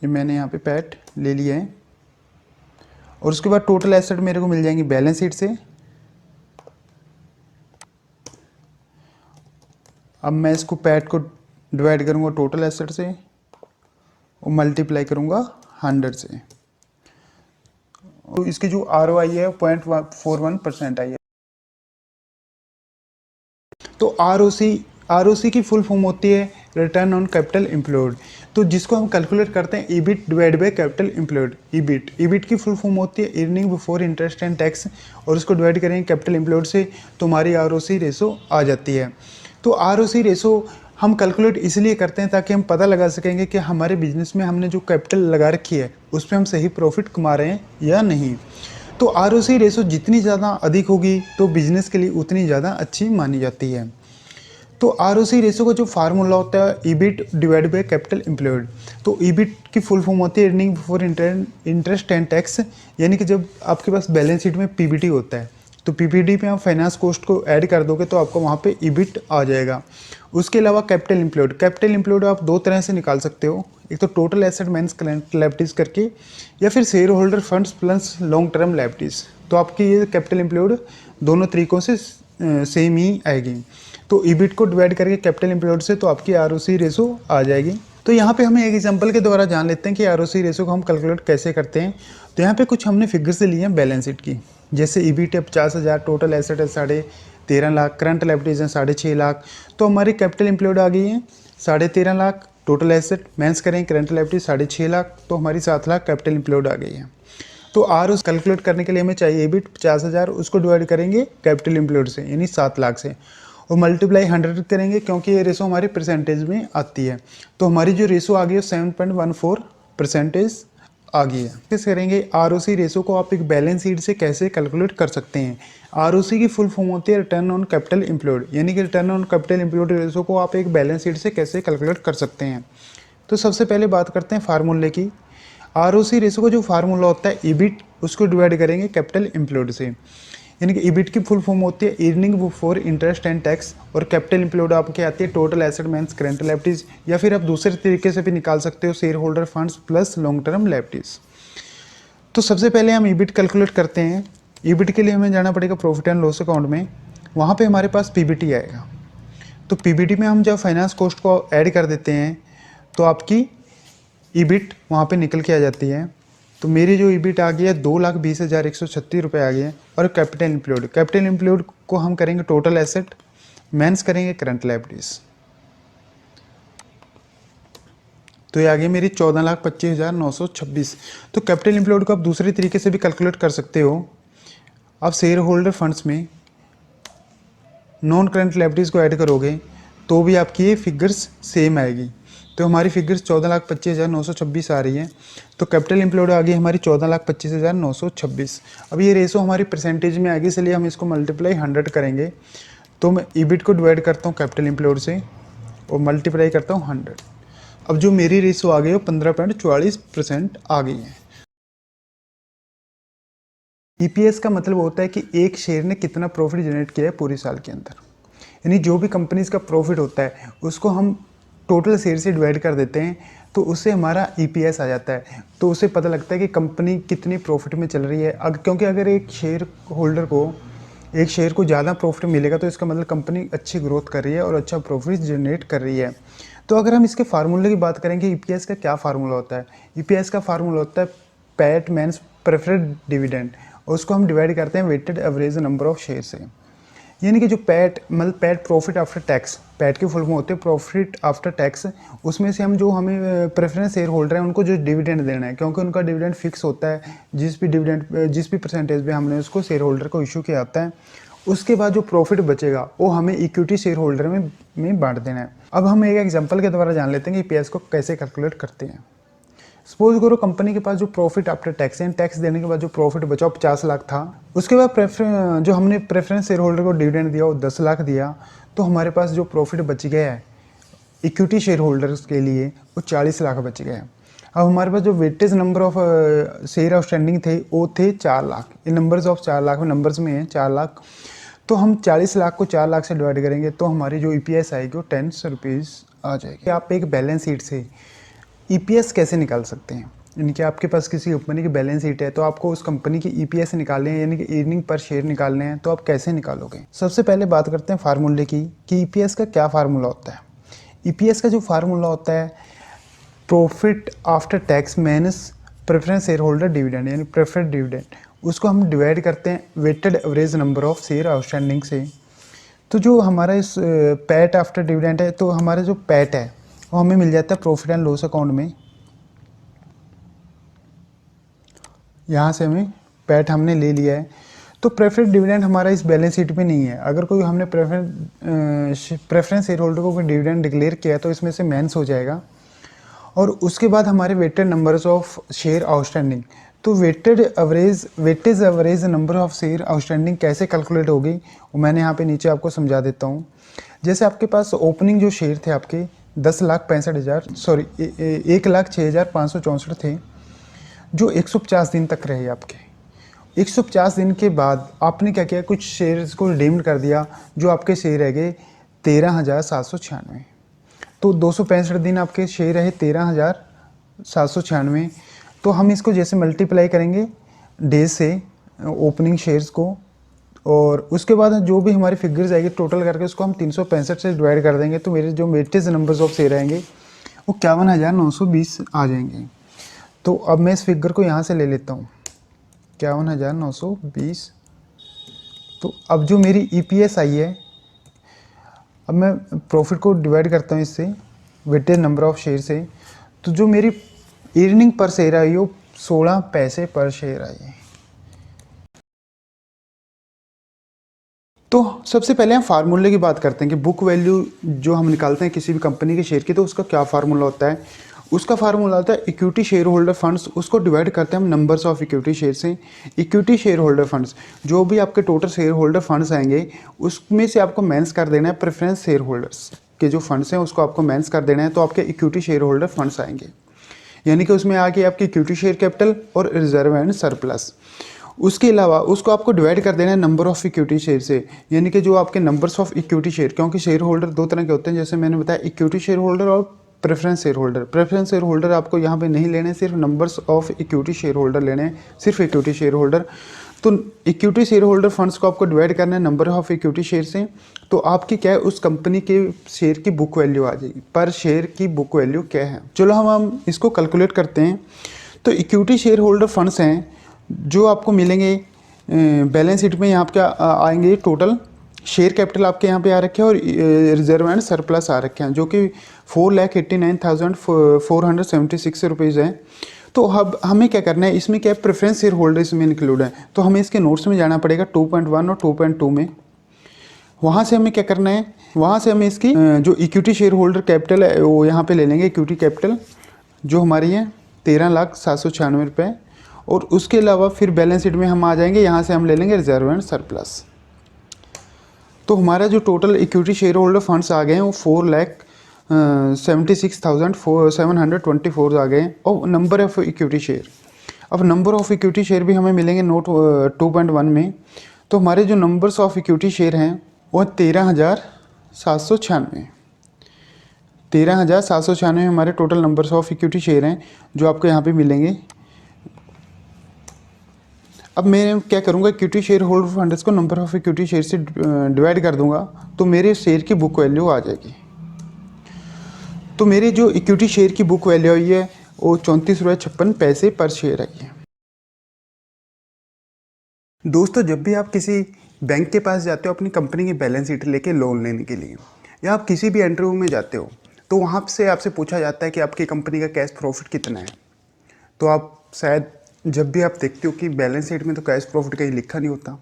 ये मैंने यहाँ पे पैट ले लिया है, और उसके बाद टोटल एसेट मेरे को मिल जाएंगी बैलेंस शीट से। अब मैं इसको पैट को डिवाइड करूँगा टोटल एसेट से और मल्टीप्लाई करूँगा 100 से, तो इसकी जो ROI है 0.41% आई है। तो ROC की फुल फॉर्म होती है रिटर्न ऑन कैपिटल एम्प्लॉयड, तो जिसको हम कैलकुलेट करते हैं EBIT divide by capital employed. EBIT की फुल फॉर्म होती है earning before interest and tax, और उसको डिवाइड करेंगे कैपिटल एम्प्लॉयड से, तो हमारी ROC रेशो आ जाती है। तो ROC रेशो हम कैलकुलेट इसलिए करते हैं ताकि हम पता लगा सकेंगे कि हमारे बिजनेस में हमने जो कैपिटल लगा रखी है उस पर हम सही प्रॉफिट कमा रहे हैं या नहीं। तो ROC रेशो जितनी ज़्यादा अधिक होगी तो बिजनेस के लिए उतनी ज़्यादा अच्छी मानी जाती है। तो ROC रेशो का जो फार्मूला होता है EBIT divide by capital employed, तो EBIT की फुल फॉर्म होती है earning before interest and tax, यानी कि जब आपके पास बैलेंस शीट में PBT होता है तो PBT पे आप फाइनेंस कॉस्ट को ऐड कर दोगे तो आपको वहाँ पे EBIT आ जाएगा। उसके अलावा कैपिटल एम्प्लॉयड आप दो तरह से निकाल सकते हो, एक तो total asset minus current liabilities करके, या फिर share holder funds plus long term liabilities. तो आपकी ये कैपिटल एम्प्लॉयड दोनों तरीकों से सेम ही आएगी। तो EBIT को डिवाइड करके कैपिटल एम्प्लॉयड से तो आपकी ROC रेशो आ जाएगी। तो यहाँ पे हमें एक एग्जांपल के द्वारा जान लेते हैं कि ROC रेशो को हम कैलकुलेट कैसे करते हैं। तो यहाँ पे कुछ हमने फिगर्स लिए हैं बैलेंस शीट की, जैसे EBIT है 50,000, टोटल एसेट है 13.5 लाख, करंट लायबिलिटीज हैं 6.5 लाख, तो हमारी कैपिटल एम्प्लॉयड आ गई है 13.5 लाख, टोटल एसेट माइनस करें करंट लायबिलिटीज 6.5 लाख, तो हमारी 7 लाख कैपिटल एम्प्लॉयड आ गई है। तो ROC कैलकुलेट करने के लिए हमें चाहिए EBIT 50,000, उसको डिवाइड करेंगे कैपिटल एम्प्लॉयड से यानी 7 लाख से, और मल्टीप्लाई 100 करेंगे क्योंकि ये रेशो हमारी परसेंटेज में आती है। तो हमारी जो रेशो आ गई है 7.14% आ गई है। किस करेंगे ROC रेशो को आप एक बैलेंस शीट से कैसे कैलकुलेट कर सकते हैं। ROC की फुल फॉर्म होती है रिटर्न ऑन कैपिटल एम्प्लॉयड, यानी कि return on capital employed ratio को आप एक बैलेंस शीट से कैसे कैलकुलेट कर सकते हैं। तो सबसे पहले बात करते हैं फार्मूले की। ROC रेशो का जो फार्मूला होता है EBIT, उसको डिवाइड करेंगे कैपिटल एम्प्लॉयड से, यानी कि EBIT की फुल फॉर्म होती है earning before interest and tax, और कैपिटल एम्प्लॉयड आपके आती है total asset minus current liabilities, या फिर आप दूसरे तरीके से भी निकाल सकते हो share holder funds plus long term liabilities. तो सबसे पहले हम EBIT कैलकुलेट करते हैं। EBIT के लिए हमें जाना पड़ेगा प्रॉफिट एंड लॉस अकाउंट में, वहाँ पे हमारे पास PBT आएगा। तो PBT में हम जब फाइनेंस कॉस्ट को ऐड कर देते हैं तो आपकी EBIT वहाँ पे निकल के आ जाती है। तो मेरी जो EBIT आ गई है 2,20,136 रुपये आ गई है। और कैपिटल एम्प्लॉयड को हम करेंगे टोटल एसेट माइनस करेंगे करंट लायबिलिटीज, तो ये आ गई मेरी 14,25,926। तो कैपिटल एम्प्लॉयड को आप दूसरे तरीके से भी कैलकुलेट कर सकते हो। आप शेयर होल्डर फंड्स में नॉन करंट लायबिलिटीज़ को ऐड करोगे तो भी आपकी ये फिगर्स सेम आएगी। तो हमारी फिगर्स 14,25,926 आ रही है। तो कैपिटल एम्प्लॉयड आ गई हमारी 14,25,926। अब ये रेशो हमारी परसेंटेज में आएगी, इसलिए हम इसको मल्टीप्लाई 100 करेंगे। तो मैं EBIT को डिवाइड करता हूँ कैपिटल एम्प्लॉयड से और मल्टीप्लाई करता हूँ 100। अब जो मेरी रेशो आ गई है वो 15.44% आ गई है। ईपीएस का मतलब होता है कि एक शेयर ने कितना प्रॉफिट जनरेट किया है पूरे साल के अंदर। यानी जो भी कंपनीज का प्रॉफिट होता है उसको हम टोटल शेयर से डिवाइड कर देते हैं, तो उससे हमारा ईपीएस आ जाता है। तो उससे पता लगता है कि कंपनी कितनी प्रॉफिट में चल रही है। क्योंकि अगर एक शेयर होल्डर को एक शेयर को ज़्यादा प्रॉफिट मिलेगा तो इसका मतलब कंपनी अच्छी ग्रोथ कर रही है और अच्छा प्रॉफिट जनरेट कर रही है। तो अगर हम इसके फार्मूले की बात करेंगे, ईपीएस का क्या फार्मूला होता है। ईपीएस का फार्मूला होता है पैट मीन्स प्रेफर्ड डिविडेंड, और उसको हम डिवाइड करते हैं weighted average number of share से। यानी कि जो पैट मतलब PAT profit after tax, PAT की फुल फॉर्म होते हैं प्रॉफिट आफ्टर टैक्स, उसमें से हम जो हमें प्रेफरेंस शेयर होल्डर है उनको जो डिविडेंड देना है, क्योंकि उनका डिविडेंड फिक्स होता है। जिस भी परसेंटेज पे हमने उसको शेयर होल्डर को इशू किया जाता है, उसके बाद जो प्रॉफिट बचेगा वो हमें इक्विटी शेयर होल्डर में बांट देना है। अब हम एक एग्जांपल के द्वारा जान लेते हैं कि ईपीएस को कैसे कैलकुलेट करते हैं। सपोज करो कंपनी के पास जो प्रॉफिट आफ्टर टैक्स है, टैक्स देने के बाद जो प्रॉफिट बचा 50 लाख था, उसके बाद जो हमने प्रेफरेंस शेयर होल्डर को डिविडेंड दिया वो 10 लाख दिया, तो हमारे पास जो प्रॉफिट बच गया है इक्विटी शेयर होल्डर्स के लिए वो 40 लाख बच गया है। अब हमारे पास जो weightage number of share outstanding थे वो थे 4 लाख। इन नंबर्स ऑफ 4 लाख में नंबर्स में है 4 लाख, तो हम 40 लाख को 4 लाख से डिवाइड करेंगे तो हमारी जो ईपीएस आएगी वो 10 रुपीज़ आ जाएगी। आप एक बैलेंस शीट से ईपीएस कैसे निकाल सकते हैं, यानी कि आपके पास किसी कंपनी की बैलेंस शीट है तो आपको उस कंपनी की ईपीएस निकालने हैं, यानी कि अर्निंग पर शेयर निकालने हैं, तो आप कैसे निकालोगे। सबसे पहले बात करते हैं फार्मूले की कि ईपीएस का क्या फार्मूला होता है। ईपीएस का जो फार्मूला होता है profit after tax minus preference share holder dividend, यानी प्रेफर्ड डिविडेंड, उसको हम डिवाइड करते हैं weighted average number of share outstanding से। तो जो हमारा इस पैट आफ्टर डिविडेंड है, तो हमारा जो पैट है वो हमें मिल जाता है प्रॉफिट एंड लॉस अकाउंट में। यहाँ से हमें पैट हमने ले लिया है, तो प्रेफरेंस डिविडेंड हमारा इस बैलेंस शीट में नहीं है। अगर कोई हमने प्रेफरेंस शेयर होल्डर को कोई डिविडेंड डिक्लेयर किया तो इसमें से माइनस हो जाएगा। और उसके बाद हमारे weighted numbers of share outstanding, तो weightage average number of share outstanding कैसे कैलकुलेट होगी वो मैंने यहाँ पे नीचे आपको समझा देता हूँ। जैसे आपके पास ओपनिंग जो शेयर थे आपके 1,06,564 थे, जो 150 दिन तक रहे आपके। 150 दिन के बाद आपने क्या किया, कुछ शेयर्स को रिडीम कर दिया, जो आपके शेयर रह गए 13,796। तो 265 दिन आपके शेयर रहे 13,796। तो हम इसको जैसे मल्टीप्लाई करेंगे डेज से ओपनिंग शेयर्स को, और उसके बाद जो भी हमारी फिगर्स आएगी टोटल करके उसको हम 365 से डिवाइड कर देंगे, तो मेरे जो वेटेज नंबर्स ऑफ शेयर आएंगे वो 51,920 आ जाएंगे। तो अब मैं इस फिगर को यहाँ से ले लेता हूँ 51,920। तो अब जो मेरी ईपीएस आई है, अब मैं प्रॉफिट को डिवाइड करता हूँ इससे वेटेज नंबर ऑफ शेयर से, तो जो मेरी अर्निंग पर शेयर आई वो 16 पैसे पर शेयर आई है। तो सबसे पहले हम फार्मूले की बात करते हैं कि बुक वैल्यू जो हम निकालते हैं किसी भी कंपनी के शेयर की, तो उसका क्या फार्मूला होता है। उसका फार्मूला होता है इक्विटी शेयर होल्डर फंड्स, उसको डिवाइड करते हैं हम नंबर्स ऑफ इक्विटी शेयर से। इक्विटी शेयर होल्डर फंड्स, जो भी आपके टोटल शेयर होल्डर फंड्स आएंगे उसमें से आपको माइनस कर देना है प्रेफरेंस शेयर होल्डर्स के जो फंड्स हैं, उसको आपको माइनस कर देना है, तो आपके इक्विटी शेयर होल्डर फंड्स आएंगे। यानी कि उसमें आके आपकी इक्विटी शेयर कैपिटल और रिजर्व एंड सरप्लस। उसके अलावा उसको आपको डिवाइड कर देना है नंबर ऑफ इक्विटी शेयर से, यानी कि जो आपके नंबर्स ऑफ इक्विटी शेयर, क्योंकि शेयर होल्डर दो तरह के होते हैं, जैसे मैंने बताया इक्विटी शेयर होल्डर और preference share holder. Preference share holder आपको यहाँ पे नहीं लेने, सिर्फ numbers of equity share holder लेने हैं, सिर्फ इक्विटी शेयर होल्डर। तो इक्विटी शेयर होल्डर फंड्स को आपको डिवाइड करना है नंबर ऑफ इक्विटी शेयर से, तो आपकी क्या है उस कंपनी के शेयर की बुक वैल्यू आ जाएगी, पर शेयर की बुक वैल्यू क्या है। चलो हम इसको कैलकुलेट करते हैं। तो इक्विटी शेयर होल्डर फंड्स हैं जो आपको मिलेंगे बैलेंस शीट में, यहाँ पे आएंगे टोटल शेयर कैपिटल आपके यहाँ पे आ रखे हैं और रिजर्व एंड सरप्लस आ रखे हैं, जो कि 4,89,476 रुपीज़ है। तो अब हमें क्या करना है, इसमें क्या है प्रेफरेंस शेयर होल्डर इसमें इंक्लूड है, तो हमें इसके नोट्स में जाना पड़ेगा 2.1 और 2.2 में। वहाँ से हमें क्या करना है, वहाँ से हमें इसकी जो इक्विटी शेयर होल्डर कैपिटल है वो यहाँ पे ले लेंगे, इक्विटी कैपिटल जो हमारी है 13,796 रुपये। और उसके अलावा फिर बैलेंस शीट में हम आ जाएंगे, यहाँ से हम ले लेंगे रिजर्व एंड सरप्लस। तो हमारा जो total equity share holder funds आ गए हैं वो 76,724 आ गए हैं। और नंबर ऑफ इक्विटी शेयर, अब नंबर ऑफ इक्विटी शेयर भी हमें मिलेंगे नोट 2.1 में। तो हमारे जो नंबर्स ऑफ इक्विटी शेयर हैं वो 13,796, 13,796 हमारे total numbers of equity share हैं जो आपको यहाँ पे मिलेंगे। अब मैं क्या करूँगा, इक्विटी शेयर होल्डर फंड्स को नंबर ऑफ इक्विटी शेयर से डिवाइड कर दूंगा तो मेरे शेयर की बुक वैल्यू आ जाएगी। तो मेरी जो इक्विटी शेयर की बुक वैल्यू आई है वो 34.56 पर शेयर आई है। दोस्तों, जब भी आप किसी बैंक के पास जाते हो अपनी कंपनी की बैलेंस शीट लेके लोन लेने के लिए, या आप किसी भी इंटरव्यू में जाते हो, तो वहाँ से आपसे पूछा जाता है कि आपकी कंपनी का कैश प्रॉफिट कितना है। तो आप शायद जब भी आप देखते हो कि बैलेंस शीट में तो कैश प्रॉफिट कहीं लिखा नहीं होता,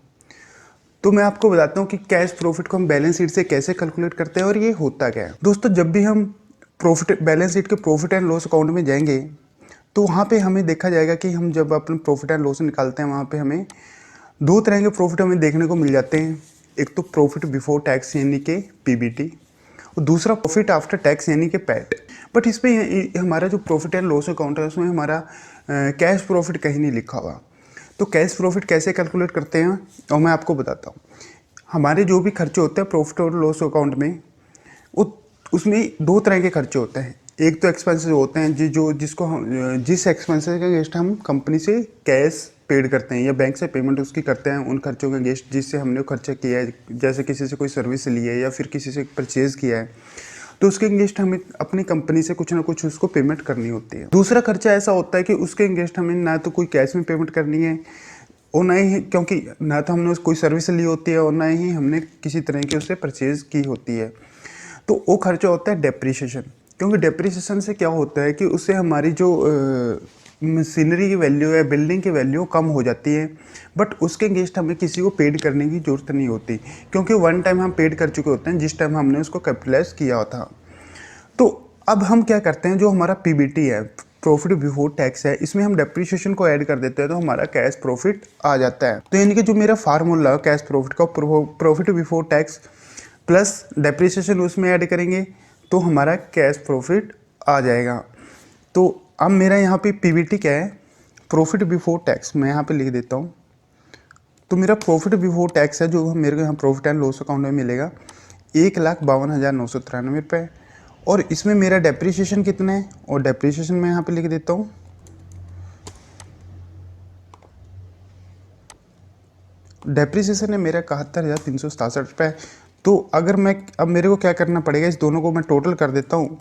तो मैं आपको बताता हूँ कि कैश प्रॉफिट को हम बैलेंस शीट से कैसे कैलकुलेट करते हैं और ये होता क्या है। दोस्तों, जब भी हम बैलेंस शीट के प्रॉफिट एंड लॉस अकाउंट में जाएंगे तो वहाँ पे हमें देखा जाएगा कि हम जब अपने प्रॉफिट एंड लॉस निकालते हैं, वहाँ पे हमें दो तरह के प्रॉफिट हमें देखने को मिल जाते हैं। एक तो प्रॉफिट बिफोर टैक्स यानी कि पीबीटी, और दूसरा प्रॉफिट आफ्टर टैक्स यानी कि पैट। बट इस पर हमारा जो प्रॉफिट एंड लॉस अकाउंट है उसमें हमारा कैश प्रॉफिट कहीं नहीं लिखा हुआ। तो कैश प्रॉफिट कैसे कैलकुलेट करते हैं और मैं आपको बताता हूँ। हमारे जो भी खर्चे होते हैं प्रॉफिट और लॉस अकाउंट में, वो उसमें दो तरह के खर्चे होते हैं। एक तो एक्सपेंसेस होते हैं जिस एक्सपेंसेस के अगेंस्ट हम कंपनी से कैश पेड करते हैं या बैंक से पेमेंट उसकी करते हैं, उन खर्चों के अगेंस्ट जिससे हमने वो खर्चा किया है, जैसे किसी से कोई सर्विस ली है या फिर किसी से परचेज़ किया है, तो उसके अगेंस्ट हमें अपनी कंपनी से कुछ ना कुछ उसको पेमेंट करनी होती है। दूसरा खर्चा ऐसा होता है कि उसके अगेंस्ट हमें ना तो कोई कैश में पेमेंट करनी है और ना ही, क्योंकि ना तो हमने कोई सर्विस ली होती है और ना ही हमने किसी तरह की उससे परचेज़ की होती है। तो वो खर्चा होता है डेप्रीशिएशन। क्योंकि डेप्रीशिएशन से क्या होता है कि उससे हमारी जो मशीनरी की वैल्यू है, बिल्डिंग की वैल्यू कम हो जाती है, बट उसके अगेंस्ट हमें किसी को पेड करने की ज़रूरत नहीं होती, क्योंकि वन टाइम हम पेड कर चुके होते हैं जिस टाइम हमने उसको कैपिटलाइज किया था। तो अब हम क्या करते हैं, जो हमारा पीबीटी है, प्रॉफिट बिफोर टैक्स है, इसमें हम डेप्रीशिएशन को ऐड कर देते हैं तो हमारा कैश प्रॉफिट आ जाता है। तो यानी कि जो मेरा फार्मूला कैश प्रॉफिट का, profit before tax plus depreciation उसमें ऐड करेंगे तो हमारा कैश प्रॉफिट आ जाएगा। तो अब मेरा यहाँ पे पीबीटी क्या है, प्रॉफिट बिफोर टैक्स, मैं यहाँ पे लिख देता हूँ। तो मेरा प्रॉफिट बिफोर टैक्स है जो मेरे को यहाँ प्रॉफिट एंड लॉस अकाउंट में मिलेगा 1,52,993 रुपये। और इसमें मेरा डेप्रीशिएशन कितना है, और डेप्रीशिएशन मैं यहाँ पे लिख देता हूँ। डेप्रीशिएशन है मेरा 71,367 रुपये। तो अगर मैं अब मेरे को क्या करना पड़ेगा, इस दोनों को मैं टोटल कर देता हूँ।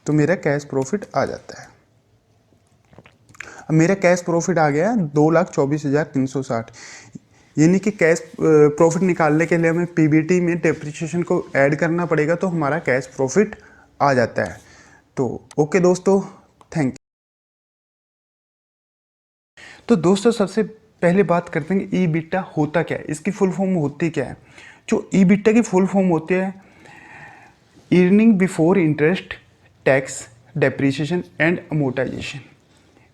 तो मेरा कैश प्रॉफिट आ जाता है। अब मेरा कैश प्रॉफिट आ गया 2,24,360। यानी कि कैश प्रॉफिट निकालने के लिए हमें पीबीटी में डेप्रीशिएशन को ऐड करना पड़ेगा तो हमारा कैश प्रॉफिट आ जाता है। तो ओके दोस्तों, थैंक यू। तो दोस्तों, सबसे पहले बात करते हैं कि ईबिटा होता क्या है, इसकी फुल फॉर्म होती क्या है। जो ईबिटा की फुल फॉर्म होती है, earning before interest tax depreciation and amortisation.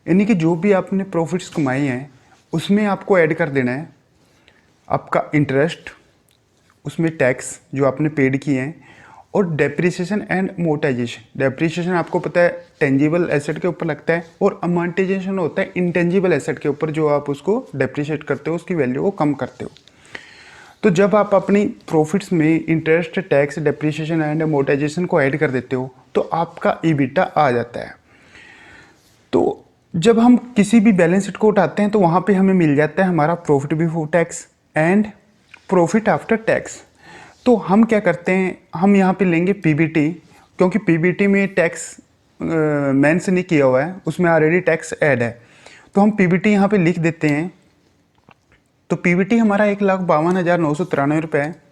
यानी कि जो भी आपने प्रॉफिट्स कमाए हैं उसमें आपको ऐड कर देना है आपका इंटरेस्ट, उसमें टैक्स जो आपने पेड किए हैं, और डेप्रीशिएशन एंड अमोर्टाइजेशन। डेप्रीशिएशन आपको पता है टेंजिबल एसेट के ऊपर लगता है, और अमोर्टाइजेशन होता है इंटेंजिबल एसेट के ऊपर, जो आप उसको डेप्रीशिएट करते हो, उसकी वैल्यू को कम करते हो। तो जब आप अपनी प्रॉफिट्स में interest, tax, depreciation and amortisation को ऐड कर देते हो तो आपका ईबिटा आ जाता है। तो जब हम किसी भी बैलेंस शीट को उठाते हैं तो वहाँ पे हमें मिल जाता है हमारा profit before tax and profit after tax. तो हम क्या करते हैं, हम यहाँ पे लेंगे पीबीटी, क्योंकि पीबीटी में टैक्स मेंशन नहीं किया हुआ है, उसमें ऑलरेडी टैक्स ऐड है। तो हम पीबीटी यहाँ पे लिख देते हैं। तो पीबीटी हमारा 1,52,993 रुपये है।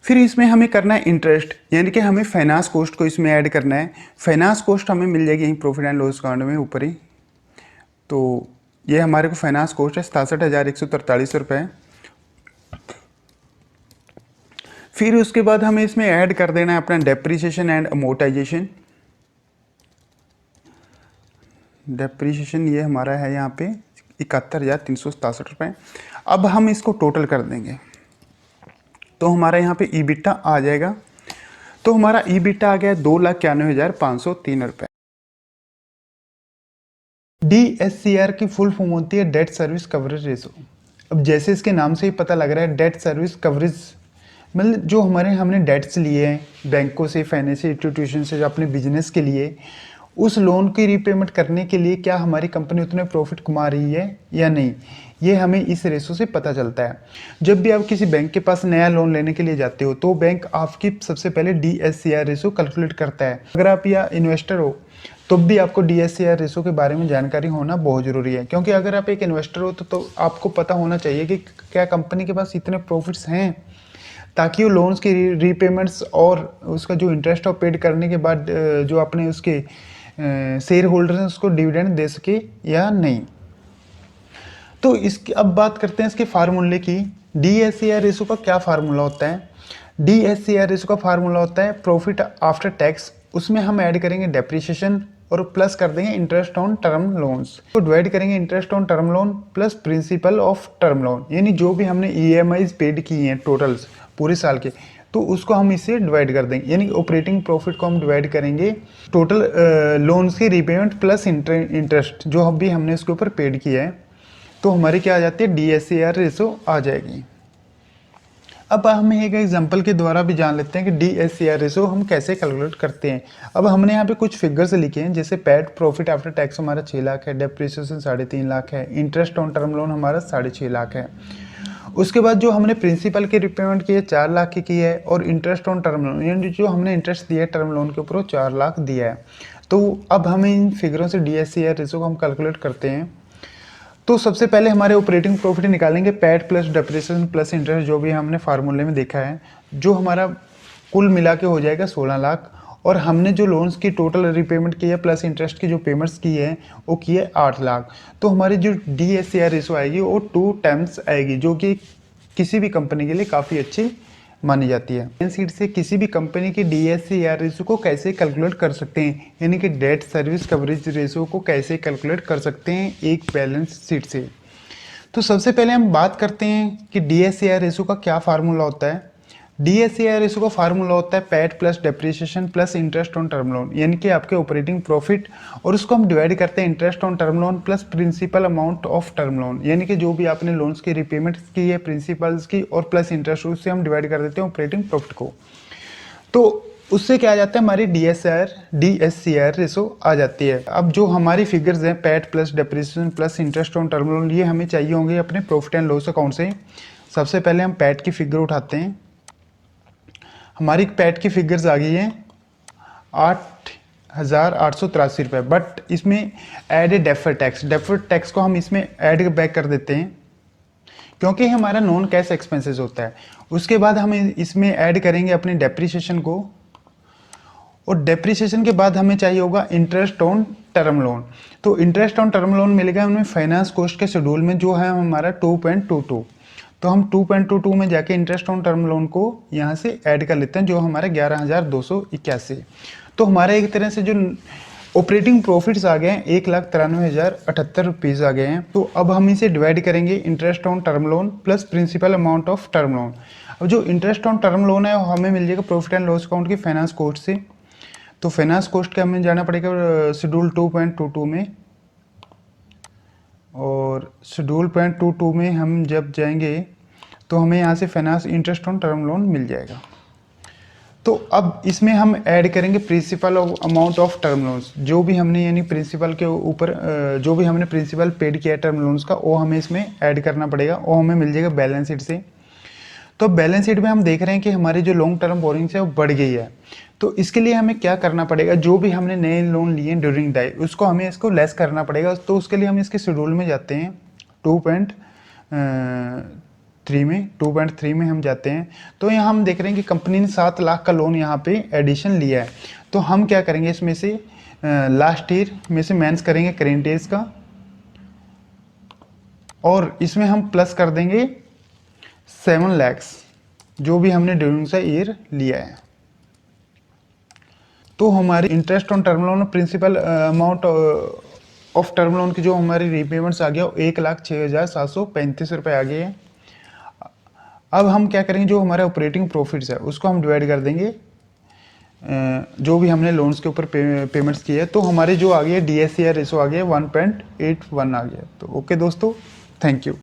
फिर इसमें हमें करना है इंटरेस्ट, यानी कि हमें फाइनेंस कॉस्ट को इसमें ऐड करना है। फाइनेंस कॉस्ट हमें मिल जाएगी यहीं प्रॉफिट एंड लॉस अकाउंट में ऊपर ही। तो ये हमारे को फाइनेंस कॉस्ट है 67,143 रुपये। फिर उसके बाद हमें इसमें ऐड कर देना है अपना डेप्रीशिएशन एंड अमोर्टाइजेशन। डेप्रीशिएशन ये हमारा है यहाँ पे 71,367 रुपये। अब हम इसको टोटल कर देंगे। तो हमारा यहाँ पे ईबिटा आ जाएगा। तो हमारा ईबिटा आ गया 2,91,503 रुपये। DSCR की फुल फॉर्म होती है डेट सर्विस कवरेज रेशो। अब जैसे इसके नाम से ही पता लग रहा है, डेट सर्विस कवरेज मतलब जो हमने डेट्स लिए हैं बैंकों से, फाइनेंशियल इंस्टीट्यूशन से, जो अपने बिजनेस के लिए, उस लोन की रीपेमेंट करने के लिए क्या हमारी कंपनी उतने प्रॉफिट कमा रही है या नहीं, ये हमें इस रेशो से पता चलता है। जब भी आप किसी बैंक के पास नया लोन लेने के लिए जाते हो तो बैंक आपकी सबसे पहले DSCR रेशो कैलकुलेट करता है। अगर आप या इन्वेस्टर हो तो भी आपको DSCR रेशो के बारे में जानकारी होना बहुत ज़रूरी है, क्योंकि अगर आप एक इन्वेस्टर हो तो आपको पता होना चाहिए कि क्या कंपनी के पास इतने प्रॉफिट्स हैं ताकि वो लोन्स की रीपेमेंट्स और उसका जो इंटरेस्ट ऑफ पेड करने के बाद जो अपने उसके शेयर होल्डर हैं उसको डिविडेंड दे सके या नहीं। तो इसकी अब बात करते हैं इसके फार्मूले की। DSCR रेशो का क्या फार्मूला होता है? DSCR रेशो का फार्मूला होता है प्रॉफिट आफ्टर टैक्स, उसमें हम ऐड करेंगे डेप्रिसिएशन और प्लस कर देंगे इंटरेस्ट ऑन टर्म लोन्स। तो डिवाइड करेंगे interest on term loan plus principle of term loan, यानी जो भी हमने EMIs पेड की हैं टोटल्स पूरे साल के, तो उसको हम इससे डिवाइड कर देंगे, यानी ऑपरेटिंग प्रॉफिट को हम डिवाइड करेंगे टोटल लोन्स की रीपेमेंट प्लस इंटरेस्ट जो भी हमने इसके ऊपर पेड किया है, तो हमारी क्या आ जाती है DSCR रेशो आ जाएगी। अब हम एक एग्जांपल के द्वारा भी जान लेते हैं कि DSCR रेशो हम कैसे कैलकुलेट करते हैं। अब हमने यहाँ पे कुछ फिगर्स लिखे हैं, जैसे पैड प्रॉफिट आफ्टर टैक्स हमारा 6 लाख है, डेप्रिसिएशन 3.5 लाख है, इंटरेस्ट ऑन टर्म लोन हमारा 6.5 लाख है। उसके बाद जो हमने प्रिंसिपल की रिपेमेंट की है 4 लाख की है, और इंटरेस्ट ऑन टर्म लोन यानी जो हमने इंटरेस्ट दिया है टर्म लोन के ऊपर वो 4 लाख दिया है। तो अब हमें इन फिगरों से DSCR रेशो को हम कैलकुलेट करते हैं। तो सबसे पहले हमारे ऑपरेटिंग प्रॉफिट निकालेंगे, pad plus depreciation plus interest जो भी हमने फार्मूले में देखा है, जो हमारा कुल मिला के हो जाएगा 16 लाख। और हमने जो लोन्स की टोटल रिपेमेंट की है प्लस इंटरेस्ट की जो पेमेंट्स की है वो की है 8 लाख। तो हमारी जो DSCR रेशो आएगी वो 2 टाइम्स आएगी, जो कि किसी भी कंपनी के लिए काफ़ी अच्छी मानी जाती है। बैलेंस शीट से किसी भी कंपनी की DSCR रेशो को कैसे कैलकुलेट कर सकते हैं, यानी कि डेट सर्विस कवरेज रेशो को कैसे कैलकुलेट कर सकते हैं एक बैलेंस शीट से। तो सबसे पहले हम बात करते हैं कि DSCR रेशो का क्या फार्मूला होता है। DSCR रेशो का फार्मूला होता है pad plus depreciation plus interest on term loan, यानी कि आपके ऑपरेटिंग प्रॉफिट, और उसको हम डिवाइड करते हैं interest on term loan plus principal amount of term loan, यानी कि जो भी आपने लोन्स की रिपेमेंट की है प्रिंसिपल्स की और प्लस इंटरेस्ट, उससे हम डिवाइड कर देते हैं ऑपरेटिंग प्रॉफिट को। तो उससे क्या आ जाता है, हमारी DSCR रेशो आ जाती है। अब जो हमारी फिगर्स हैं pad plus depreciation plus interest on term loan, ये हमें चाहिए होंगे अपने प्रॉफिट एंड लॉस अकाउंट से। सबसे पहले हम पैड की फिगर उठाते हैं। हमारी पैड की फिगर्स आ गई हैं 8,883 रुपये, बट इसमें add a deferred tax. Deferred tax को हम इसमें ऐड बैक कर देते हैं क्योंकि हमारा नॉन कैश एक्सपेंसेस होता है। उसके बाद हम इसमें ऐड करेंगे अपने डेप्रिसिएशन को, और डेप्रिसिएशन के बाद हमें चाहिए होगा इंटरेस्ट ऑन टर्म लोन। तो इंटरेस्ट ऑन टर्म लोन मिलेगा हमें फाइनेंस कॉस्ट के शेड्यूल में, जो है हमारा 2.22। तो हम 2.22 में जाके इंटरेस्ट ऑन टर्म लोन को यहाँ से ऐड कर लेते हैं, जो हमारा 11,281। तो हमारे एक तरह से जो ऑपरेटिंग प्रॉफिट्स आ गए हैं 1,93,078 रुपीज़ आ गए हैं। तो अब हम इसे डिवाइड करेंगे interest on term loan plus principal amount of term loan. अब जो इंटरेस्ट ऑन टर्म लोन है हमें मिल जाएगा प्रॉफिट एंड लॉस अकाउंट की फाइनेंस कॉस्ट से। तो फाइनेंस कॉस्ट का हमें जाना पड़ेगा शेड्यूल 2.22 में, और शेड्यूल 2.22 में हम जब जाएंगे तो हमें यहाँ से finance interest on term loan मिल जाएगा। तो अब इसमें हम ऐड करेंगे principal amount of term loans, जो भी हमने यानी प्रिंसिपल के ऊपर जो भी हमने प्रिंसिपल पेड किया है टर्म लोन्स का, वो हमें इसमें ऐड करना पड़ेगा। वो हमें मिल जाएगा बैलेंस शीट से। तो बैलेंस शीट में हम देख रहे हैं कि हमारी जो लॉन्ग टर्म बोरिंग्स है वो बढ़ गई है। तो इसके लिए हमें क्या करना पड़ेगा, जो भी हमने नए लोन लिए ड्यूरिंग द उसको हमें इसको लेस करना पड़ेगा। तो उसके लिए हम इसके शेड्यूल में जाते हैं 2.3 में हम जाते हैं। तो यहाँ हम देख रहे हैं कि कंपनी ने 7 लाख का लोन यहाँ पे एडिशन लिया है। तो हम क्या करेंगे, इसमें से लास्ट ईयर में से माइनस करेंगे करेंट ईयर्स का, और इसमें हम प्लस कर देंगे 7 लाख जो भी हमने ड्यूरिंग द ईयर लिया है। तो हमारी interest on term loan principal amount of term loan की जो हमारी रीपेमेंट्स आ गया वो 1,06,735 रुपये आ गए हैं। अब हम क्या करेंगे, जो हमारे ऑपरेटिंग प्रॉफिट्स है उसको हम डिवाइड कर देंगे जो भी हमने लोन्स के ऊपर पेमेंट्स किए हैं। तो हमारे जो आ गया DSCR रेशो आ गया 1.81 आ गया। तो ओके दोस्तों, थैंक यू।